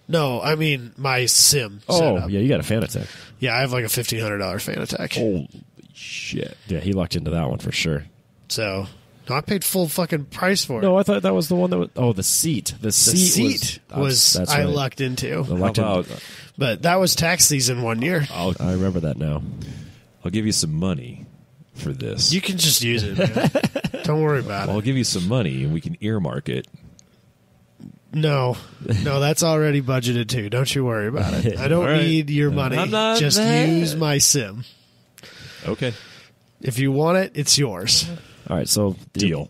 No, I mean my sim Oh, setup. yeah, you got a Fanatec. Yeah, I have like a $1,500 Fanatec. Holy shit. Yeah, he lucked into that one for sure. So, no, I paid full fucking price for it. No, I thought that was the one that was. Oh, the seat. The seat was that's I right. lucked into. The How lucked in- about But that was tax season one year. I remember that now. I'll give you some money for this. You can just use it, man. Don't worry about I'll it. give you some money and we can earmark it. No, that's already budgeted too. Don't you worry about it. I don't All right. need your money. I'm not Just that- use my sim. Okay. If you want it, it's yours. All right, so Deal.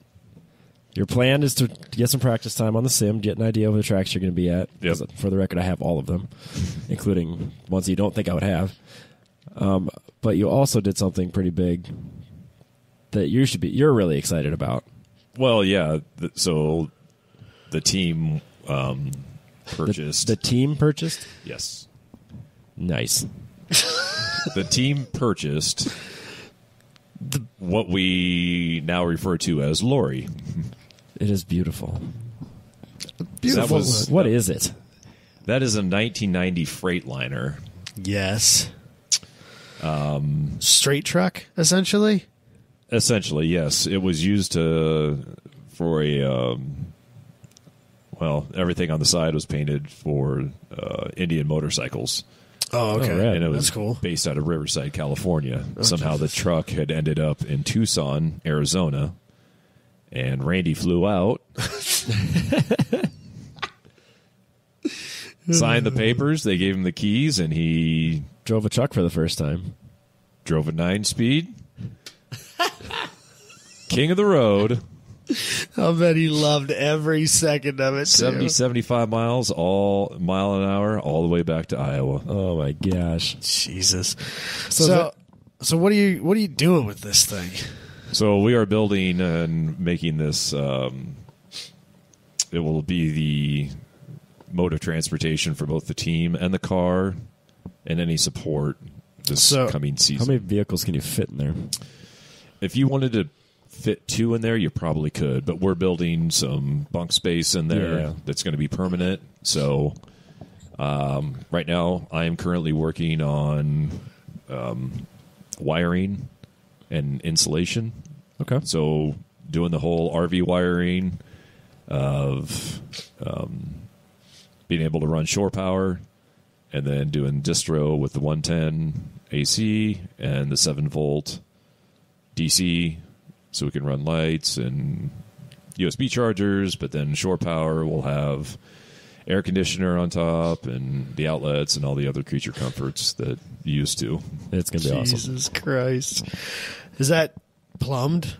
Your plan is to get some practice time on the sim, get an idea of the tracks you're going to be at. Yep. 'Cause for the record, I have all of them, including ones you don't think I would have. But you also did something pretty big that you're really excited about. Well, yeah. So the team purchased. The team purchased? Yes. Nice. The team purchased what we now refer to as Lori. It is beautiful. That was, What is it? that is a 1990 Freightliner. Yes. Straight truck, essentially. Essentially, yes. It was used for a everything on the side was painted for Indian motorcycles. Oh, okay. Oh, rad. And it was That's cool. based out of Riverside, California. Somehow the truck had ended up in Tucson, Arizona, and Randy flew out, signed the papers, they gave him the keys, and he Drove a truck for the first time. drove a 9-speed. King of the road, I bet he loved every second of it, 70, too. 75 miles, all mile an hour, all the way back to Iowa. Oh my gosh. Jesus. So So what are you doing with this thing? So we are building and making this. It will be the mode of transportation for both the team and the car, and any support this coming season. How many vehicles can you fit in there? If you wanted to fit 2 in there, you probably could, but we're building some bunk space in there Yeah. that's going to be permanent. So right now, I am currently working on wiring and insulation. Okay. So doing the whole RV wiring of being able to run shore power, and then doing distro with the 110 AC and the 7-volt DC, so we can run lights and USB chargers, but then shore power will have air conditioner on top and the outlets and all the other creature comforts that you used to. It's going to be awesome. Jesus Christ. Is that plumbed?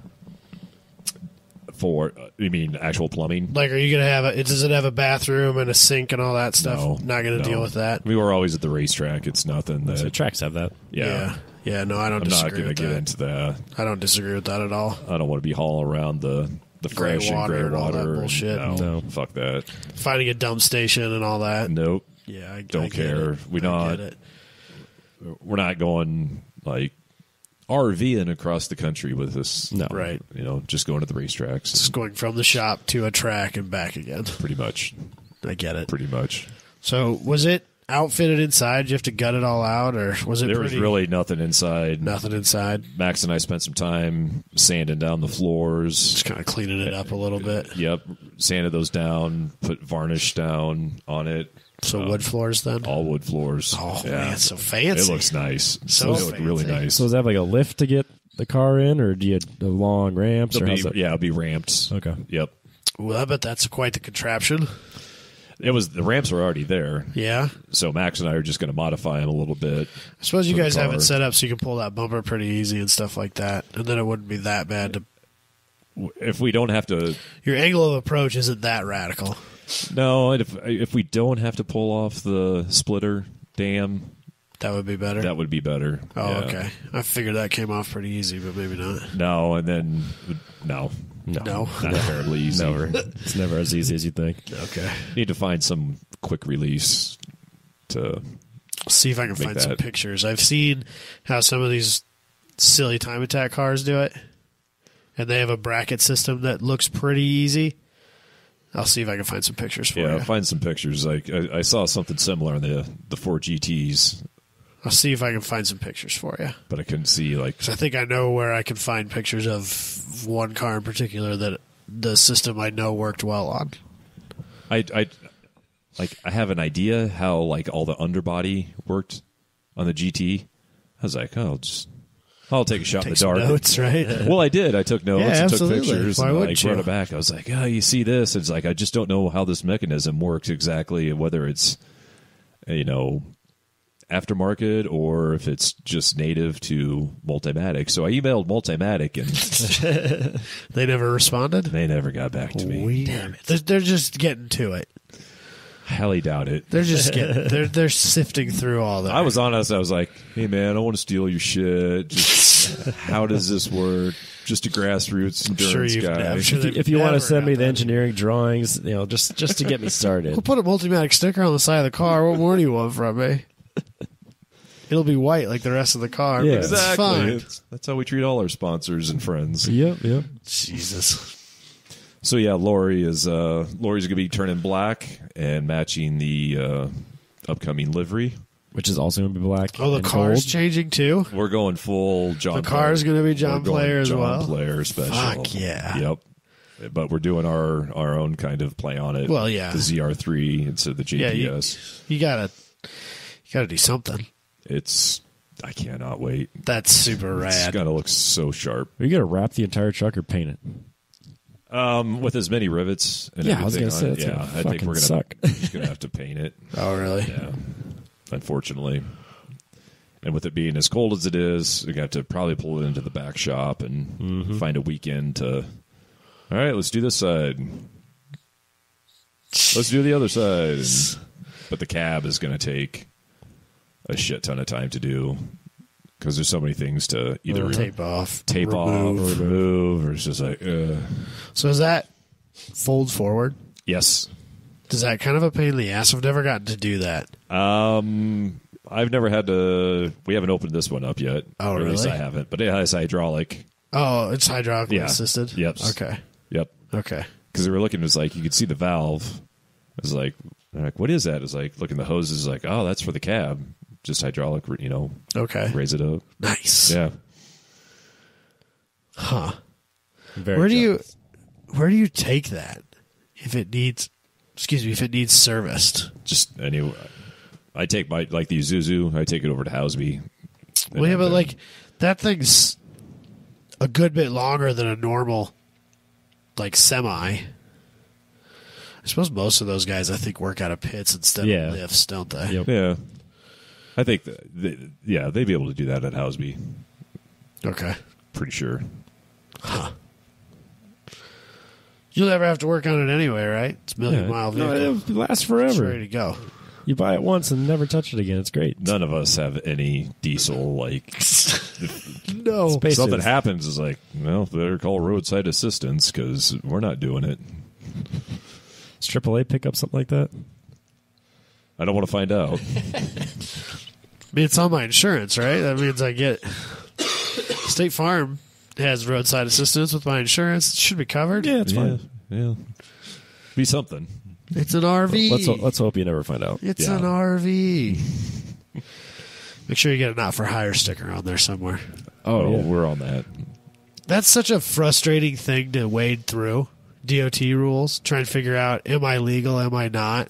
For you mean actual plumbing? Like, are you gonna have does it have a bathroom and a sink and all that stuff? No, Not gonna no. deal with that. We were always at the racetrack. It's nothing that. So tracks have that. Yeah. Yeah. No, I don't I'm not disagree going to with get that. into that. I don't disagree with that at all. I don't want to be hauling around the Gray fresh and water gray and all water. that bullshit. No, fuck that. Finding a dump station and all that. Nope. Yeah, I Don't get care. it. We I not. get it. We're not going like RVing across the country with this. No. Right. Just going to the racetracks. Just going from the shop to a track and back again. Pretty much. I get it. Pretty much. So, was it outfitted inside? Did you have to gut it all out, or was it There was pretty- really nothing inside. nothing inside? Max and I spent some time sanding down the floors. Just kind of cleaning it up a little bit. Yep. Sanded those down, put varnish down on it. So wood floors then? All wood floors. Oh, Yeah. man, it's so fancy. It looks nice. So It look really fancy. nice. So does that have like a lift to get the car in, or do you have the long ramps? Or how's that? It'll be ramped. Okay. Yep. Well, I bet that's quite the contraption. The ramps were already there, Yeah. so Max and I are just going to modify them a little bit. I suppose you For the guys have car. it set up so you can pull that bumper pretty easy and stuff like that. And then it wouldn't be that bad to. If we don't have to, Your angle of approach isn't that radical. no, if we don't have to pull off the splitter dam, That would be better. that would be better. Oh, Yeah. okay. I figured that came off pretty easy, but maybe not. No, and then no, No. not terribly easy. Never. It's never as easy as you think. Okay. Need to find some quick release to. See if I can Make find some that. pictures. I've seen how some of these silly time attack cars do it, and they have a bracket system that looks pretty easy. I'll see if I can find some pictures for Yeah, you. find some pictures. Like I saw something similar in the Ford GTs, I'll see if I can find some pictures for you. but I couldn't see like. 'Cause I think I know where I can find pictures of one car in particular that the system I know worked well on. I have an idea how like all the underbody worked on the GT. I was like, I'll take a shot in Take the some dark. notes, right? Well, I did. I took notes Yeah, and took absolutely. pictures Why and wouldn't like you? wrote it back. I was like, oh, you see this? It's like I just don't know how this mechanism works exactly, whether it's aftermarket or if it's just native to Multimatic. So I emailed Multimatic and They never responded? they never got back to me. Damn it. They're just getting to it. Highly doubt it. They're just getting they're sifting through all that. I was honest. I was like, hey, man, I want to steal your shit. Just, how does this work? Just a grassroots endurance guy. I'm sure they've If you want never to send me got the that. engineering drawings, just to get me started. We'll put a Multimatic sticker on the side of the car. What more do you want from me? It'll be white like the rest of the car. Yeah. But it's Exactly. fine. That's how we treat all our sponsors and friends. Yep. Jesus. So yeah, Lori's going to be turning black and matching the upcoming livery. Which is also going to be black. Oh, the and car's gold. changing too? We're going full John. The car's Player. gonna be John We're going Player as John well? Player special. Fuck yeah. Yep. But we're doing our own kind of play on it. Well, yeah. The ZR3 instead of the JPS. Yeah, you gotta do something. I cannot wait. That's super It's rad. gonna look so sharp. Are you going to wrap the entire truck or paint it? With as many rivets and Yeah, I was everything gonna on say, it, that's yeah, gonna I think fucking we're suck. just gonna have to paint it. Oh, really? Yeah, unfortunately. And with it being as cold as it is, we got to probably pull it into the back shop and find a weekend to. All right, let's do this side. Let's do the other side. But the cab is going to take a shit ton of time to do because there's so many things to either Tape off. tape off or remove, or it's just like, So is that fold forward? yes. Is that kind of a pain in the ass? I've never gotten to do that. I've never had to. We haven't opened this one up yet. Oh, Or at least really? I haven't. But it has hydraulic. Oh, it's hydraulically Yeah. assisted? Yep. Okay. Yep. Okay. Because they were looking, it was like you could see the valve. It was like, they're like, what is that? It's like looking at the hoses, like, oh, that's for the cab. Just hydraulic, Okay. raise it up. Nice. Yeah. Huh. Very Where do jealous. you take that if it needs serviced? Just anyway. I take my, like the Isuzu, I take it over to Houseby. Well, yeah, but like that thing's a good bit longer than a normal like semi. I suppose most of those guys I think work out of pits instead Yeah. of lifts, don't they? Yep. Yeah. I think, they'd be able to do that at Okay. Pretty sure. You'll never have to work on it anyway, right? It's a million-mile vehicle. No, it lasts It's forever. ready to go. You buy it once and never touch it again. It's great. None of us have any diesel. Like, No. Space something is- happens, is like, well, better call roadside assistance because we're not doing it. Does AAA pick up something like that? I don't want to find out. I mean, it's on my insurance, right? That means I get State Farm has roadside assistance with my insurance. It should be covered. Yeah, it's fine. Yeah. Be something. It's an RV. Let's hope you never find out. It's Yeah. an RV. Make sure you get a not for hire sticker on there somewhere. Oh, yeah. we're on that. That's such a frustrating thing to wade through. DOT rules, try and figure out, am I legal, am I not?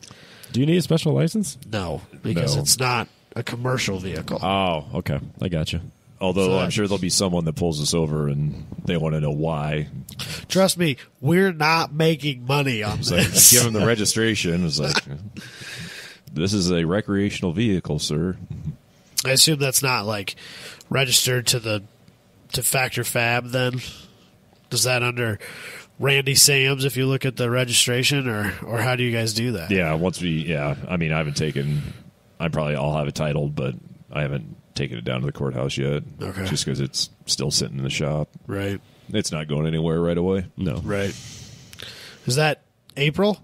Do you need a special license? No, because No. it's not a commercial vehicle. Oh, okay. I got you. Although So I'm sure there'll be someone that pulls us over and they want to know why. Trust me, we're not making money on It's like, this. give them the registration. It's like, this is a recreational vehicle, sir. I assume that's not like registered to Factor Fab then? Does that under Randy Sams if you look at the registration, or how do you guys do that? Yeah, I mean, I haven't taken, I'll have it titled, but I haven't taken it down to the courthouse yet. Okay. Just because it's still sitting in the shop. Right. It's not going anywhere right away. No. Right. Is that April?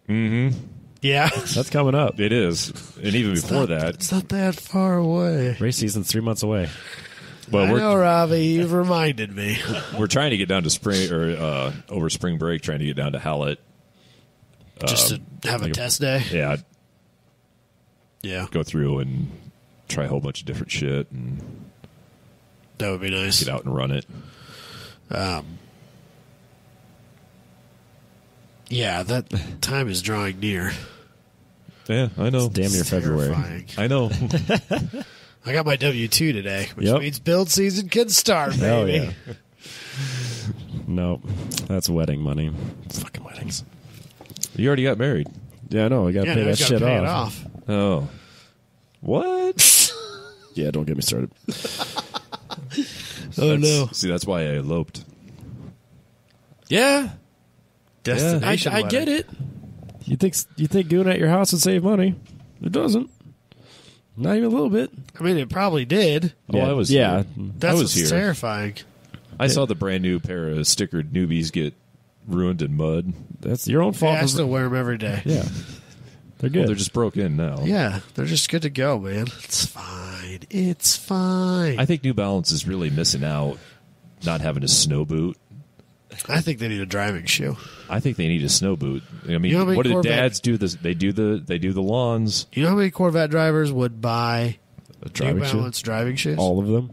Mm-hmm. Yeah. That's coming up. It is. And even before that, It's not that far away. Race season's 3 months away. well, I we're know, Ravi. You've reminded me. we're trying to get down to spring, or over spring break, trying to get down to Hallett. Just to have a test day. Yeah, Yeah. go through and try a whole bunch of different shit and That would be nice. get out and run it. Yeah, that time is drawing near. Yeah, I know. Damn near February. Terrifying. I know. I got my W-2 today, which Yep. means build season can start, Hell baby. yeah. No, that's wedding money. Fucking weddings. You already got married. Yeah, I know. I got to Yeah, pay now that you gotta shit pay it off. off. Oh. What? Yeah, don't get me started. Oh, no. See, that's why I eloped. Yeah, Destination I get it. You think doing it at your house would save money? It doesn't. Not even a little bit. I mean, it probably did. Oh, I was here. That's I was what's here. terrifying. I saw the brand new pair of stickered newbies get ruined in mud. That's your own Yeah, fault. I still wear them every day. Yeah, they're good. Well, they're just broke in now. Yeah, they're just good to go, man. It's fine. It's fine. I think New Balance is really missing out not having a snow boot. I think they need a driving shoe. I think they need a snow boot. I mean, You know how many what do Corvette- dads do? This they do the lawns. You know how many Corvette drivers would buy A driving New shoe? Balance driving shoes? All of them.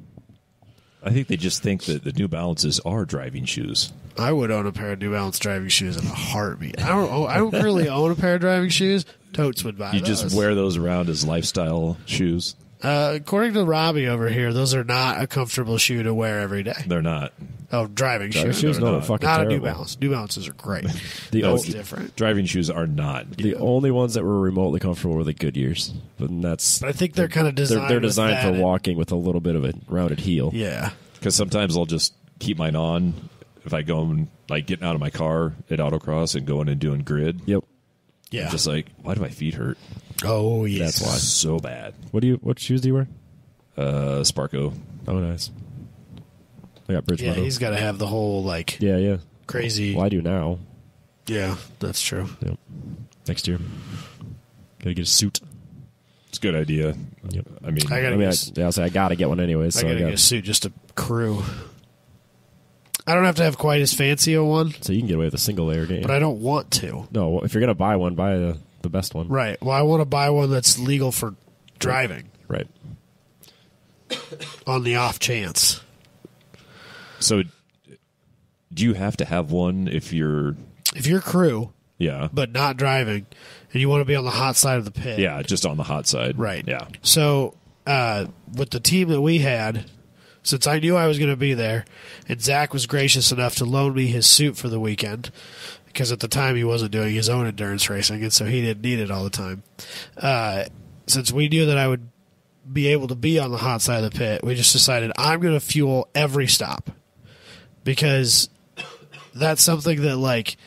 I think they just think that the New Balances are driving shoes. I would own a pair of New Balance driving shoes in a heartbeat. I don't currently own a pair of driving shoes. Totes would buy You those. just wear those around as lifestyle shoes. According to Robbie over here, those are not a comfortable shoe to wear every day. They're not. Oh, driving Driving shoes. shoes, they're no, not. they're fucking Not terrible. a New Balance. New Balances are great. The That's o- different. Driving shoes are not. The only ones that were remotely comfortable were the Goodyears, but that's But I think they're kind of designed. they're with designed that. for walking with a little bit of a rounded heel. Yeah. Because sometimes I'll just keep mine on if I go and like getting out of my car at autocross and going and doing grid. Yep. Yeah. Just like, why do my feet hurt? Oh, yes. That's why. So bad. What shoes do you wear? Sparko. Oh, nice. I got Yeah, Bridgestone. he's got to have the whole, like, Yeah. crazy. Well, I do now. Yeah, that's true. Yep. Next year, gotta get a suit. It's a good idea. Yep. I mean, I gotta I mean, get I'll say I gotta get one anyways. I So got to get a suit just to crew. I don't have to have quite as fancy a one, so you can get away with a single layer game. but I don't want to. No, if you're gonna buy one, buy the best one. Right. Well, I want to buy one that's legal for driving Right. on the off chance. so do you have to have one if you're? If you're crew, Yeah. but not driving, and you want to be on the hot side of the pit. Yeah, just on the hot side. Right. Yeah. So, with the team that we had, since I knew I was going to be there, and Zach was gracious enough to loan me his suit for the weekend, because at the time he wasn't doing his own endurance racing, and so he didn't need it all the time. Since we knew that I would be able to be on the hot side of the pit, we just decided I'm going to fuel every stop. Because that's something that like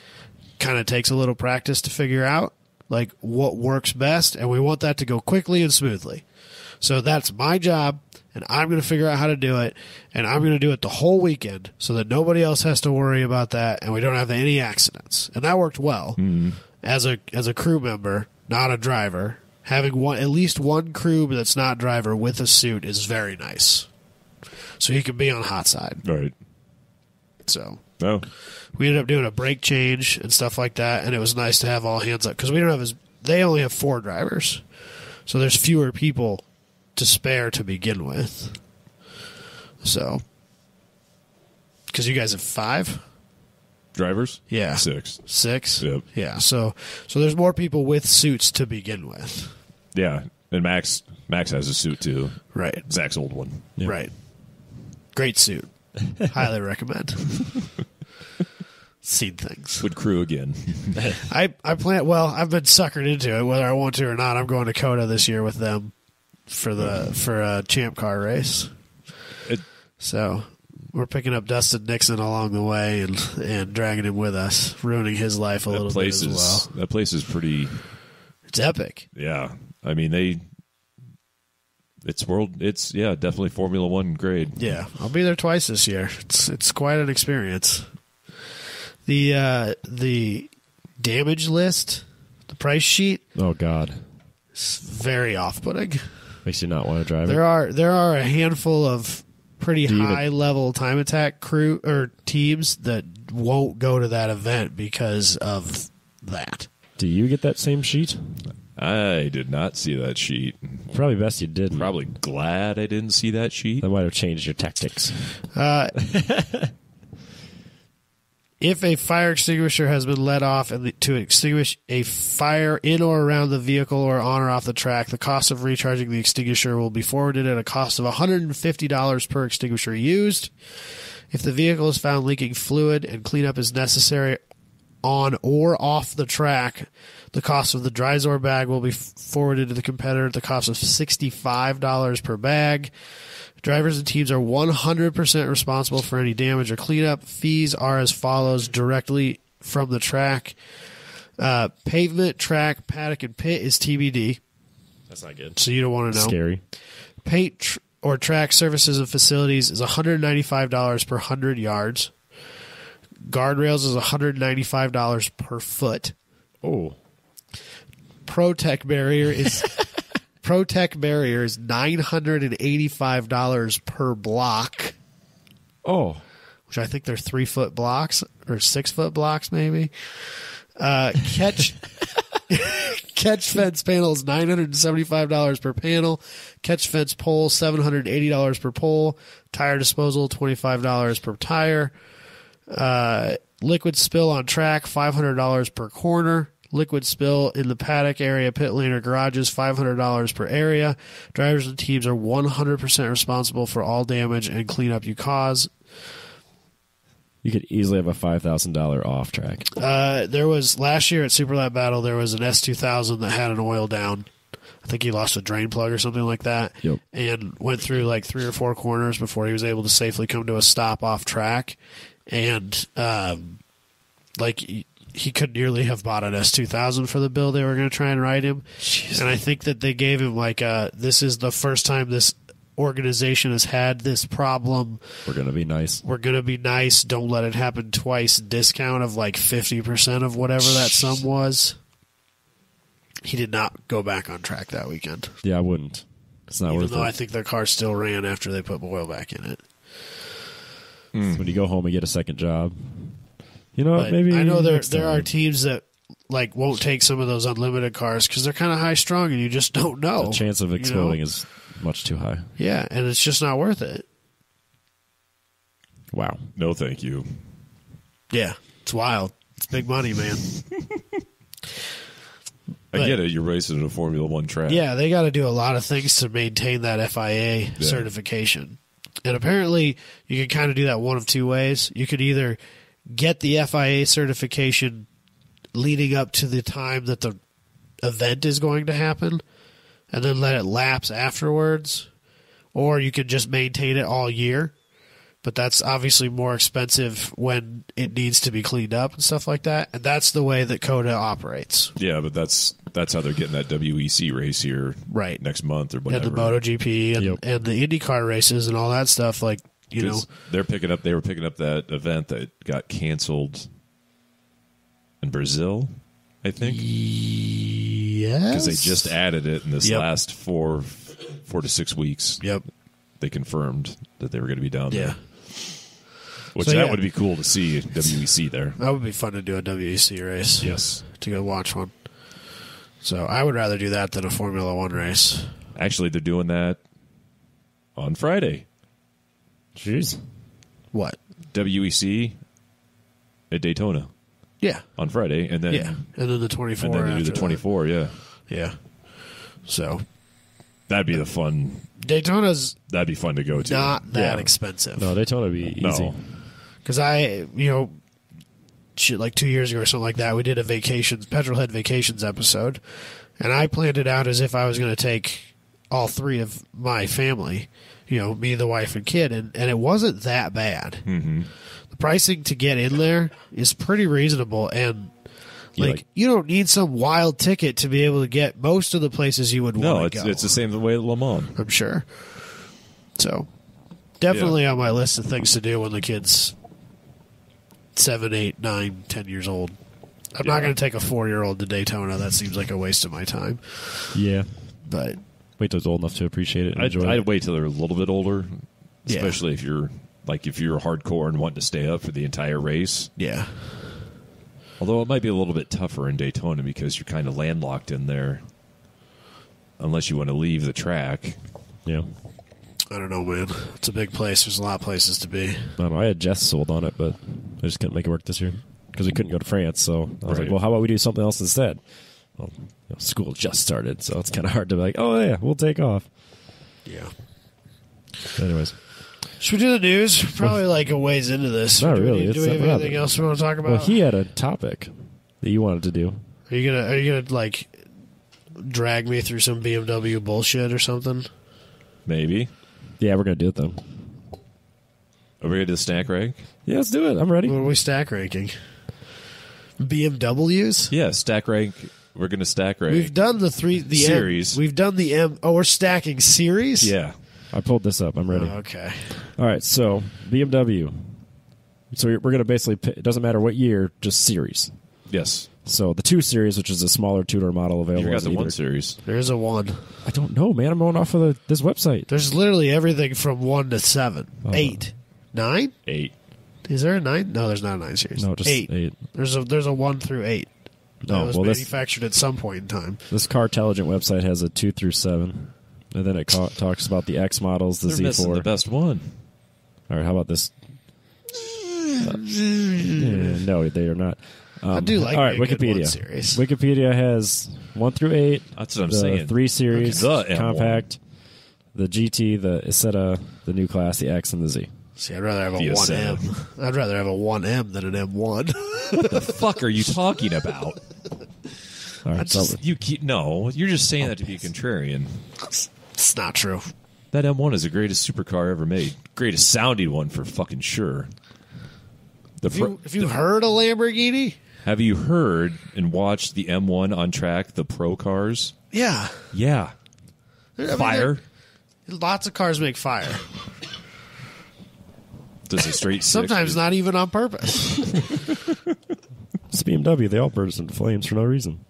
kind of takes a little practice to figure out, like what works best, and we want that to go quickly and smoothly. So that's my job, and I'm going to figure out how to do it, and I'm going to do it the whole weekend so that nobody else has to worry about that, and we don't have any accidents. And that worked well. As a crew member, not a driver, having at least one crew that's not driver with a suit is very nice. So you can be on hot side. Right. So Oh. we ended up doing a brake change and stuff like that, and it was nice to have all hands up because we don't have they only have 4 drivers, so there's fewer people to spare to begin with. So, because you guys have 5 Drivers? Yeah. 6. 6. Yep. Yeah. So there's more people with suits to begin with. Yeah. And Max has a suit too. Right. Zach's old one. Yeah. Right. Great suit. Highly recommend. Seen things. Would crew again. I plan. Well, I've been suckered into it, whether I want to or not. I'm going to COTA this year with them for a champ car race. So we're picking up Dustin Nixon along the way and dragging him with us, ruining his life a little bit as well. That place is pretty. It's epic. Yeah, I mean It's definitely Formula One grade. Yeah, I'll be there twice this year. It's quite an experience. The damage list, the price sheet. Oh God, is very off-putting. makes you not want to drive it. There are a handful of pretty high level time attack crew or teams that won't go to that event because of that. Do you get that same sheet? I did not see that sheet. Probably best you didn't. Probably glad I didn't see that sheet. That might have changed your tactics. If a fire extinguisher has been let off to extinguish a fire in or around the vehicle or on or off the track, the cost of recharging the extinguisher will be forwarded at a cost of $150 per extinguisher used. If the vehicle is found leaking fluid and cleanup is necessary on or off the track, the cost of the Dryzor bag will be forwarded to the competitor at the cost of $65 per bag. Drivers and teams are 100% responsible for any damage or cleanup. Fees are as follows directly from the track. Pavement, track, paddock, and pit is TBD. That's not good. So you don't want to know. Scary. Paint or track services and facilities is $195 per 100 yards. Guardrails is $195 per foot. Oh. Protect barrier is $985 per block. Oh. Which I think they're 3-foot blocks or 6-foot blocks maybe. Catch fence panel is $975 per panel. Catch fence pole $780 per pole. Tire disposal $25 per tire. Liquid spill on track $500 per corner. Liquid spill in the paddock area, pit lane, or garages, $500 per area. Drivers and teams are 100% responsible for all damage and cleanup you cause. You could easily have a $5,000 off track. There was last year at Super Lap Battle, there was an S2000 that had an oil down. I think he lost a drain plug or something like that. Yep. And went through like 3 or 4 corners before he was able to safely come to a stop off track. And he could nearly have bought an S2000 for the bill they were going to try and write him. Jeez. And I think that they gave him this is the first time this organization has had this problem. We're going to be nice. Don't let it happen twice. Discount of 50% of whatever that sum was. He did not go back on track that weekend. Yeah, I wouldn't. It's not worth it. Even though I think their car still ran after they put oil back in it. When you go home and get a second job. You know what? But Maybe I know there time. are teams that won't take some of those unlimited cars because they're kind of high strung and you just don't know. The chance of exploding is much too high. Yeah, and it's just not worth it. Wow. No, thank you. Yeah, it's wild. It's big money, man. I get it. You're racing in a Formula One track. Yeah, they got to do a lot of things to maintain that FIA certification. And apparently, you can kind of do that one of 2 ways. You could either get the FIA certification leading up to the time that the event is going to happen and then let it lapse afterwards, or you could just maintain it all year but that's obviously more expensive when it needs to be cleaned up and stuff like that. And that's the way that Coda operates. Yeah, but that's how they're getting that WEC race here Right. next month or whatever. And the MotoGP and the IndyCar races and all that stuff. Like, you know, they were picking up that event that got canceled in Brazil, I think. Yes. Because they just added it in this last 4 to 6 weeks. Yep. They confirmed that they were going to be down Yeah. there. Which So, that yeah. would be cool to see WEC there. That would be fun to do a WEC race. Yes. To go watch one. So I would rather do that than a Formula One race. Actually, they're doing that on Friday. Jeez. What? WEC at Daytona Yeah. on Friday, and then And then the 24. and then they do the after 24. Yeah, that. Yeah. So that'd be the fun. Daytona's That'd be fun to go to. not that Yeah. expensive. No, Daytona would be easy. No. Because shit, like 2 years ago or something like that, we did a Petrolhead Vacations episode, and I planned it out as if I was going to take all three of my family, me, the wife, and kid, and it wasn't that bad. Mm-hmm. The pricing to get in there is pretty reasonable, and you don't need some wild ticket to be able to get most of the places you would No, want to go. it's the same the way at Le Mans. I'm sure. So, definitely on my list of things to do when the kid's 7, 8, 9, 10 years old. I'm not going to take a 4-year-old to Daytona. That seems like a waste of my time. Yeah. But Wait till it's old enough to appreciate it and enjoy I'd it. wait till they're a little bit older, Yeah. especially if you're hardcore and wanting to stay up for the entire race. yeah, Although it might be a little bit tougher in Daytona because you're kind of landlocked in there, unless you want to leave the track. Yeah. I don't know, man. It's a big place. There's a lot of places to be. I don't know. I had Jess sold on it, but I just couldn't make it work this year because we couldn't go to France. So I was Right. like, well, how about we do something else instead? Well, school just started, so it's kind of hard to be like, oh, yeah, we'll take off. Yeah. But anyways. Should we do the news? Probably like a ways into this. Not Do we really. need- It's Do we have not anything rather. else we want to talk about? Well, he had a topic that you wanted to do. Are you gonna like drag me through some BMW bullshit or something? Maybe. Yeah, we're going to do it, though. Are we going to do the snack rank? Yeah, let's do it. I'm ready. What are we stack ranking? BMWs? Yeah, stack rank. We're going to stack rank. We've done the Series. We've done the M. Oh, we're stacking series? Yeah. I pulled this up. I'm ready. Okay. All right, so BMW. So we're going to basically pick, it doesn't matter what year, just series. Yes. So the 2 Series, which is a smaller two-door model available. You got as the either. 1 Series. There's a 1. I don't know, man. I'm going off of this website. There's literally everything from 1 to 7. 8. 9? 8. Is there a 9? No, there's not a 9 series. No, just 8. There's a 1 through 8. That Oh, was well, this- manufactured at some point in time. This Cartelligent website has a 2 through 7. And then it talks about the X models, the They're Z4. missing the best one. All right, how about this? No, they are not. I do like all right, a good Wikipedia. 1 series. Wikipedia has 1 through 8. That's what I'm the saying. 3 Series, Okay. The M1. compact, the GT, the Isetta, the new class, the X, and the Z. See, I'd rather have a The 1M. I'd rather have a 1M than an M1. What the fuck are you talking about? All right, so You're just saying that to be a contrarian. It's not true. That M1 is the greatest supercar ever made. Greatest sounding one for fucking sure. If you heard a Lamborghini? Have you heard and watched the M1 on track, the pro cars? Yeah. Yeah. I mean, Fire. lots of cars make fire. Does a straight six? Sometimes not even on purpose. it's BMW. They all burst into flames for no reason.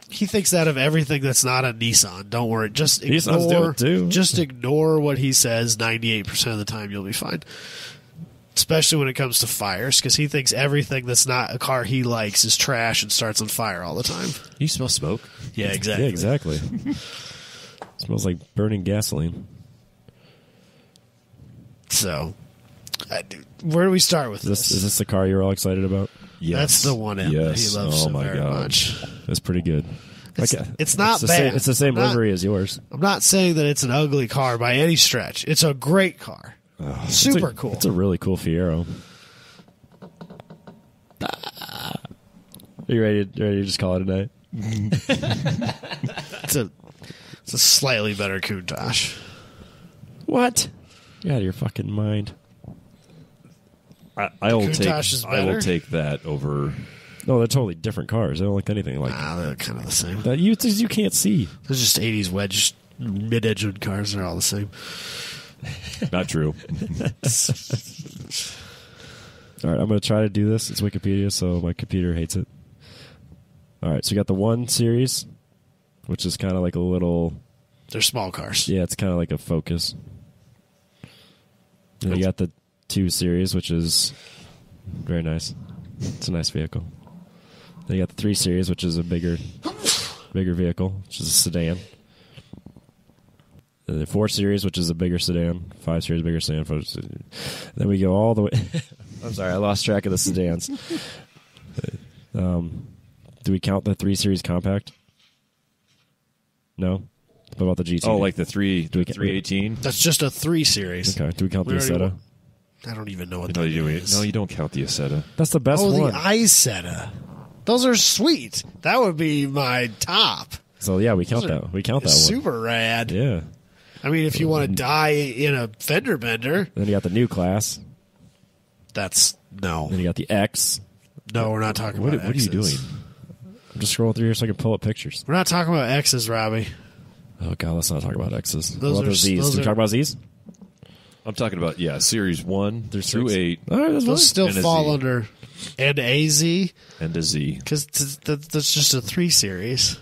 He thinks that of everything that's not a Nissan. Don't worry. Just Nissans do ignore. it too. Just ignore what he says. 98% of the time, you'll be fine. Especially when it comes to fires, because he thinks everything that's not a car he likes is trash and starts on fire all the time. You smell smoke? Yeah, exactly. Yeah, exactly. Smells like burning gasoline. So, where do we start with this? Is this the car you're all excited about? Yes. That's the 1M that he loves so very much. It's pretty good. It's not the bad. Same, it's the same I'm not- livery as yours. I'm not saying that it's an ugly car by any stretch. It's a great car. Super cool. It's a really cool Fiero. Are you ready to just call it a night? It's a slightly better Countach. What? You're out of your fucking mind. I will Countach is I will better? take that over. No, they're totally different cars. They don't look anything like They're kind of the same. that. You can't see. They're just 80s wedge mid-engine cars. They're all the same. Not true. All right, I'm going to try to do this. It's Wikipedia, so my computer hates it. All right, so you got the 1 Series, which is kind of like a little... They're small cars. Yeah, it's kind of like a Focus. And you got the 2 Series, which is very nice. It's a nice vehicle. Then you got the 3 Series, which is a bigger vehicle, which is a sedan. And the 4 Series, which is a bigger sedan. 5 Series, bigger sedan. Then we go all the way... I'm sorry, I lost track of the sedans. Do we count the 3 Series compact? No? What about the GT? Oh, like the 318? That's just a 3 Series. Okay, do we count the Isetta? I don't even know what No, that you is. no, you don't count the Isetta. That's the best Oh, one. the Isetta. Those are sweet. That would be my top. So yeah, we count that. We count that one. Super rad. Yeah. I mean, if you want to die in a fender bender, Then you got the new class. that's no. Then you got the X. No, we're not talking What about are you X's. doing? I'm just scrolling through here so I can pull up pictures. We're not talking about X's, Robbie. Oh god, let's not talk about X's. Those What about are- the Z's? those Do we are- talk about Z's? I'm talking about, Series 1 through 6. 8 All right, that's Those fine. still And a fall Z. under and a Z and a Z. because that's just a 3 Series,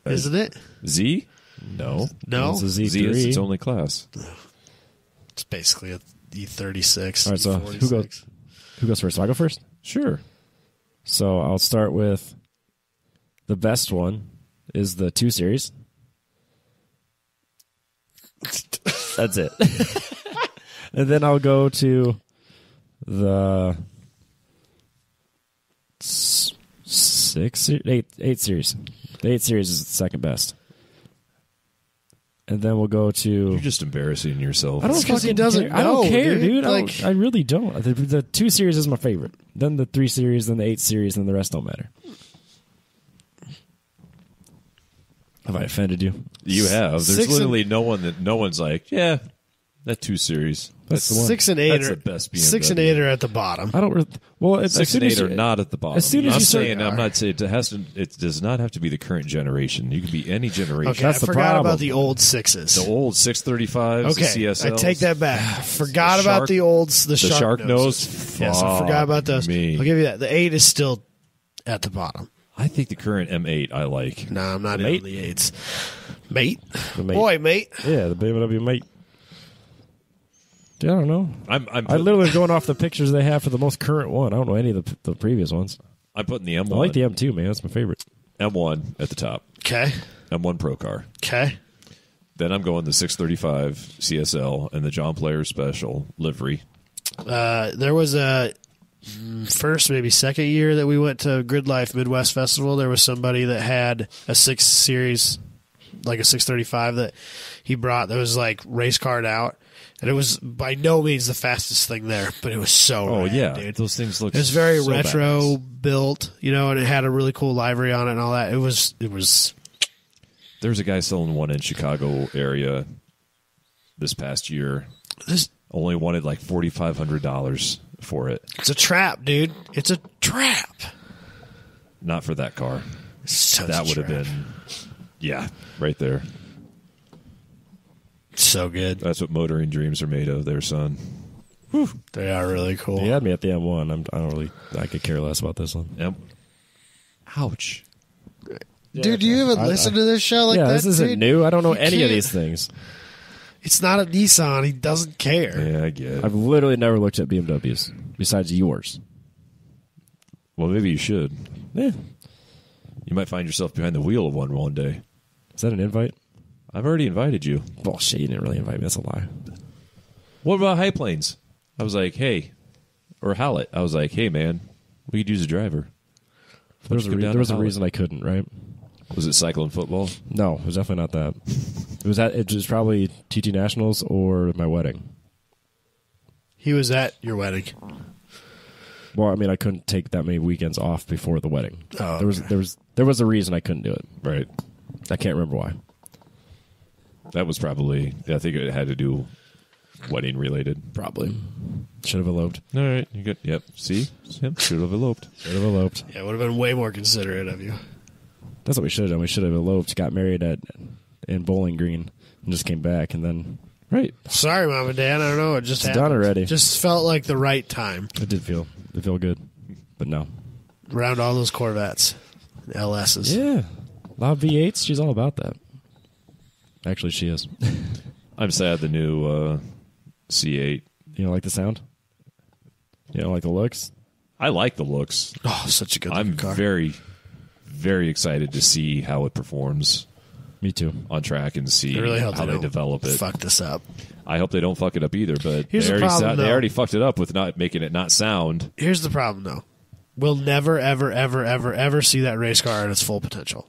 isn't it? Z? No. No, It's a Z is Z3. its only class. it's basically a E36. All right, so E46. who goes first? So I go first? Sure. So I'll start with the best one is the 2 Series. That's it. And then I'll go to the 8 Series. The 8 Series is the second best. And then we'll go to... You're just embarrassing yourself. I don't It's 'cause he fucking doesn't care. I don't know, care, dude. dude. Like- I really don't. The 2 Series is my favorite. Then the 3 Series, then the 8 Series, then the rest don't matter. Have I offended you? You have. There's 6 and- literally no one's like, yeah, that 2 Series. That's the one. 6 and 8 That's are the best BMW. 6 and 8 are at the bottom. I don't. Well, as 6 soon and as 8 you, are not at the bottom. as soon as you start- I'm not saying it does not have to be the current generation. You can be any generation. Okay, That's I the forgot problem. about the old 6s. The old 635s, Okay, the CSLs. I take that back. I forgot The about shark- the olds, the shark noses. nose? Yes, I forgot about those. Me. I'll give you that. The 8 is still at the bottom. I think the current M8 I like. No, I'm not Mate? into the 8s. Mate? The Mate. Boy, mate. Yeah, the BMW Mate. Yeah, I don't know. I'm I literally am going off the pictures they have for the most current one. I don't know any of the previous ones. I'm putting the M1. I like the M2, man. That's my favorite. M1 at the top. Okay. M1 Pro Car. Okay. Then I'm going the 635 CSL and the John Player Special livery. There was a first, maybe second year that we went to Grid Life Midwest Festival. There was somebody that had a 6 Series, like a 635 that he brought that was like race card out. And it was by no means the fastest thing there, but it was so Oh, rad, yeah. dude. Those things look It was very so retro badass. built, and it had a really cool livery on it and all that. It was There's a guy selling one in Chicago area this past year. this. Only wanted like $4,500 for it. It's a trap, dude. It's a trap. Not for that car. Such That a would have trap. been, yeah, right there. So good. That's what motoring dreams are made of, there, son. They are really cool. He had me at the M1. I could care less about this one. Yep. Ouch. Dude, do you even listen to this show like yeah, that? this isn't dude? new. I don't know You any of can't- these things. It's not a Nissan. He doesn't care. Yeah, I get it. I've literally never looked at BMWs besides yours. Well, maybe you should. Yeah. You might find yourself behind the wheel of one day. Is that an invite? I've already invited you. Bullshit, you didn't really invite me. That's a lie. What about High Plains? I was like, hey, or Howlett. I was like, hey, man, we could use a driver. There was, you go down there was to a Howlett? reason I couldn't, right? Was it cycling football? No, it was definitely not that. It was probably TT Nationals or my wedding. He was at your wedding. Well, I mean, I couldn't take that many weekends off before the wedding. Oh, there was a reason I couldn't do it. Right. I can't remember why. That was probably, I think it had to do wedding related. Probably. Should have eloped. All right, you good? Yep. See, yep. Should have eloped. Should have eloped. Yeah, it would have been way more considerate of you. That's what we should have done. We should have eloped, got married in Bowling Green, and just came back, and then Right. Sorry, Mom and Dad. I don't know. It just happened. Done already. Just felt like the right time. It did feel good, but no. Around all those Corvettes, LSs. Yeah, loud V8s. She's all about that. Actually, she is. I'm sad the new C8. You don't like the sound? You don't like the looks? I like the looks. Oh, such a good I'm car. very, very excited to see how it performs Me too. on track and see I really hope how they don't develop it. Fuck this up. I hope they don't fuck it up either, but Here's they the already, problem, they though. already fucked it up with not making it not sound. Here's the problem, though. We'll never, ever, ever, ever, ever see that race car at its full potential.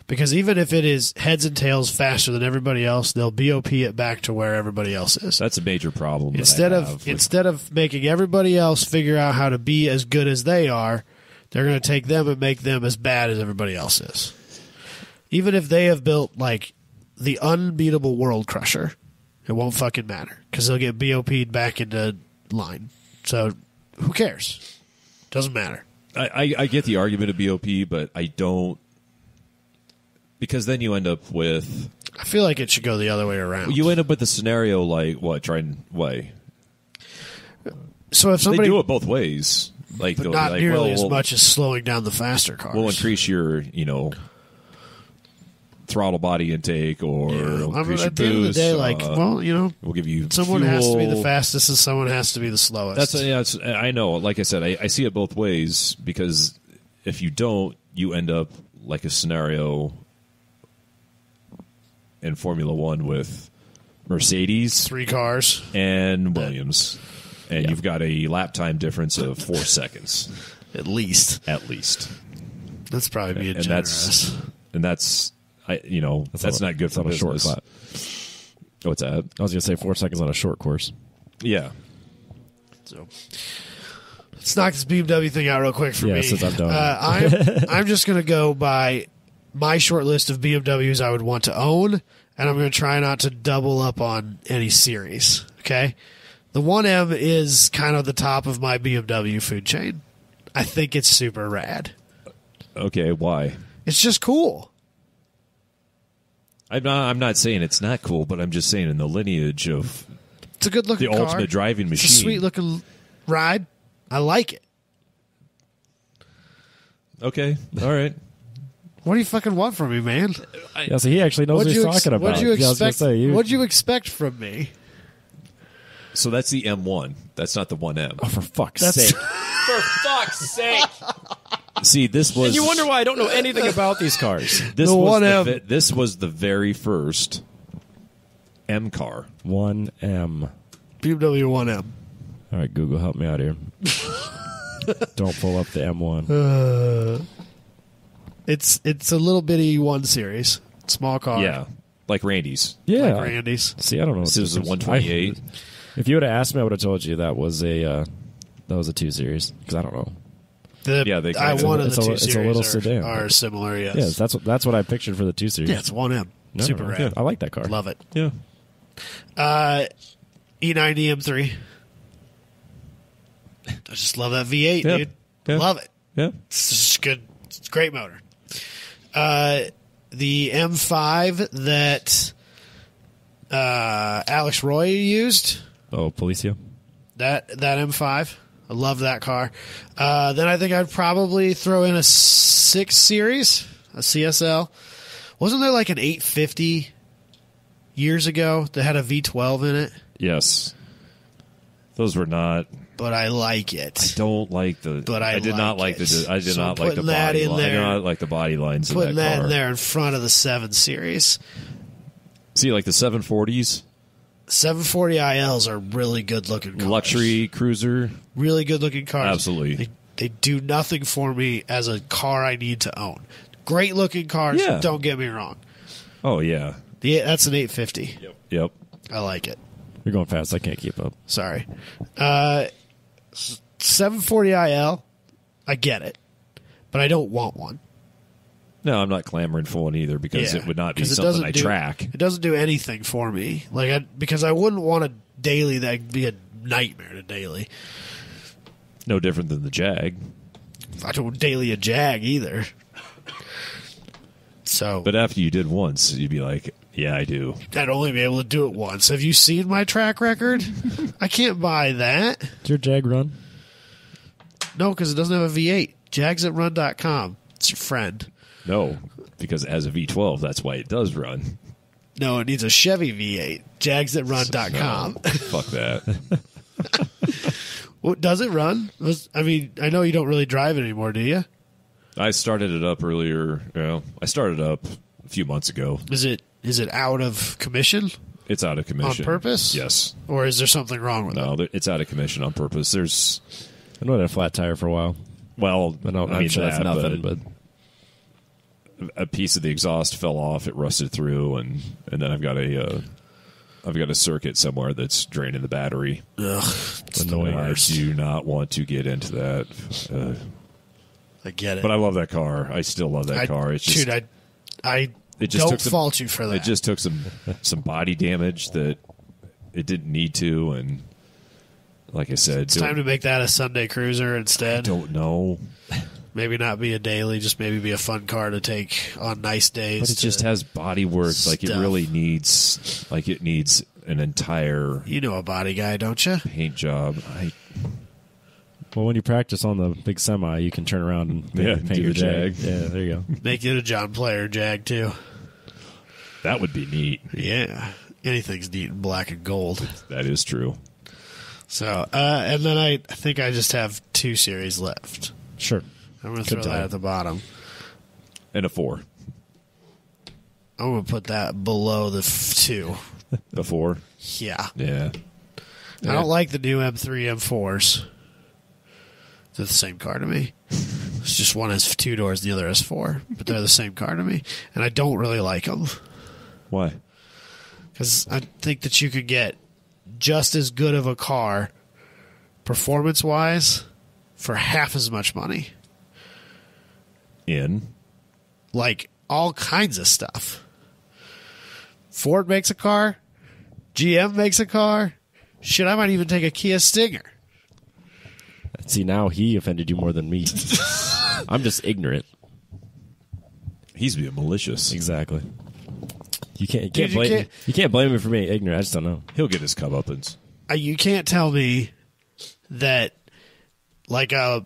Because even if it is heads and tails faster than everybody else, they'll BOP it back to where everybody else is. That's a major problem. that Instead I of have with- instead of making everybody else figure out how to be as good as they are, they're going to take them and make them as bad as everybody else is. Even if they have built like the unbeatable World Crusher, it won't fucking matter because they'll get BOP'd back into line. So who cares? Doesn't matter. I get the argument of BOP, but I don't, because then you end up with I feel like it should go the other way around. you end up with the scenario like what trying way So if somebody, they do it both ways, like but they'll not be like, nearly well, as we'll- much as slowing down the faster cars. We'll increase your throttle body intake, or Yeah. we'll I mean, increase your at the end of the boost, day, like, well, we'll give you someone has to be the fuel. fastest and someone has to be the slowest. I know. Like I said, I see it both ways, because if you don't, you end up like a scenario in Formula One with Mercedes 3 cars. and Williams, and Yeah. you've got a lap time difference of 4 seconds At least. at least, That's probably being and generous. that's that's not good for on a short business. clap. What's that? I was going to say 4 seconds on a short course. Yeah. So let's knock this BMW thing out real quick for Yeah, me. since I'm done. I'm just going to go by my short list of BMWs I would want to own, and I'm going to try not to double up on any series. Okay? The 1M is kind of the top of my BMW food chain. I think it's super rad. Okay. Why? It's just cool. I'm not saying it's not cool, but I'm just saying in the lineage of It's a good looking the car. ultimate driving It's machine. a sweet looking ride. I like it. Okay. All right. What do you fucking want from me, man? Yeah, so he actually knows what he's talking about. What'd you Yeah, I was gonna expect? say, What'd you expect from me? So that's the M1. That's not the 1M. Oh, for fuck's That's- sake. For fuck's sake. See, this was And you wonder why I don't know anything about these cars. this The was 1M. this was the very first M car. 1M. BMW 1M. All right, Google, help me out here. Don't pull up the M1. It's a little bitty 1 series, small car. Yeah, like Randy's. Yeah. like Randy's. See, I don't know. This is a difference- 128. If you would have asked me, I would have told you that was a 2 Series, because I don't know. Yeah, they I kind of- one of it's the a- 2 it's a series little are, sedan. are similar. Yes. Yeah, that's what I pictured for the 2 Series. yeah, it's 1M. No, Super no, rad. yeah, I like that car. Love it. Yeah. E90 M3. I just love that V8, Yeah. dude. Yeah. Love it. Yeah. It's just good. It's a great motor. The M5 that Alex Roy used. Oh, Policia. That M5. I love that car. Then I think I'd probably throw in a 6 Series, a CSL. Wasn't there like an 850 years ago that had a V12 in it? Yes. Those were not. But I like it. Don't like the. But I did not like like it. the. I did So not like the putting that body. in I did there- not like the body lines Putting of that that car. in there in front of the 7 Series. See, like the 740s, 740 ILs are really good looking cars. luxury cruiser. Really good looking cars. Absolutely. They do nothing for me as a car I need to own. Great looking cars, Yeah. don't get me wrong. Oh yeah. That's an 850. Yep. I like it. You're going fast. I can't keep up. Sorry. 740 IL, I get it. But I don't want one. No, I'm not clamoring for one either, because Yeah, it would not be 'cause it something doesn't I do- track. It doesn't do anything for me. Because I wouldn't want a daily that'd be a nightmare to daily. No different than the Jag. I don't daily a Jag either. So, But after you did once, you'd be like, yeah, I do. I'd only be able to do it once. Have you seen my track record? I can't buy that. Did your Jag run? No, because it doesn't have a V8. JagsatRun.com. It's your friend. No, because as a V12, that's why it does run. No, it needs a Chevy V8. JagsatRun.com. No, fuck that. Well, does it run? I mean, I know you don't really drive it anymore, do you? I started it up earlier. I started up a few months ago. Is it out of commission It's out of commission. on purpose? Yes. Or is there something wrong with it? No, it's out of commission on purpose. There's, I know I had a flat tire for a while. well, I'm sure that's nothing, but a piece of the exhaust fell off. It rusted through, and then I've got a circuit somewhere that's draining the battery. Ugh, it's the annoying. I worst. do not want to get into that. I get it. But I love that car. I still love that car. It's just, Dude, I it just don't took some, fault you for that. It just took some body damage that it didn't need to, and like I said, it's time to make that a Sunday cruiser instead. don't know. Maybe not be a daily, just maybe be a fun car to take on nice days. But it just has body work. Like it stuff. really needs, it needs an entire You know a body guy, don't you? paint job. well, when you practice on the big semi, you can turn around and paint do your the Jag. Jag. Yeah, there you go. Make it a John Player Jag, too. That would be neat. Yeah. Anything's neat in black and gold. That is true. So, and then I think I just have 2 series left. Sure. I'm going to Good throw that time. at the bottom. And a 4. I'm going to put that below the 2. The 4. Yeah. Yeah. I don't like the new M3, M4s. They're the same car to me. It's just one has 2 doors, the other has 4. But they're the same car to me. And I don't really like them. Why? Because I think that you could get just as good of a car, performance-wise, for half as much money. In. Like, all kinds of stuff. Ford makes a car. GM makes a car. Shit, I might even take a Kia Stinger. See, now he offended you more than me. I'm just ignorant. He's being malicious. Exactly. You can't Dude, blame you can't blame me for being ignorant. I just don't know. He'll get his comeuppance. You can't tell me that, like, a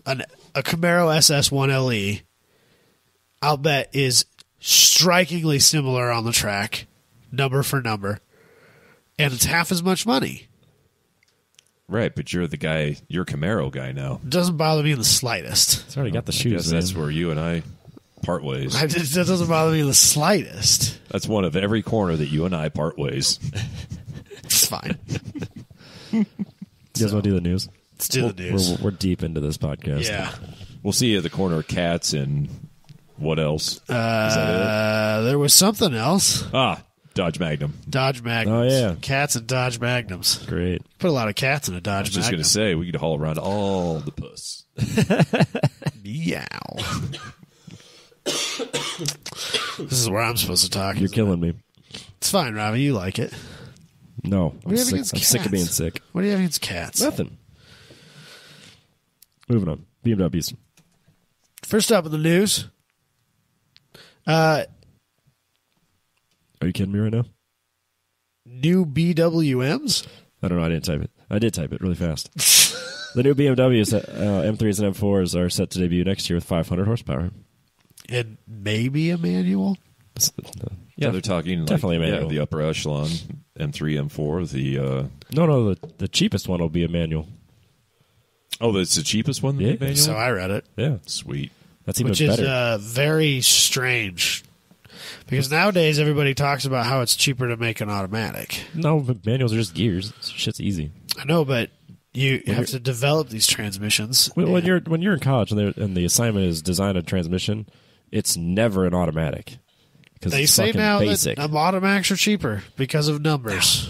Camaro SS1LE, I'll bet, is strikingly similar on the track, number for number, and it's half as much money. Right, but you're the guy. You're a Camaro guy now. It doesn't bother me in the slightest. It's already got the I shoes. guess that's man. where you and I part ways. That doesn't bother me in the slightest. That's one of every corner that you and I part ways. It's fine. You guys want to do the news? Let's do the news. We're deep into this podcast. Yeah. We'll see you at the corner of Cats and what else? Is that There was something else. it? Dodge Magnum. Dodge Magnums. Oh, yeah. Cats and Dodge Magnums. Great. Put a lot of cats in a I Dodge was just Magnum. going to say, we could haul around all the puss. Meow. This is where I'm supposed to talk. You're killing me. It's fine, Robbie. You like it. No. do you have against I'm sick of cats? being sick. What do you have against cats? Nothing. Moving on. BMWs. First up in the news. Are you kidding me right now? New BWMs? I don't know. I didn't type it. I did type it really fast. The new BMWs, M3s and M4s, are set to debut next year with 500 horsepower. And maybe a manual? Yeah, they're talking definitely like, manual. the upper echelon, M3, M4. No, the cheapest one will be a manual. That's the cheapest one? Yeah. Manual? So I read it. Yeah. Sweet. That's even Which is better. very strange. Because nowadays everybody talks about how it's cheaper to make an automatic. No, but manuals are just gears. Shit's easy. I know, but you have to develop these transmissions. When you're in college and the assignment is design a transmission, it's never an automatic because They it's say fucking now basic. that automatics are cheaper because of numbers.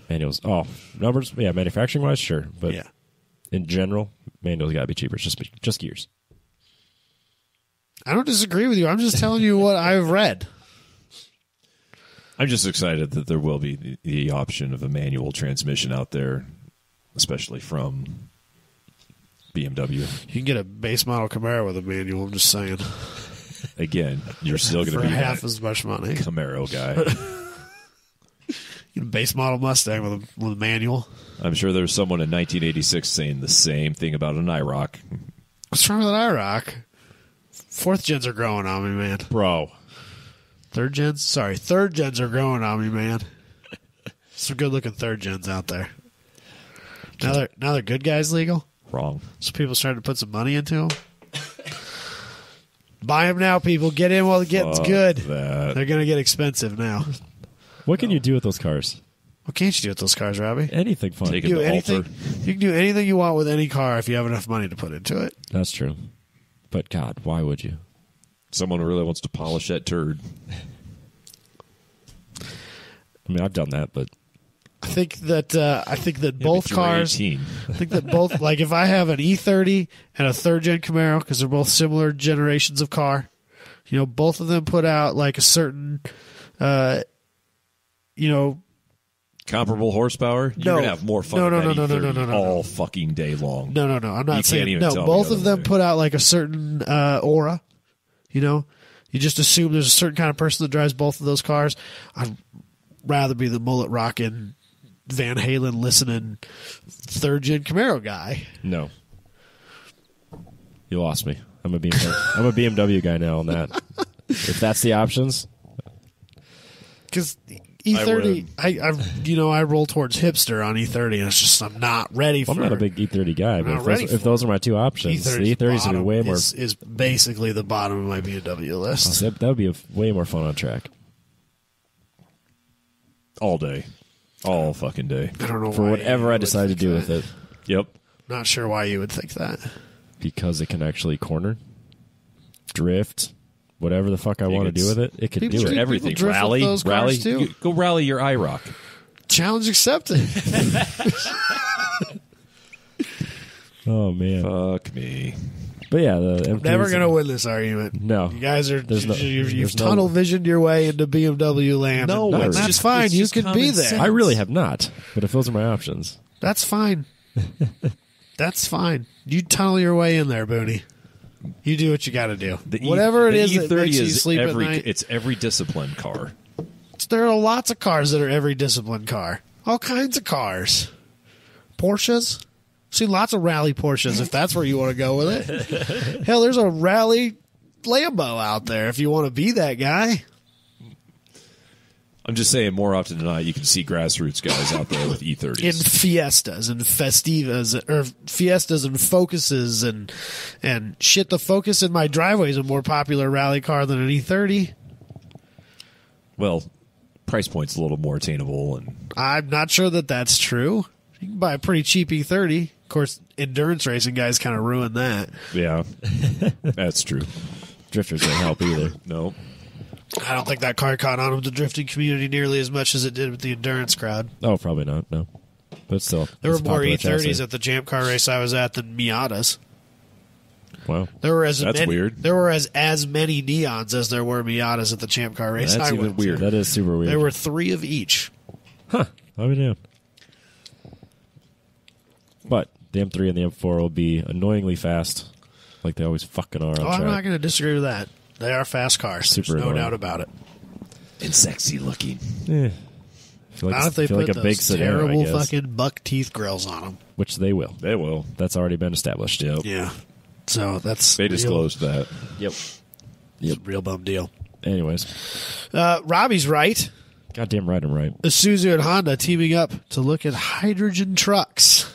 Manuals. Oh, numbers. Yeah, manufacturing wise, sure, but Yeah. in general, manuals got to be cheaper. It's just gears. I don't disagree with you. I'm just telling you what I've read. I'm just excited that there will be the option of a manual transmission out there. especially from BMW. You can get a base model Camaro with a manual. I'm just saying. Again, you're still going For to be half that as much money. Camaro guy. You get a base model Mustang with a manual. I'm sure there's someone in 1986 saying the same thing about an IROC. What's wrong with an IROC? Fourth gens are growing on me, man. Bro. Third gens are growing on me, man. Some good looking third gens out there. Now they're good guys legal. Wrong. So people starting to put some money into them. Buy them now, people. Get in while it gets good. That. They're going to get expensive now. What can you do with those cars? What can't you do with those cars, Robbie? Anything fun. Take it You to do anything. Alter. You can do anything you want with any car if you have enough money to put into it. That's true. But God, why would you? Someone really wants to polish that turd. I mean, I've done that, but I think that both but you're cars. 18. I think that both, like if I have an E30 and a third gen Camaro, because they're both similar generations of car, both of them put out like a certain, Comparable horsepower? You're going to have more fun with that E30 all fucking day long. No. I'm You not can't saying even no. tell me Both the of other them way. put out like a certain aura. You just assume there's a certain kind of person that drives both of those cars. I'd rather be the mullet rocking, Van Halen listening, third gen Camaro guy. no. You lost me. I'm a BMW guy now on that. If that's the options, Because E30, I roll towards hipster on E30, and it's just I'm not ready for. I'm not a big E30 guy, but not ready if those are my two options, the E30's E30's would be way more. is basically the bottom of my BMW list. That would be way more fun on track. All day. All fucking day. I don't know For why whatever you I would decide to think do that. with it, Yep. Not sure why you would think that. because it can actually corner, drift, whatever the fuck I want to can do with it, it can people do do- it. Everything. drift with Rally. those cars, Rally. too. Go rally your IROC. Challenge accepted. Oh man, Fuck me. but yeah, the M3's Never going to win this argument. No. You guys are, There's no- you've there's no- tunnel visioned your way into BMW land. No, and it's that's just- fine. it's You just can be common there. sense. I really have not. But if those are my options, That's fine. That's fine. You tunnel your way in there, Boonie. You do what you got to do. Whatever it is that makes you sleep at night. It's every disciplined car. There are lots of cars that are every disciplined car. All kinds of cars. Porsches. See lots of rally Porsches if that's where you want to go with it. Hell, there's a rally Lambo out there if you want to be that guy. I'm just saying, more often than not, you can see grassroots guys out there with E30s. In Fiestas and Festivas, or Fiestas and Focuses and shit. The Focus in my driveway is a more popular rally car than an E30. Well, price point's a little more attainable, and I'm not sure that that's true. You can buy a pretty cheap E30. Of course, endurance racing guys kind of ruin that. yeah, that's true. drifters don't help either. No, I don't think that car caught on with the drifting community nearly as much as it did with the endurance crowd. Oh, probably not. No, but still, There were it's a more popular E30s chassis. at the Jam Car race I was at than Miatas. Wow, There were as That's many, weird. There were as many Neons as there were Miatas at the Champ Car race. That's I even went to. weird. that is super weird. There were 3 of each. I'll be damned. But the M3 and the M4 will be annoyingly fast, like they always fucking are on Oh, track. I'm not going to disagree with that. They are fast cars. Super There's no annoying. doubt about it. and sexy looking. I feel like, Not if they feel put like a big those Scenario, I terrible guess, fucking buck teeth grills on them. which they will. They will. That's already been established. Yep. Yeah. So that's They disclosed that. Yep. It's a real bum deal. Anyways, Robbie's right. goddamn right, I'm right. Isuzu and Honda teaming up to look at hydrogen trucks.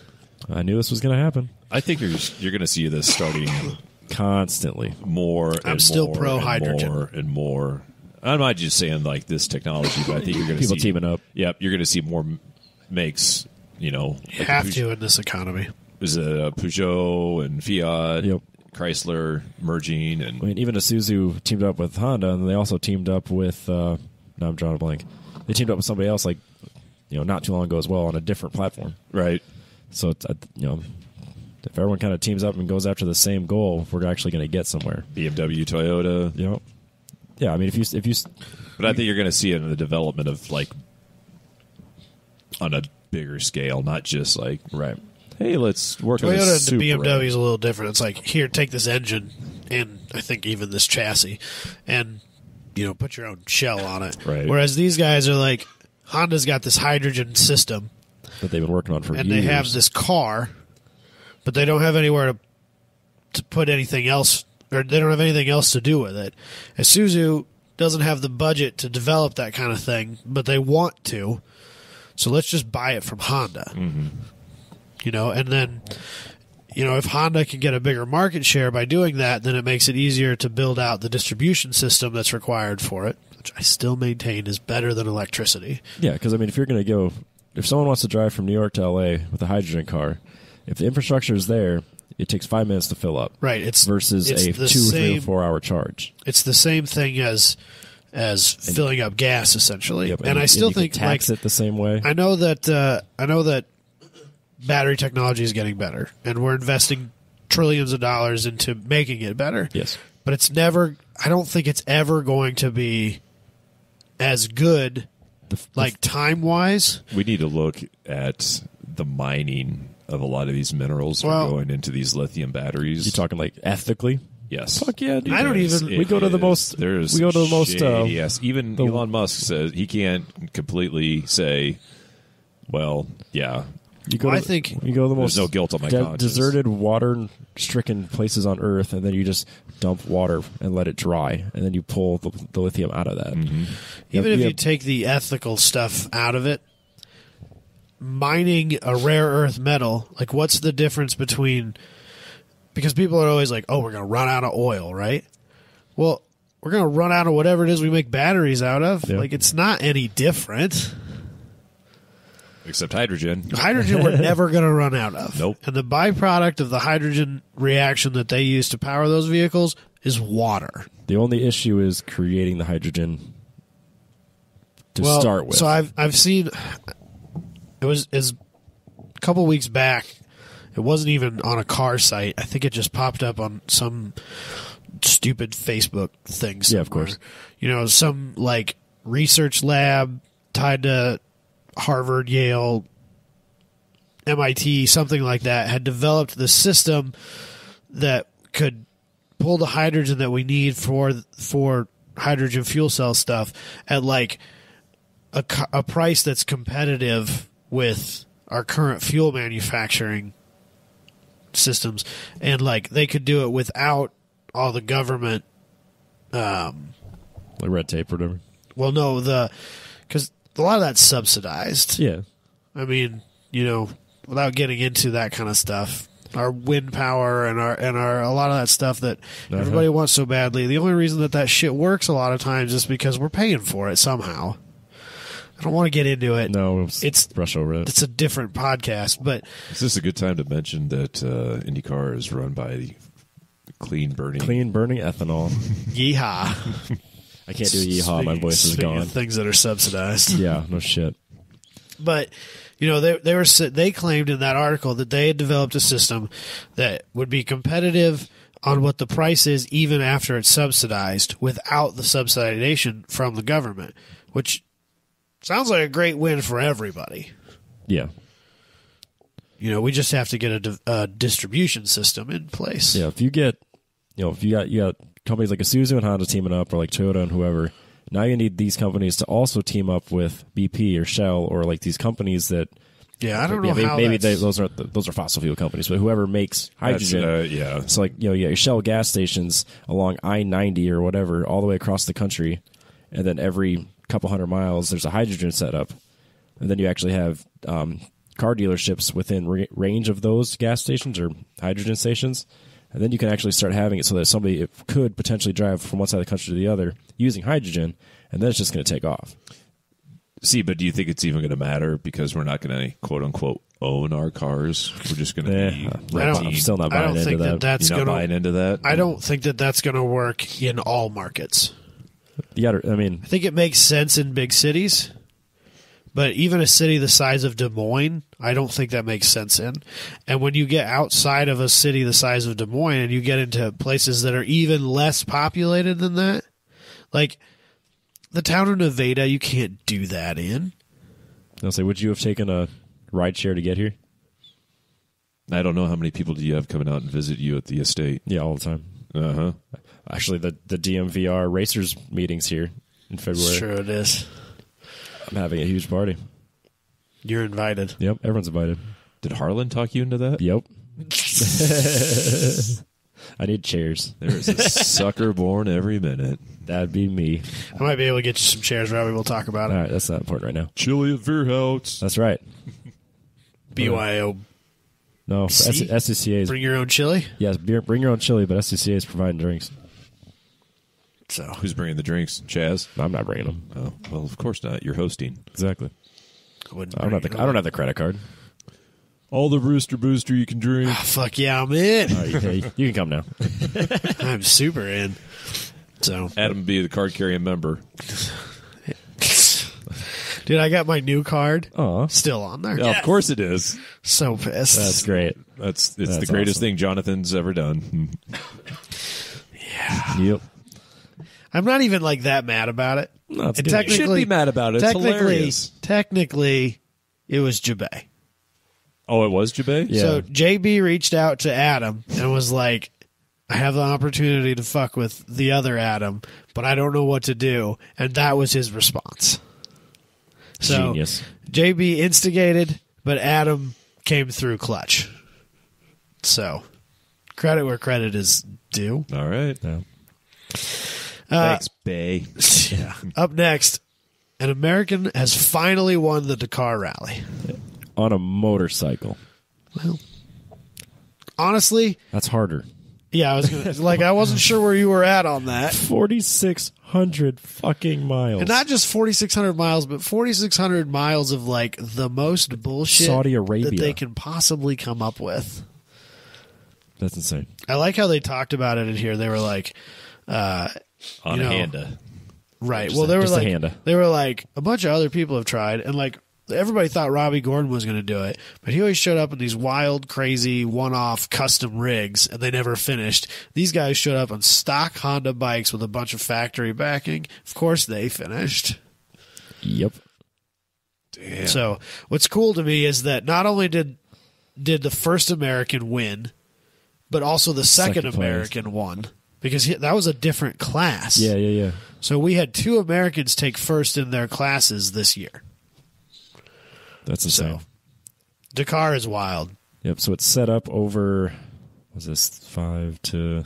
I knew this was going to happen. I think you're going to see this starting Constantly. more. I'm and still more pro and hydrogen. more and more. I'm not just saying like this technology, but I think you're going to People see teaming up. Yep, you're going to see more makes. You know, You have to in this economy. Is Peugeot and Fiat, Yep. Chrysler merging, and I mean, even Isuzu teamed up with Honda, and they also teamed up with. Now I'm drawing a blank. They teamed up with somebody else, like not too long ago as well, on a different platform. right. So it's, if everyone kind of teams up and goes after the same goal, we're actually going to get somewhere. BMW, Toyota. Yeah. I mean, if you, But I think you're going to see it in the development of like on a bigger scale, not just like, Right. hey, let's work on Toyota this and the Supra. BMW is a little different. It's like, here, take this engine, and I think even this chassis, and put your own shell on it. Right. Whereas these guys are like, Honda's got this hydrogen system, That they've been working on for and years. they have this car, but they don't have anywhere to put anything else, or they don't have anything else to do with it. Isuzu doesn't have the budget to develop that kind of thing, but they want to, so let's just buy it from Honda. Mm-hmm. And then, if Honda can get a bigger market share by doing that, then it makes it easier to build out the distribution system that's required for it, which I still maintain is better than electricity. Yeah, because if you're going to go, if someone wants to drive from New York to LA with a hydrogen car, if the infrastructure is there, it takes 5 minutes to fill up. Right. Versus a 2 or 3 or 4 hour charge. It's the same thing as filling up gas, essentially. Yep, and I still you can think tax it the same way. I know that battery technology is getting better, and we're investing trillions of dollars into making it better. Yes. But I don't think it's ever going to be as good, time-wise. We need to look at the mining of a lot of these minerals Well- for going into these lithium batteries. You talking ethically? Yes. Fuck yeah, dude. I don't even- We go to the most. There's We go to the most. yes, even Elon Musk says he can't completely say, well, yeah. You go Well, to, I think- you go to the There's most no guilt on my conscience. deserted, water-stricken places on Earth, and then you just dump water and let it dry, and then you pull the lithium out of that. Mm-hmm. Even if you you have- take the ethical stuff out of it, mining a rare earth metal, what's the difference between... Because people are always like, oh, we're going to run out of oil, right? Well, we're going to run out of whatever it is we make batteries out of. Yeah. It's not any different. Except hydrogen. Hydrogen we're never going to run out of. Nope. And the byproduct of the hydrogen reaction that they use to power those vehicles is water. The only issue is creating the hydrogen to start with. So I've seen it was a couple weeks back. It wasn't even on a car site. I think it just popped up on some stupid Facebook thing somewhere. Yeah, of course. Some research lab tied to Harvard, Yale, MIT, something like that, had developed the system that could pull the hydrogen that we need for hydrogen fuel cell stuff at a price that's competitive with our current fuel manufacturing systems, and they could do it without all the government red tape or whatever. well no because a lot of that's subsidized. Yeah. I mean, without getting into that kind of stuff, our wind power and our a lot of that stuff that everybody wants so badly, the only reason that shit works a lot of times is because we're paying for it somehow. I don't want to get into it. No, It's- brush over it. It's a different podcast, but Is this a good time to mention that IndyCar is run by clean burning? Clean burning ethanol. yeehaw. I can't do a yeehaw. My voice is Speaking of gone. things that are subsidized. Yeah, no shit. But they claimed in that article that they had developed a system that would be competitive on what the price is even after it's subsidized without the subsidization from the government, which sounds like a great win for everybody. Yeah. We just have to get a distribution system in place. Yeah, if you get, if you got companies like Isuzu and Honda teaming up, or Toyota and whoever, now you need these companies to also team up with BP or Shell or these companies that. Yeah, I don't know how maybe that's... those are fossil fuel companies, but whoever makes hydrogen, yeah. it's your Shell gas stations along I-90 or whatever, all the way across the country, and then every couple hundred miles there's a hydrogen setup, and then you actually have car dealerships within range of those gas stations or hydrogen stations, and then you can actually start having it so that somebody could potentially drive from one side of the country to the other using hydrogen, and then it's just going to take off. See, but do you think it's even going to matter because we're not going to quote unquote own our cars? We're just going to be renting. I'm still not I buying don't into think that. that's You're not going buying to... into that? I don't think that's going to work in all markets. You got I mean, I think it makes sense in big cities, but even a city the size of Des Moines, I don't think that makes sense in. And when you get outside of a city the size of Des Moines and you get into places that are even less populated than that, like the town of Nevada, you can't do that in. I'll say, would you have taken a ride share to get here? I don't know how many people do you have coming out and visit you at the estate. Yeah, all the time. Uh-huh. Actually, the DMVR Racers meeting's here in February. Sure it is. I'm having a huge party. You're invited. Yep, everyone's invited. Did Harlan talk you into that? Yep. I need chairs. There's a sucker born every minute. That'd be me. I might be able to get you some chairs, Robbie. We'll talk about All it. right, that's not important right now. Chili at Veerhout's. That's right. BYO. No, See? SCCA is... Bring your own chili. Yes, bring your own chili, but SCCA is providing drinks. So Who's bringing the drinks? Chaz? I'm not bringing them. Oh, well, of course not. You're hosting. Exactly. I I don't have the credit card. All the Rooster Booster you can drink. Fuck yeah, I'm in. All right, you can come now. I'm super in. So, Adam be the card carrying member. dude, I got my new card. Aw. Still on there. Yeah, of course it is. So pissed. That's great. It's the That's greatest awesome. thing Jonathan's ever done. Yep. I'm not even like that mad about it. No, it's And good. You should be mad about it. It's hilarious. technically, it was Jabay. Oh, it was Jabay? Yeah. So JB reached out to Adam and was like, I have the opportunity to fuck with the other Adam, but I don't know what to do. And that was his response. So Genius. JB instigated, but Adam came through clutch. So credit where credit is due. All right. Yeah. Thanks, Bay. Yeah. Up next, an American has finally won the Dakar Rally. On a motorcycle. Well, honestly, That's harder. yeah, I was gonna, like, I wasn't sure where you were at on that. 4,600 fucking miles. And not just 4,600 miles, but 4,600 miles of like the most bullshit Saudi Arabia. that they can possibly come up with. That's insane. I like how they talked about it in here. They were like, On you know, a Handa. right. Well, they were just a like, Honda. they were like, a bunch of other people have tried, and like everybody thought Robbie Gordon was going to do it, but he always showed up in these wild, crazy, one-off custom rigs, and they never finished. These guys showed up on stock Honda bikes with a bunch of factory backing. Of course, they finished. Yep. Damn. So what's cool to me is that not only did the first American win, but also the second Second place. American won, because that was a different class. Yeah. So we had two Americans take first in their classes this year. That's insane. So Dakar is wild. Yep. So it's set up over, was this 5 to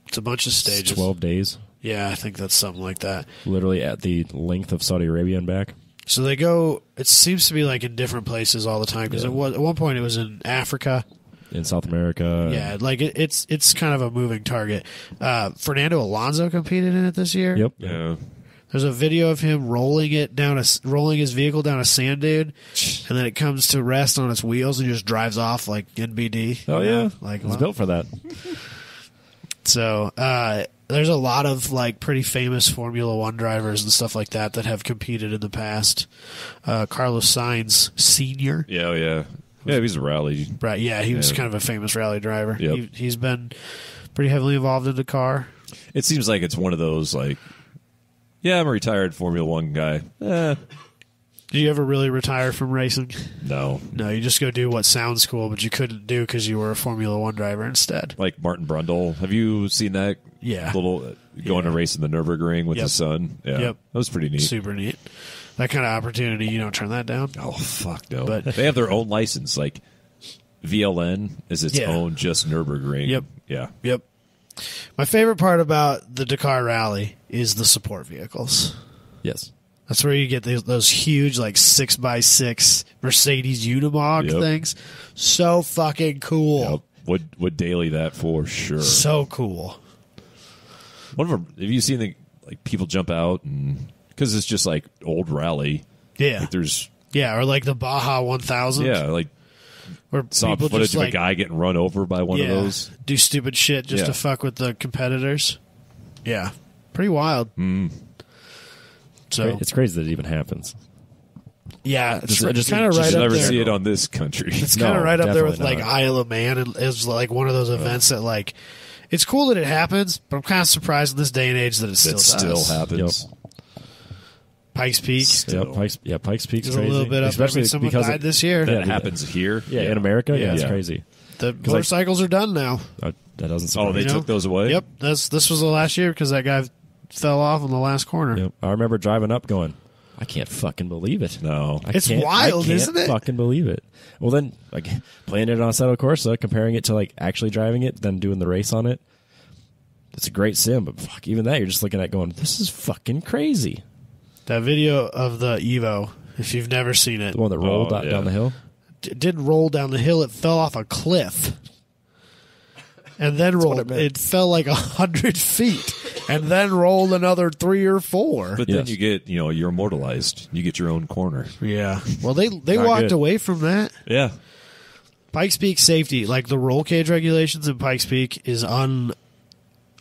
It's a bunch of stages. 12 days? Yeah, I think that's something like that. Literally at the length of Saudi Arabia and back. So they go. It seems to be like in different places all the time, because at one point it was in Africa. In South America. Yeah, like it's kind of a moving target. Fernando Alonso competed in it this year. Yep. Yeah. There's a video of him rolling his vehicle down a sand dune, and then it comes to rest on its wheels and just drives off like NBD. Oh, yeah. Like, It's well, built for that. So there's a lot of like pretty famous Formula One drivers and stuff like that have competed in the past. Carlos Sainz Sr. Yeah, oh, yeah. Yeah, he's a rally. Right, yeah, he was Yeah. kind of a famous rally driver. Yep. He's been pretty heavily involved in the car. It seems like it's one of those, like, yeah, I'm a retired Formula One guy. Did you ever really retire from racing? No. No, you just go do what sounds cool, but you couldn't do because you were a Formula One driver instead. Like Martin Brundle. Have you seen that? Yeah. Little going to race in the Nürburgring with Yep. his son. Yeah. Yep. That was pretty neat. Super neat. That kind of opportunity, you don't turn that down. Oh, fuck no. But- they have their own license. Like, VLN is its Yeah. own just Nürburgring. Yep. Yeah. Yep. My favorite part about the Dakar Rally is the support vehicles. Yes. That's where you get those huge, like 6x6 Mercedes Unimog Yep. things. So fucking cool. Yep. Would daily that for sure. So cool. One of them, have you seen the like people jump out and because it's just like old rally. Yeah. Like there's Yeah, or like the Baja 1000. like Where saw people footage just of like a guy getting run over by one of those. do stupid shit just Yeah. to fuck with the competitors. Yeah. Pretty wild. So, It's crazy that it even happens. yeah, it's just- kind of just right You up never there. see it on this country. It's kind of No, right up there with definitely like not. Isle of Man, and it's like one of those events that like it's cool that it happens, but I'm kind of surprised in this day and age that it still That still does. happens. Pikes Peak. Pikes Peak's There's crazy. a little bit up. Especially Someone because died this year. That happens here. Yeah, in America, yeah, it's Yeah. crazy. The motorcycles are done now. That doesn't surprise Oh, they me. know? took those away? Yep, this was the last year because that guy fell off in the last corner. Yep. I remember driving up going, I can't fucking believe it. No. It's wild, isn't it? Fucking believe it. Well, then, like playing it on Assetto Corsa, comparing it to like actually driving it, then doing the race on it, it's a great sim. But fuck, even that, you're just looking at going, this is fucking crazy. That video of the Evo, if you've never seen it, The one that rolled Oh, yeah. down the hill. it didn't roll down the hill. It fell off a cliff. And then rolled. It fell like 100 feet, and then rolled another 3 or 4. But then you get, you're immortalized. You get your own corner. Yeah. Well, they Not walked good. away from that. Yeah. Pikes Peak safety, like the roll cage regulations in Pikes Peak, is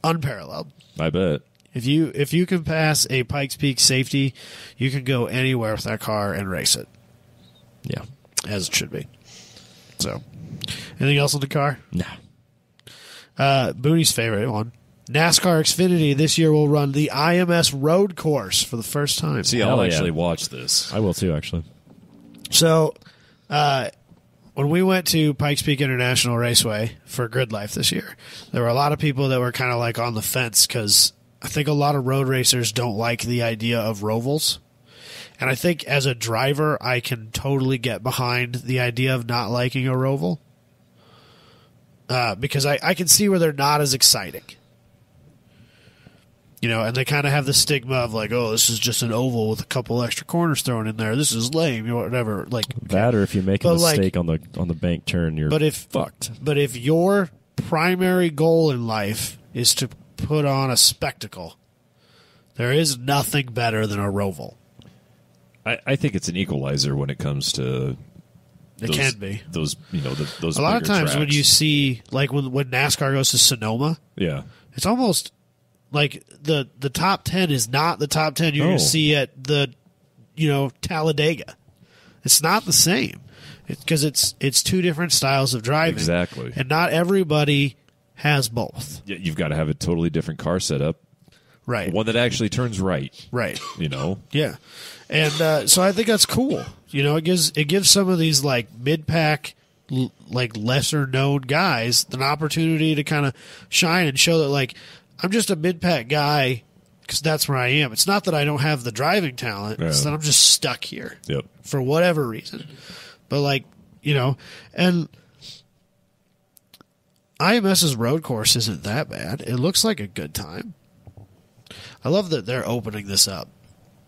unparalleled. I bet. If you can pass a Pikes Peak safety, you can go anywhere with that car and race it, Yeah. as it should be. So, anything else on the car? Nah. Boonie's favorite one. NASCAR Xfinity this year will run the IMS road course for the first time. See, Hell I'll yeah. actually watch this. I will too, actually. So, when we went to Pikes Peak International Raceway for Grid Life this year, there were a lot of people that were kind of like on the fence because I think a lot of road racers don't like the idea of rovals. And I think as a driver, I can totally get behind the idea of not liking a roval. Because I can see where they're not as exciting. And they kind of have the stigma of like, oh, this is just an oval with a couple extra corners thrown in there. This is lame, whatever. Like That, or if you make a But, like- mistake on the bank turn, you're fucked. But if your primary goal in life is to put on a spectacle, there is nothing better than a roval. I think it's an equalizer when it comes to It can be. those those A lot of bigger times when tracks. you see, like when NASCAR goes to Sonoma, Yeah. it's almost like the top 10 is not the top 10 you're going to see at the Talladega. It's not the same because it's two different styles of driving. Exactly. And not everybody has both. Yeah, you've got to have a totally different car setup. Right. One that actually turns right. Right. Yeah. And so I think that's cool. It gives some of these like mid-pack, like lesser known guys an opportunity to kind of shine and show that like I'm just a mid-pack guy because that's where I am. It's not that I don't have the driving talent. It's that I'm just stuck here Yep. for whatever reason. But like, and IMS's road course isn't that bad. It looks like a good time. I love that they're opening this up.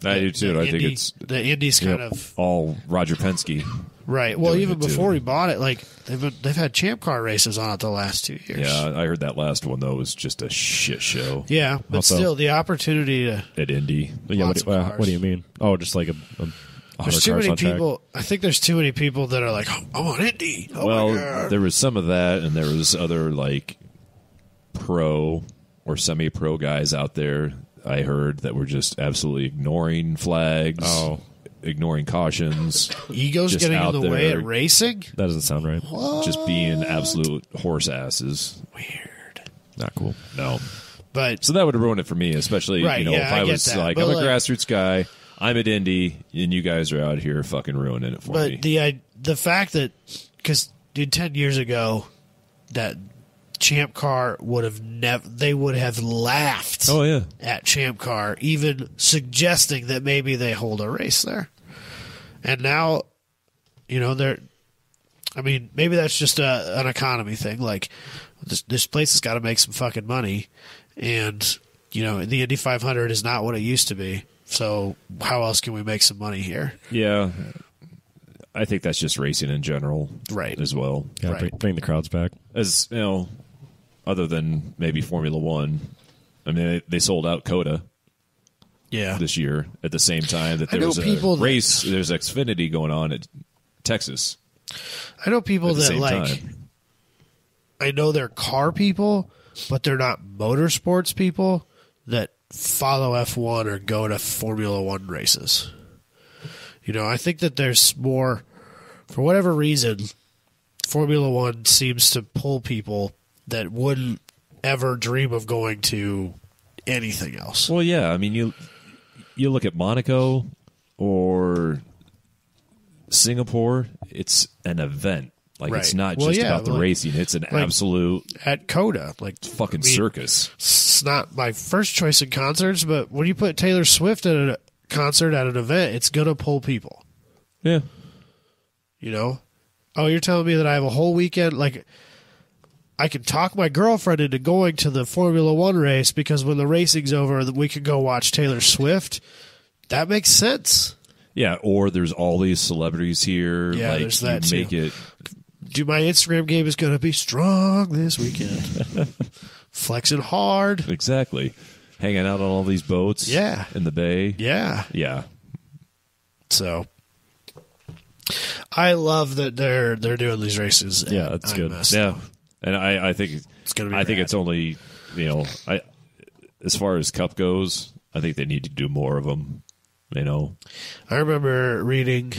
I do too. I think it's the Indy's kind of all Roger Penske. right. Well, doing even it, too. before we bought it, like they've had Champ Car races on it the last 2 years. Yeah, I heard that last one though was just a shit show Yeah, but Also- still, the opportunity to at Indy. Yeah, Lots of cars. what do you mean? Oh, just like a there's 100 too cars many on track. people. I think there's too many people that are like, oh, I want Indy. Oh my Well, God. there was some of that, and there was other like pro or semi-pro guys out there. I heard that were just absolutely ignoring flags, ignoring cautions, Ego's just getting in out the way there. at racing. That doesn't sound right. just being absolute horse asses. Weird, Not cool. No. but So that would have ruined it for me, especially Right, yeah, if I I get was that. like, But, I'm a like- grassroots guy, I'm at Indy, and you guys are out here fucking ruining it for me. the fact that because 10 years ago that Champ Car would have they would have laughed Oh yeah, at Champ Car, even suggesting that maybe they hold a race there. And now, they're. I mean, maybe that's just an economy thing. Like, this place has got to make some fucking money, and the Indy 500 is not what it used to be. So how else can we make some money here? yeah. I think that's just racing in general, Right. As well Yeah, Right. bring the crowds back. as other than maybe Formula One. I mean, they sold out Coda Yeah. this year at the same time that I there know was a people that- race. There's Xfinity going on at Texas I know people at the that same like. time. I know they're car people, but they're not motorsports people that follow F1 or go to Formula One races. I think that there's more, for whatever reason, Formula One seems to pull people that wouldn't ever dream of going to anything else. Well, yeah. I mean, you look at Monaco or Singapore, it's an event. Like, Right. it's not Well, just yeah, about the like- racing. It's an like- absolute At Coda, like fucking I mean, circus. It's not my first choice in concerts, but when you put Taylor Swift at a concert at an event, it's gonna pull people. Yeah. You know? Oh, you're telling me that I have a whole weekend? Like, I can talk my girlfriend into going to the Formula One race because when the racing's over, we could go watch Taylor Swift. That makes sense. Yeah, or there's all these celebrities here. Yeah, like, there's that you make too. it. Dude, my Instagram game is going to be strong this weekend. Flexing hard. Exactly. Hanging out on all these boats. Yeah. In the bay. Yeah. Yeah. So I love that they're doing these races. Yeah, that's good. Yeah. And I think It's gonna be I think rad. it's only, as far as Cup goes, I think they need to do more of them. I remember reading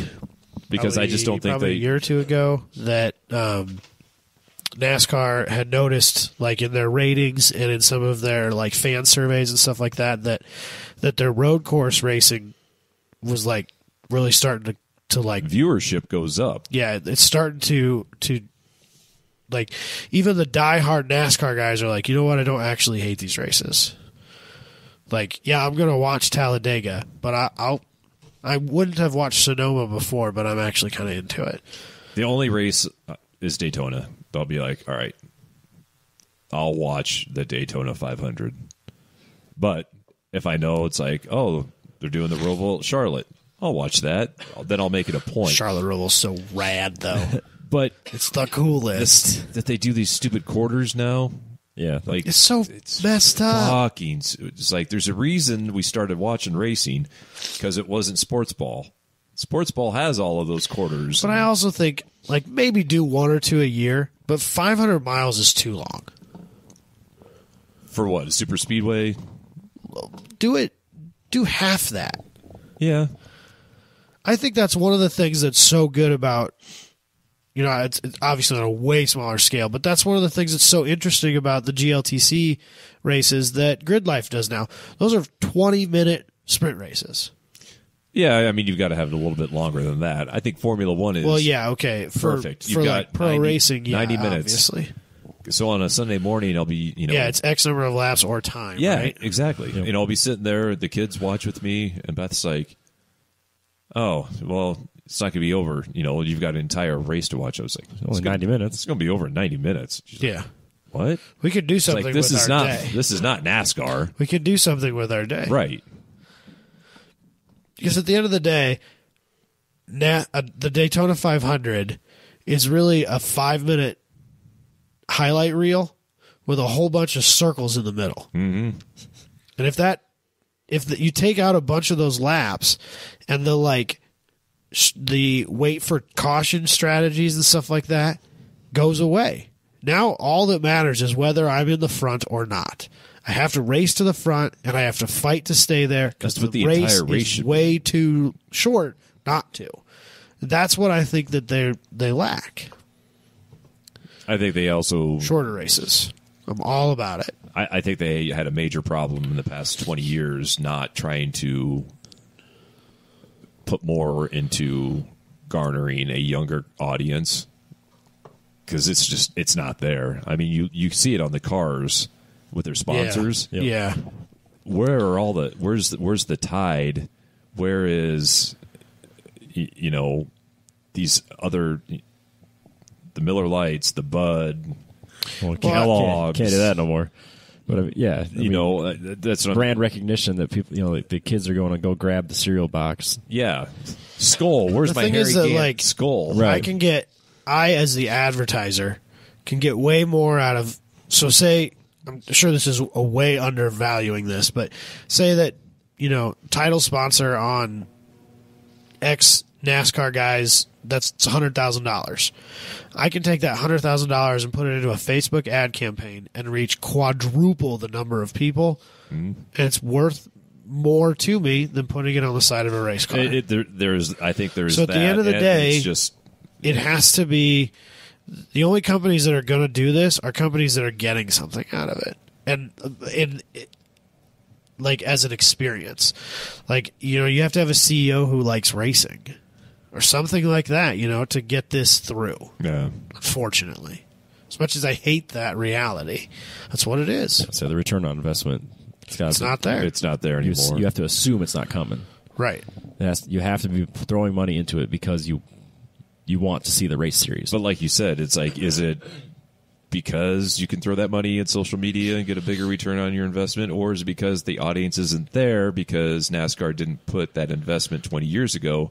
Because I just don't think probably they. a year or two ago that NASCAR had noticed, like in their ratings and in some of their like fan surveys and stuff like that, that their road course racing was like really starting to like Viewership goes up. yeah, it's starting to like even the diehard NASCAR guys are like, you know what, I don't actually hate these races. Like, yeah, I'm gonna watch Talladega, but I wouldn't have watched Sonoma before, but I'm actually kind of into it. The only race is Daytona. They'll be like, all right, I'll watch the Daytona 500. But if I know it's like, oh, they're doing the Roval at Charlotte, I'll watch that. Then I'll make it a point. Charlotte Roval's so rad, though. But It's the coolest. that they do these stupid quarters now, Yeah. like It's so messed up. fucking. It's like there's a reason we started watching racing because it wasn't sports ball. Sports ball has all of those quarters. But I also think, like, maybe do one or two a year, but 500 miles is too long. For what? Super speedway? Do half that. Yeah. I think that's one of the things that's so good about, it's obviously on a way smaller scale, but that's one of the things that's so interesting about the GLTC races that Grid Life does now. Those are 20-minute sprint races. Yeah, I mean, you've got to have it a little bit longer than that. I think Formula One is Well, yeah, okay. perfect. For You've like got pro 90 racing, yeah, 90 minutes. obviously. So on a Sunday morning, I'll be, Yeah, it's X number of laps or time, yeah, right? exactly. Yep. I'll be sitting there, the kids watch with me, and Beth's like, oh, well, it's not going to be over. You've got an entire race to watch. I was like, Only 90 minutes. It's going to be over in 90 minutes. She's like, Yeah. what? We could do It's something like, this with is our not day. this is not NASCAR. We could do something with our day. Right. Because at the end of the day, the Daytona 500 is really a 5-minute highlight reel with a whole bunch of circles in the middle. Mm-hmm. And if you take out a bunch of those laps and the wait for caution strategies and stuff like that goes away. Now all that matters is whether I'm in the front or not. I have to race to the front and I have to fight to stay there because That's what the the race entire race is should way too short not to. That's what I think that they lack. I think they also Shorter races. I'm all about it. I think they had a major problem in the past 20 years not trying to put more into garnering a younger audience because it's not there. I mean, you see it on the cars with their sponsors. Yep. Yeah. Where are all the where's the Tide? Where is these other the Miller Lights, the Bud, Well, Kellogg's. can't do that no more. But yeah, I mean, that's what brand recognition that people, like the kids are going to go grab the cereal box. yeah. Skull. Where's The my thing Harry is that, Gant like, skull? Right. I as the advertiser can get way more out of, so say, I'm sure this is a way undervaluing this, but say that, title sponsor on X NASCAR guys, that's $100,000. I can take that $100,000 and put it into a Facebook ad campaign and reach quadruple the number of people, and it's worth more to me than putting it on the side of a race car. I think there's So at that, the end of the and day, it's just It has to be the only companies that are going to do this are companies that are getting something out of it, and like as an experience. Like, you have to have a CEO who likes racing or something like that, to get this through. Yeah. Unfortunately. As much as I hate that reality, that's what it is. So the return on investment, It's not there. It's not there anymore. You have to assume it's not coming. Right. You have to be throwing money into it because you want to see the race series. But like you said, it's like, is it because you can throw that money in social media and get a bigger return on your investment, or is it because the audience isn't there because NASCAR didn't put that investment 20 years ago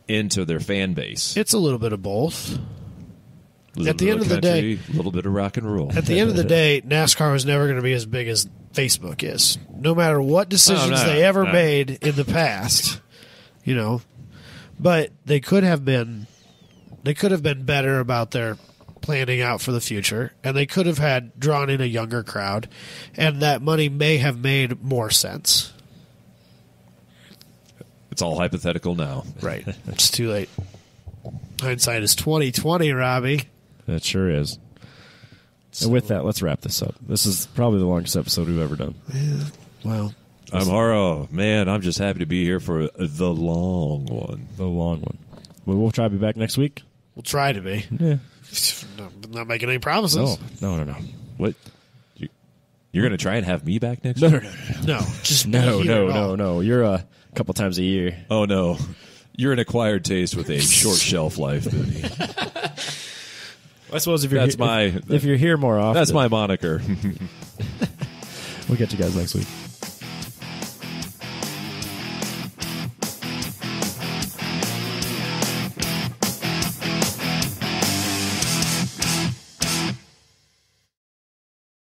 into their fan base? It's a little bit of both. At the end of the day, a little bit of rock and roll. At the end of the day, NASCAR was never going to be as big as Facebook is. No matter what decisions they ever made in the past, But they could have been better about their planning out for the future, and they could have drawn in a younger crowd, and that money may have made more sense. It's all hypothetical now. Right. It's too late. Hindsight is 20/20, Robbie. That sure is. And with that, let's wrap this up. This is probably the longest episode we've ever done. Yeah. Well, I'm Haro. Man, I'm just happy to be here for the long one. The long one. We'll try to be back next week. We'll try to be. Yeah. Not making any promises. No. What? You're going to try and have me back next No. week? No. Just No. You're a couple times a year. Oh, no. You're an acquired taste with a short shelf life, Boonie. I suppose if you're if you're here more often, that's my moniker. We'll get you guys next week.